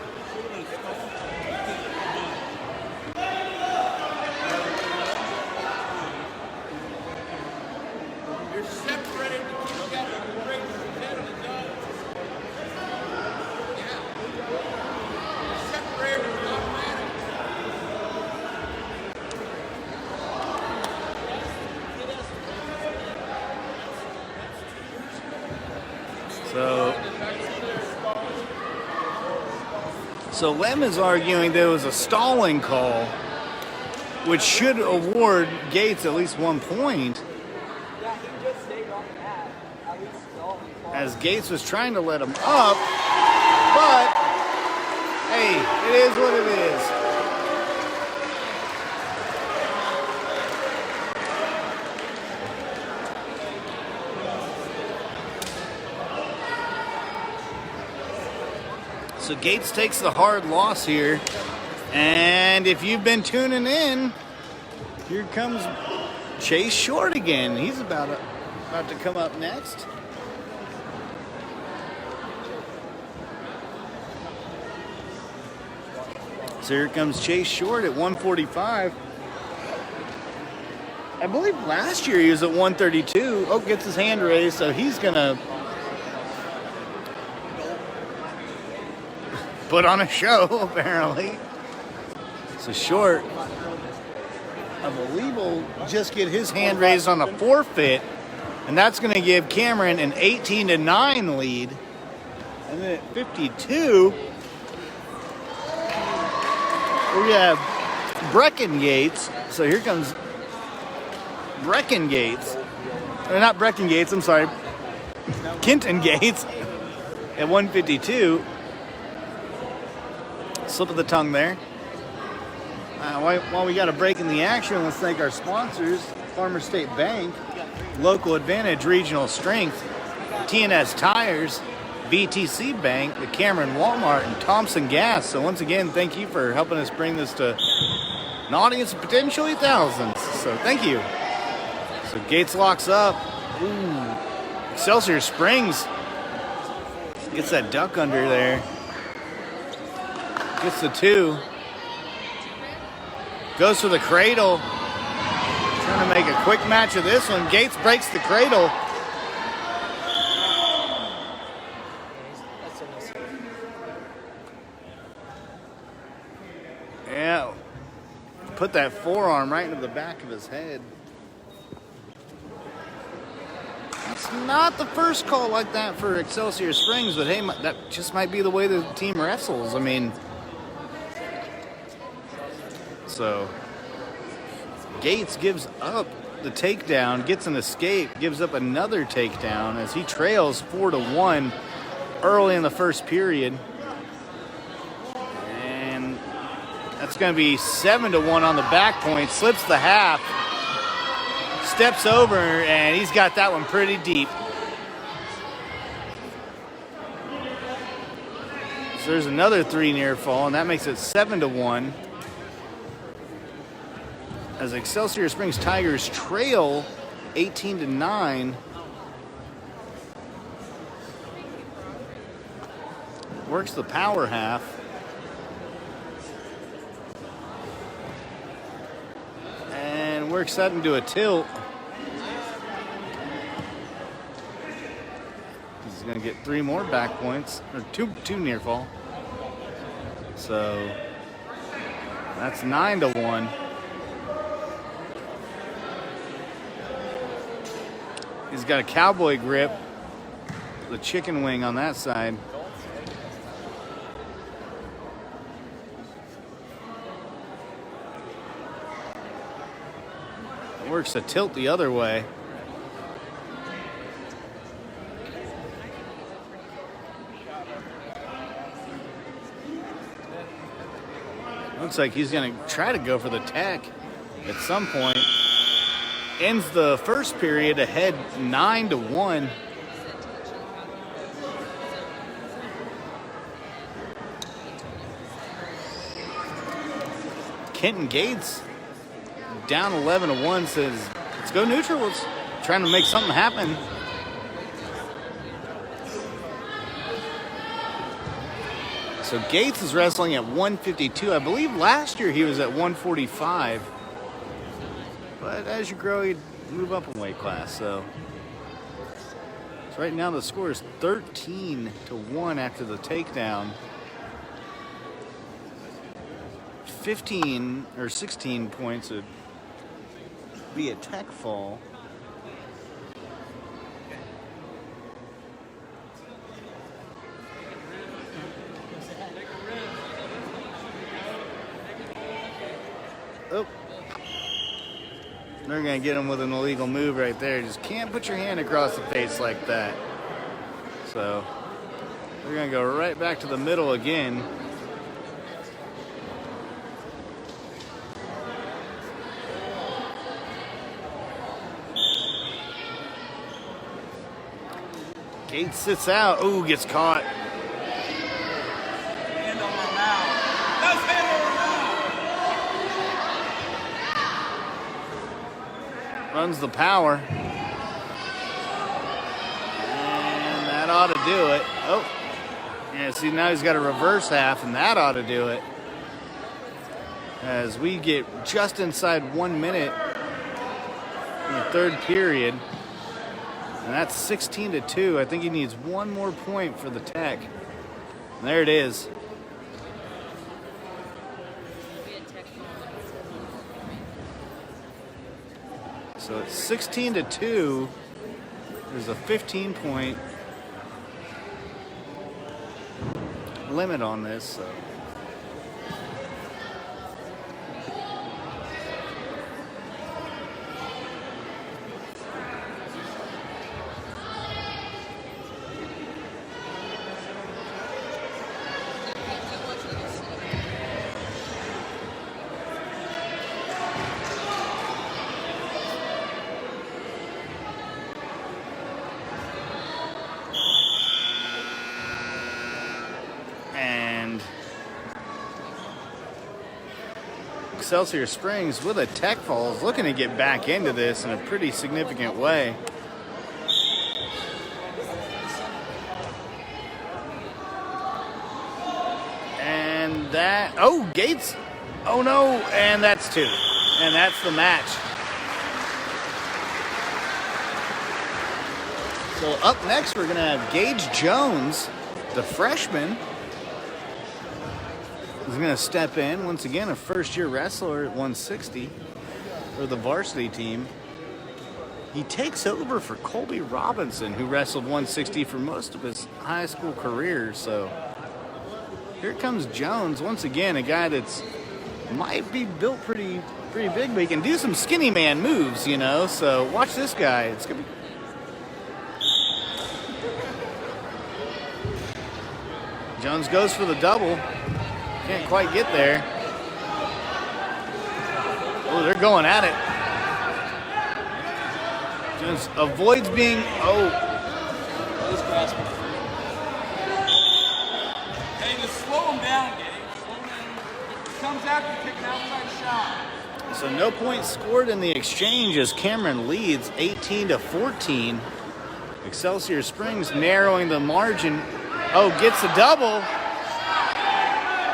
So Lem is arguing there was a stalling call, which should award Gates at least 1 point. Yeah, he just stayed on the mat. At as Gates was trying to let him up, but hey, it is what it is. So Gates takes the hard loss here. And if you've been tuning in, here comes Chase Short again. He's about to come up next. So here comes Chase Short at 145. I believe last year he was at 132. Oh, gets his hand raised, so he's gonna put on a show, apparently. So Short, I believe, will just get his hand raised on a forfeit, and that's going to give Cameron an 18-9 lead. And then at 52, we have Brecken Gates. So here comes Brecken Gates. Or not Brecken Gates, I'm sorry. Kenton Gates at 152. Slip of the tongue there. While we got a break in the action, let's thank our sponsors: Farmer State Bank, Local Advantage Regional Strength, TNS Tires, VTC Bank, the Cameron Walmart, and Thompson Gas. So once again, thank you for helping us bring this to an audience of potentially thousands. So thank you. So Gates locks up. Ooh. Excelsior Springs gets that duck under there. Gets the 2. Goes for the cradle. Trying to make a quick match of this one. Gates breaks the cradle. Yeah. Put that forearm right into the back of his head. That's not the first call like that for Excelsior Springs, but hey, that just might be the way the team wrestles. I mean, so Gates gives up the takedown, gets an escape, gives up another takedown as he trails 4-1 early in the first period. And that's going to be 7-1 on the back point. Slips the half, steps over, and he's got that one pretty deep. So there's another 3 near fall, and that makes it 7-1. As Excelsior Springs Tigers trail 18-9. Works the power half. And works that into a tilt. He's going to get 3 more back points, or two near fall. So that's 9-1. He's got a cowboy grip, the chicken wing on that side. Works a tilt the other way. Looks like he's going to try to go for the tech at some point. Ends the first period ahead 9-1. Kenton Gates down 11-1 says, let's go neutral. Let's trying to make something happen. So Gates is wrestling at 152. I believe last year he was at 145. But as you grow, you move up in weight class. So right now the score is 13-1 after the takedown. 15 or 16 points would be a tech fall. Oh. They're going to get him with an illegal move right there. Just can't put your hand across the face like that. So they're going to go right back to the middle again. Gates sits out. Ooh, gets caught. Hand on my mouth. That's hand on my mouth. Runs the power. And that ought to do it. Oh. Yeah, see, now he's got a reverse half, and that ought to do it. As we get just inside 1 minute in the third period. And that's 16-2. I think he needs one more point for the Tech. And there it is. So it's 16-2. There's a 15-point limit on this. So. Excelsior Springs with a Tech fall is looking to get back into this in a pretty significant way. And that, oh, Gates, oh no, and that's two. And that's the match. So up next, we're going to have Gage Jones, the freshman. He's going to step in, once again, a first-year wrestler at 160 for the varsity team. He takes over for Colby Robinson, who wrestled 160 for most of his high school career. So here comes Jones, once again, a guy that's might be built pretty big, but he can do some skinny man moves, you know. So watch this guy. It's going to be... Jones goes for the double. Can't quite get there. Oh, they're going at it. Jones avoids being, He's grasping. Hey, just slow him down, Gage. Slow him down. Comes after you take an outside shot. So no points scored in the exchange as Cameron leads 18-14. Excelsior Springs narrowing the margin. Oh, gets a double.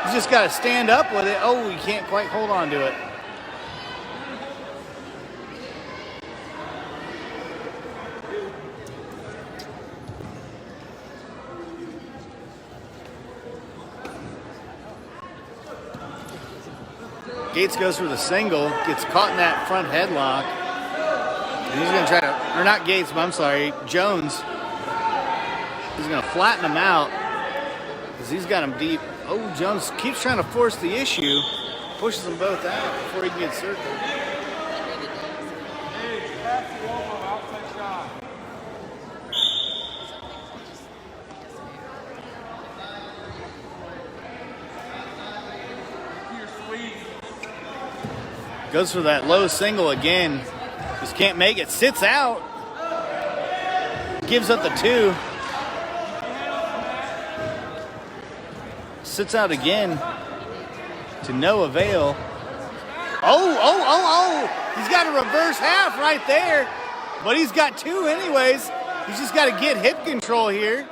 He's just got to stand up with it. Oh, he can't quite hold on to it. Gates goes for the single, gets caught in that front headlock. And he's going to try to, or not Gates, but I'm sorry, Jones. He's going to flatten him out because he's got him deep. Oh, Jones keeps trying to force the issue, pushes them both out before he can get circled. Hey, pass the elbow, outside shot. You're sweet. Goes for that low single again. Just can't make it. Sits out. Gives up the two. Sits out again to no avail. Oh. He's got a reverse half right there. But he's got two anyways. He's just got to get hip control here.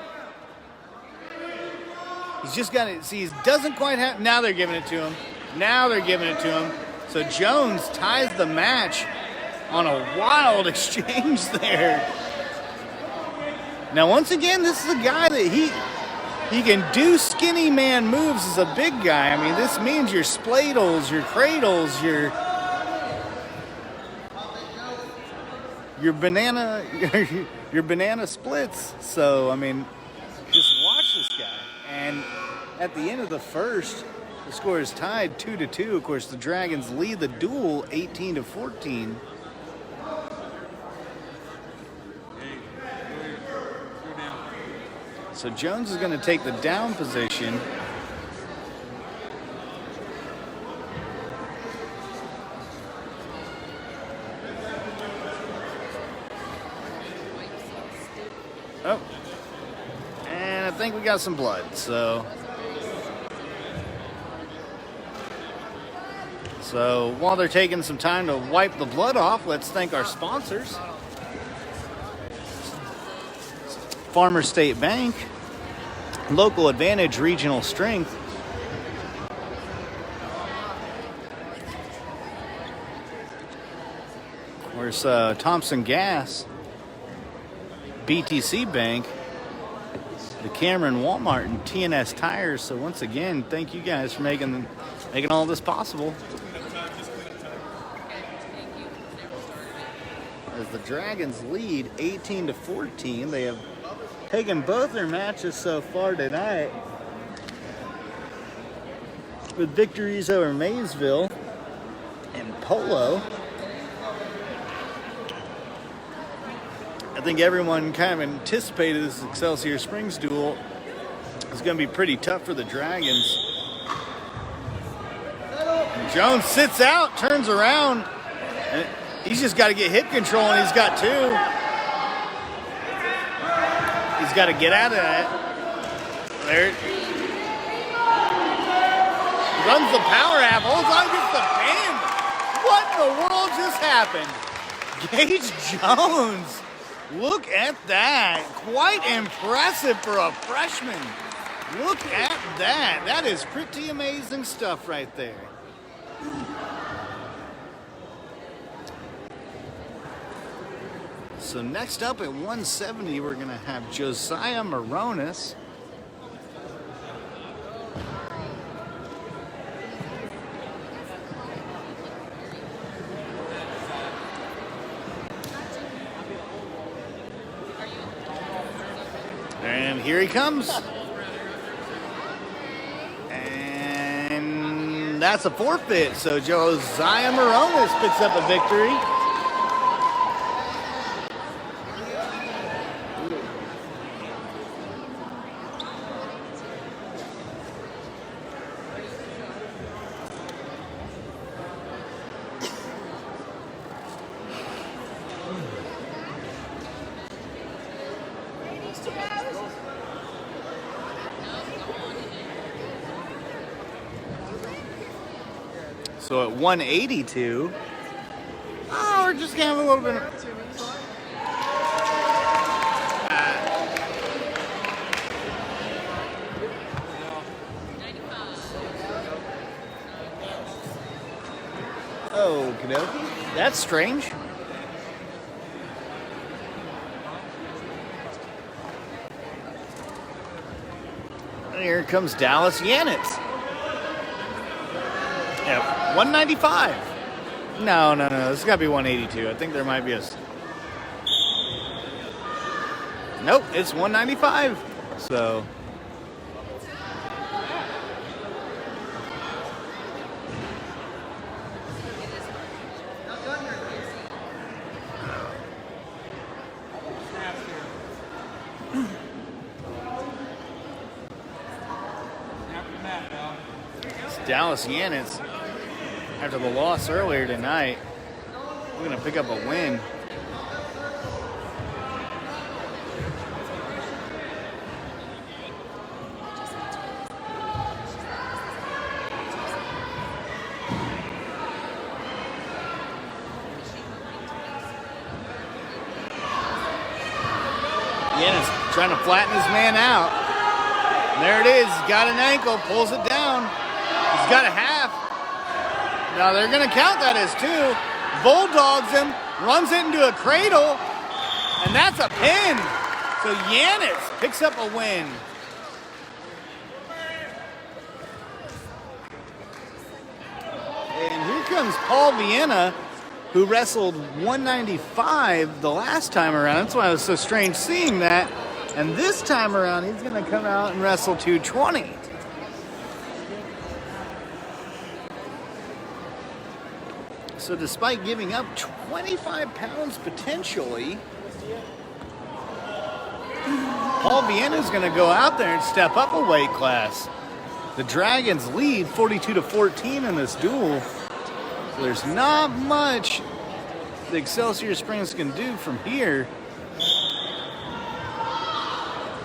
He's just got to, see, he doesn't quite have, now they're giving it to him. So Jones ties the match on a wild exchange there. Now, once again, this is a guy that he can do skinny man moves as a big guy. I mean, this means your spladles, your cradles, your banana splits. So, I mean, just watch this guy. And at the end of the first, the score is tied 2-2. Of course, the Dragons lead the duel 18-14. So Jones is going to take the down position. Oh, and I think we got some blood, so while they're taking some time to wipe the blood off, let's thank our sponsors. Farmer State Bank, Local Advantage Regional Strength, where's Thompson Gas, BTC Bank, the Cameron Walmart, and TNS Tires. So once again, thank you guys for making all this possible. As the Dragons lead 18-14, they have taken both their matches so far tonight with victories over Maysville and Polo. I think everyone kind of anticipated this Excelsior Springs duel is going to be pretty tough for the Dragons. And Jones sits out, turns around, and he's just got to get hip control, and he's got two. He's got to get out of that. There. Runs the power half, holds on, gets the pin. What in the world just happened? Gage Jones. Look at that. Quite impressive for a freshman. Look at that. That is pretty amazing stuff right there. So next up at 170, we're going to have Josiah Moronis. And here he comes. And that's a forfeit. So Josiah Moronis picks up a victory. So at 182, we're just gonna have a little bit of... Oh, okie dokie. That's strange. And here comes Dallas Yannick. Yep, 195. No. This has got to be 182. I think there might be a... Nope, it's 195. So... Dallas Yannick, after the loss earlier tonight, we're going to pick up a win. Yannick trying to flatten his man out. And there it is. He's got an ankle, pulls it down. He's got a half. Now they're going to count that as two. Bulldogs him, runs it into a cradle, and that's a pin. So Yannick picks up a win. And here comes Paul Vienna, who wrestled 195 the last time around. That's why it was so strange seeing that. And this time around, he's going to come out and wrestle 220. So despite giving up 25 pounds potentially, Paul Vienna's going to go out there and step up a weight class. The Dragons lead 42-14 in this duel. So there's not much the Excelsior Springs can do from here.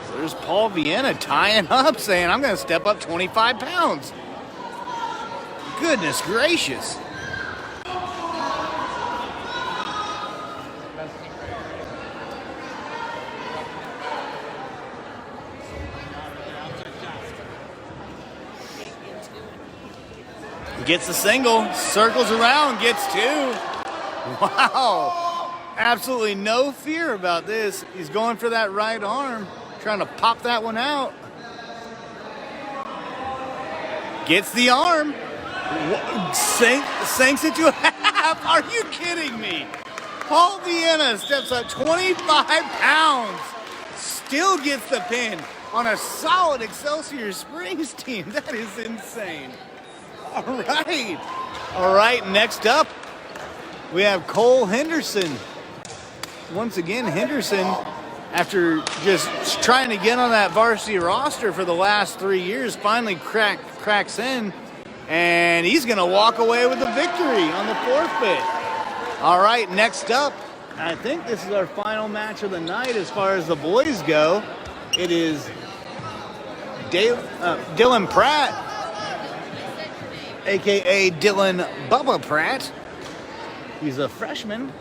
So there's Paul Vienna tying up, saying, I'm going to step up 25 pounds. Goodness gracious. Gets a single, circles around, gets two. Wow. Absolutely no fear about this. He's going for that right arm, trying to pop that one out. Gets the arm. Sinks it to a half. Are you kidding me? Paul Vienna steps up 25 pounds. Still gets the pin on a solid Excelsior Springs team. That is insane. All right, next up, we have Cole Henderson. Once again, Henderson, after just trying to get on that varsity roster for the last 3 years, finally cracks in, and he's going to walk away with the victory on the forfeit. All right, next up, I think this is our final match of the night as far as the boys go. It is Dylan Pratt, a.k.a. Dylan Bubba Pratt. He's a freshman.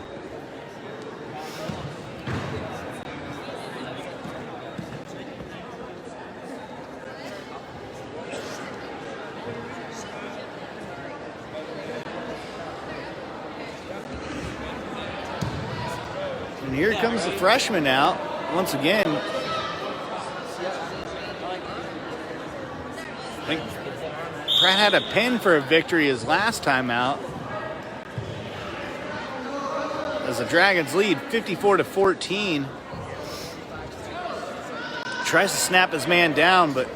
And here comes the freshman out once again. I think Pratt had a pin for a victory his last time out. As the Dragons lead 54-14. Tries to snap his man down, but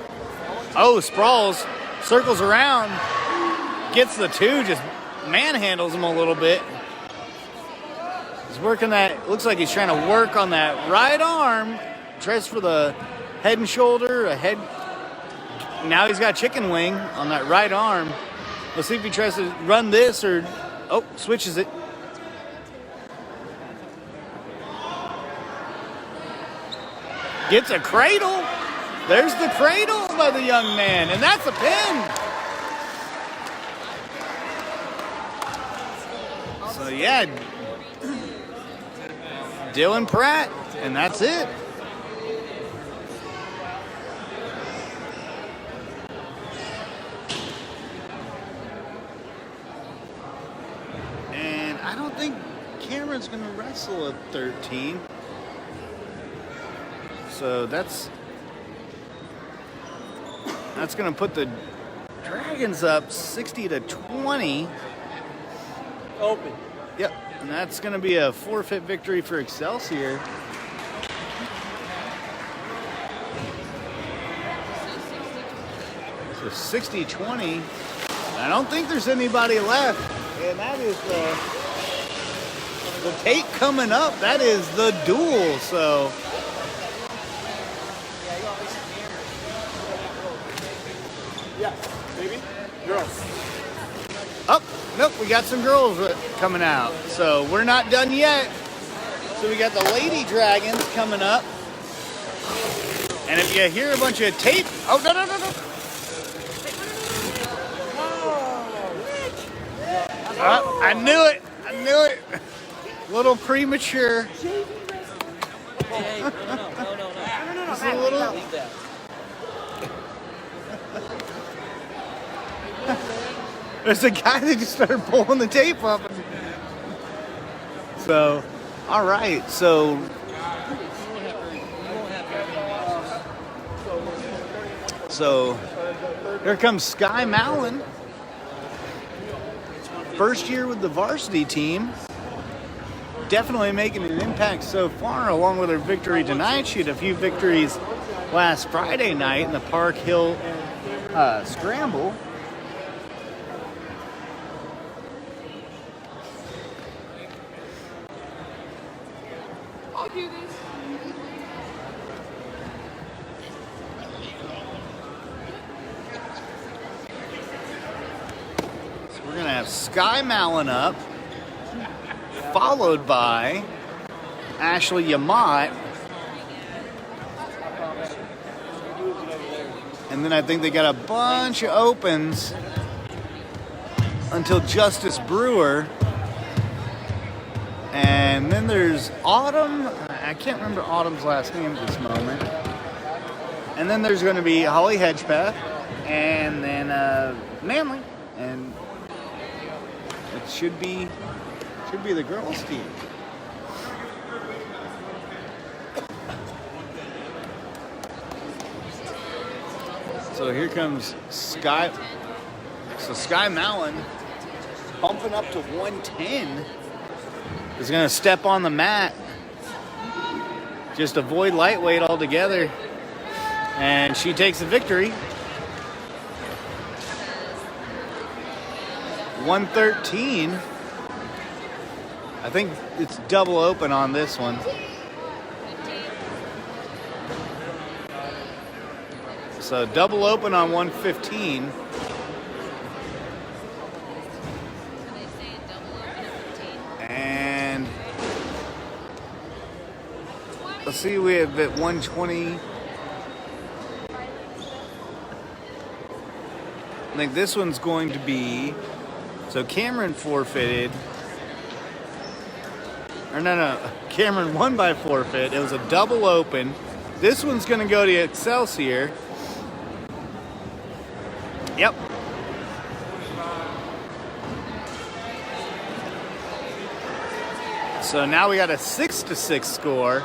sprawls, circles around, gets the two, just manhandles him a little bit. He's working that, looks like he's trying to work on that right arm. Tries for the head and shoulder, now he's got chicken wing on that right arm. Let's see if he tries to run this or, switches it. Gets a cradle. There's the cradle by the young man, and that's a pin. So yeah, Dylan Pratt, and that's it. I don't think Cameron's going to wrestle at 13. So that's going to put the Dragons up 60-20. Open. Yep. And that's going to be a forfeit victory for Excelsior. So 60-20. I don't think there's anybody left. And that is the tape coming up. That is the duel. So Yeah, baby. Girls. oh, nope, we got some girls coming out. So we're not done yet. So we got the Lady Dragons coming up. And if you hear a bunch of tape, no. I knew it. A little premature. Hey, no. Just a little. Leave that. There's a guy that just started pulling the tape up. So, all right. So, here comes Skye Mallon. First year with the varsity team. Definitely making an impact so far, along with her victory tonight. She had a few victories last Friday night in the Park Hill Scramble. I'll do this. Skye Malin up, followed by Ashley Yamat. And then I think they got a bunch of opens until Justice Brewer. And then there's Autumn. I can't remember Autumn's last name at this moment. And then there's going to be Holly Hedgepeth. And then Manley. And it should be the girls' team. So here comes Skye. So Skye Malin bumping up to 110. Is going to step on the mat. Just avoid lightweight altogether. And she takes the victory. 113. I think it's double open on this one. So double open on 115. And let's see, we have at 120. I think this one's going to be, so Cameron forfeited. Or no, Cameron won by forfeit. It was a double open. This one's going to go to Excelsior. Yep. So now we got a 6-6 score.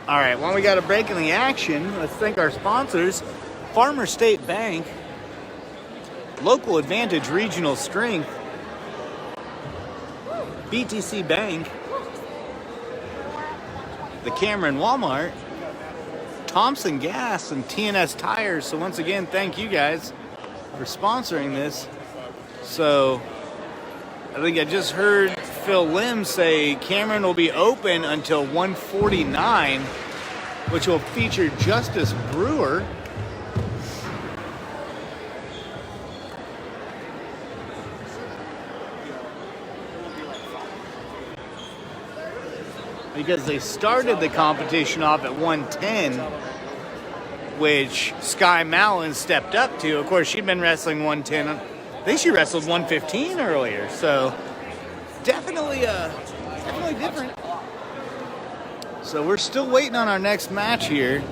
All right, well, we got a break in the action. Let's thank our sponsors: Farmer State Bank, Local Advantage Regional Strength, BTC Bank, the Cameron Walmart, Thompson Gas, and TNS Tires. So once again, thank you guys for sponsoring this. So I think I just heard Phil Lim say Cameron will be open until 149, which will feature Justice Brewer. Because they started the competition off at 110, which Skye Malin stepped up to. Of course, she'd been wrestling 110. I think she wrestled 115 earlier, so definitely different. So we're still waiting on our next match here.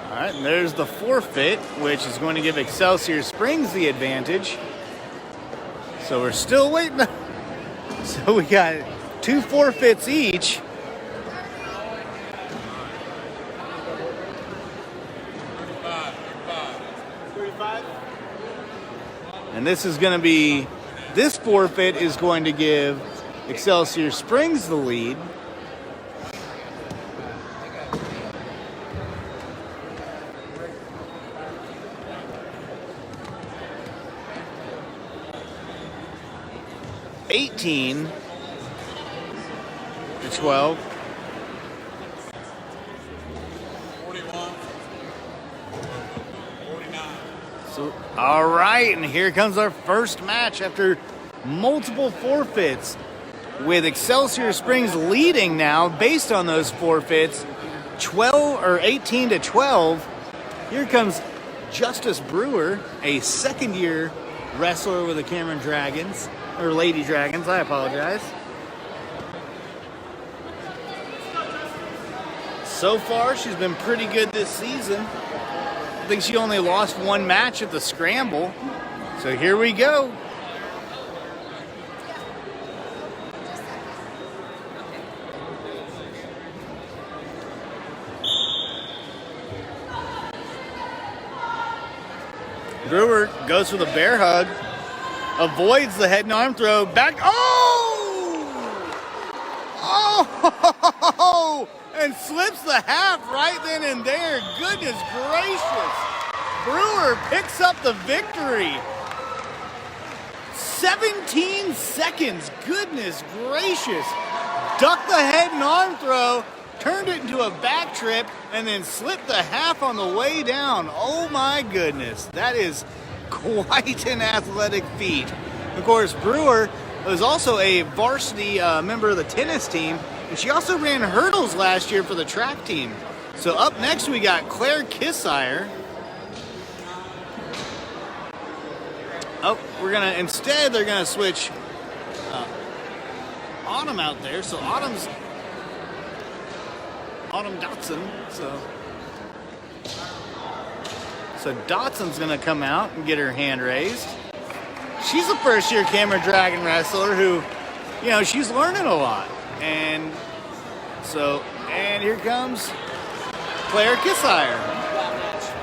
All right, and there's the forfeit, which is going to give Excelsior Springs the advantage. So we're still waiting. So we got 2 forfeits each. And this is going to be, this forfeit is going to give Excelsior Springs the lead. $18 to 12. 41, 49. So, all right, and here comes our first match after multiple forfeits, with Excelsior Springs leading now based on those forfeits, 18 to 12. Here comes Justice Brewer, a second-year wrestler with the Cameron Dragons, or Lady Dragons, I apologize. So far, she's been pretty good this season. I think she only lost one match at the Scramble. So here we go. Brewer goes for the bear hug, avoids the head and arm throw, back, oh, and slips the half right then and there. Goodness gracious. Brewer picks up the victory. 17 seconds, goodness gracious. Ducked the head and arm throw, turned it into a back trip, and then slipped the half on the way down. Oh my goodness, that is quite an athletic feat. Of course, Brewer was also a varsity member of the tennis team, and she also ran hurdles last year for the track team. So up next we got Claire Kissire. Oh, they're gonna switch Autumn out there. So Autumn Dotson. So Dotson's gonna come out and get her hand raised. She's a first-year Cameron Dragon wrestler who, she's learning a lot. And here comes Claire Kissire.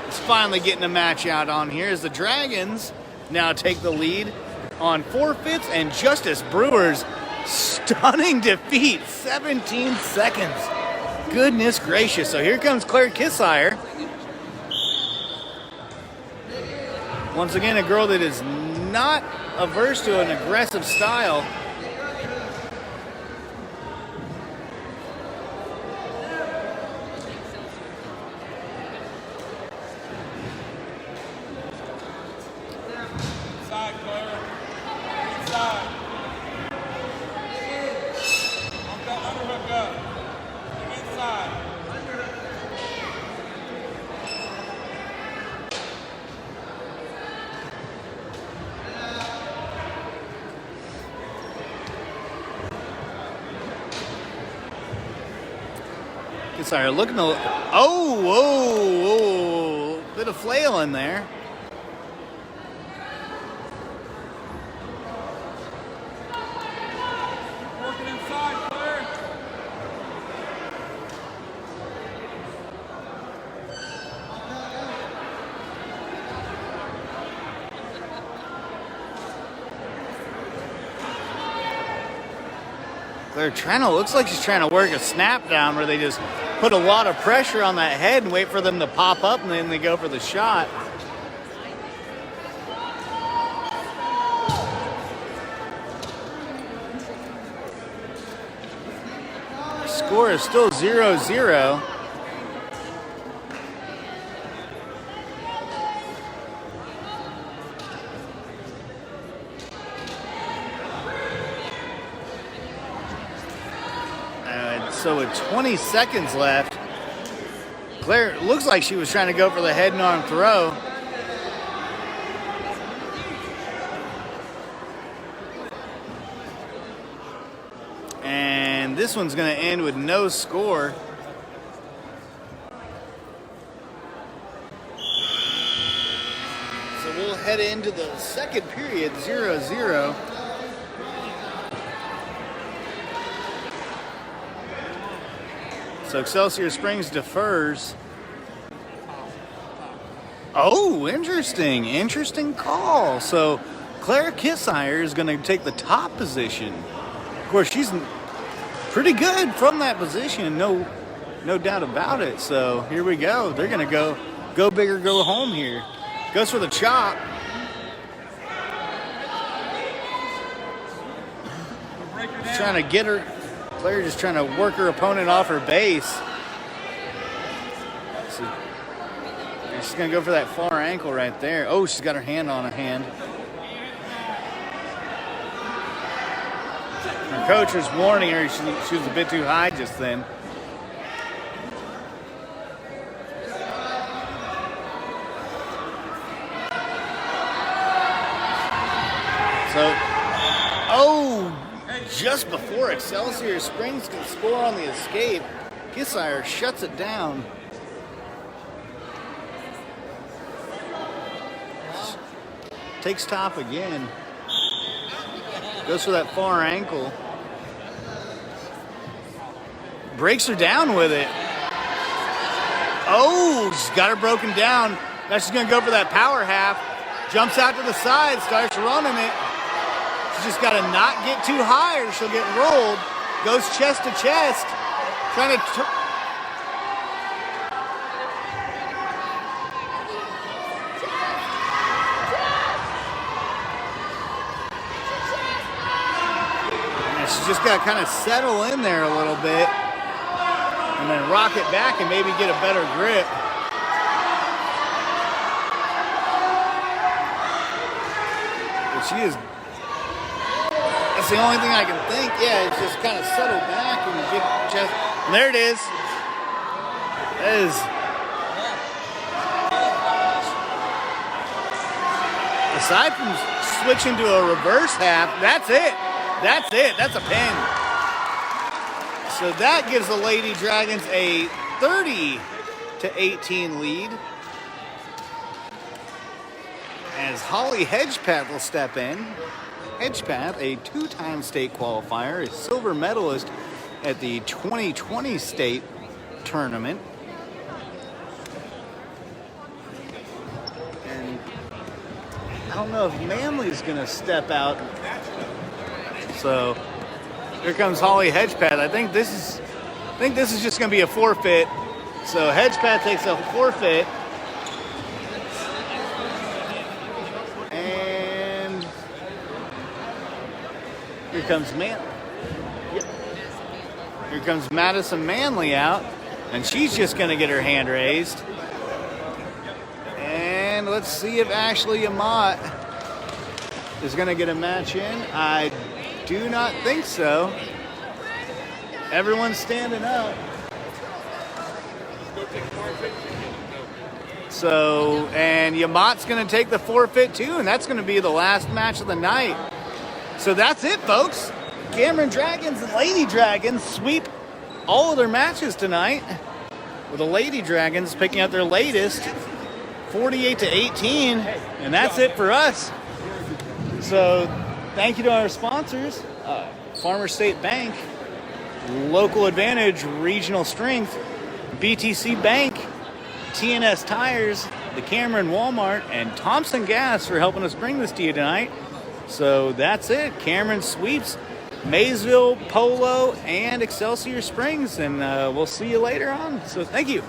It's finally getting a match out on here as the Dragons now take the lead on forfeits and Justice Brewer's stunning defeat, 17 seconds. Goodness gracious. So here comes Claire Kissire. Once again, a girl that is not averse to an aggressive style. Inside, Claire. Inside. Underhook up. Inside. Sorry, looking a whoa, bit of flail in there. Working inside, Claire. Claire looks like she's trying to work a snap down where they just put a lot of pressure on that head and wait for them to pop up and then they go for the shot. Score is still 0-0. So with 20 seconds left, Claire looks like she was trying to go for the head and arm throw. And this one's going to end with no score. So we'll head into the second period, 0-0. So Excelsior Springs defers. Oh, interesting call. So Claire Kissire is going to take the top position. Of course, she's pretty good from that position, no doubt about it. So here we go. They're going to go big or go home here. Goes for the chop. Just trying to get her. Claire just trying to work her opponent off her base. So she's going to go for that far ankle right there. Oh, she's got her hand on a hand. Her coach was warning her she was a bit too high just then. So, oh, just before Excelsior Springs can score on the escape, Kissire shuts it down. Takes top again. Goes for that far ankle. Breaks her down with it. Oh, she's got her broken down. Now she's going to go for that power half. Jumps out to the side, starts running it. She's just got to not get too high or she'll get rolled. Goes chest to chest. Trying to... She's just got to kind of settle in there a little bit and then rock it back and maybe get a better grip. But she is, that's the only thing I can think. Yeah, it's just kind of settle back and get chest. And there it is. That is. Aside from switching to a reverse half, that's it. That's it. That's a pin. So that gives the Lady Dragons a 30-18 lead. As Holly Hedgepath will step in. Hedgepath, a two-time state qualifier, a silver medalist at the 2020 state tournament. And I don't know if Manly's going to step out. So here comes Holly Hedgepath. I think this is just going to be a forfeit. So Hedgepath takes a forfeit. And here comes Here comes Madison Manley out, and she's just going to get her hand raised. And let's see if Ashley Amat is going to get a match in. I do not think so. Everyone's standing up. So, and Yamat's going to take the forfeit too, and that's going to be the last match of the night. So that's it, folks. Cameron Dragons and Lady Dragons sweep all of their matches tonight, with the Lady Dragons picking up their latest 48-18, and that's it for us. So thank you to our sponsors, Farmer State Bank, Local Advantage, Regional Strength, BTC Bank, TNS Tires, the Cameron Walmart, and Thompson Gas for helping us bring this to you tonight. So that's it. Cameron sweeps Maysville, Polo, and Excelsior Springs, and we'll see you later on. So thank you.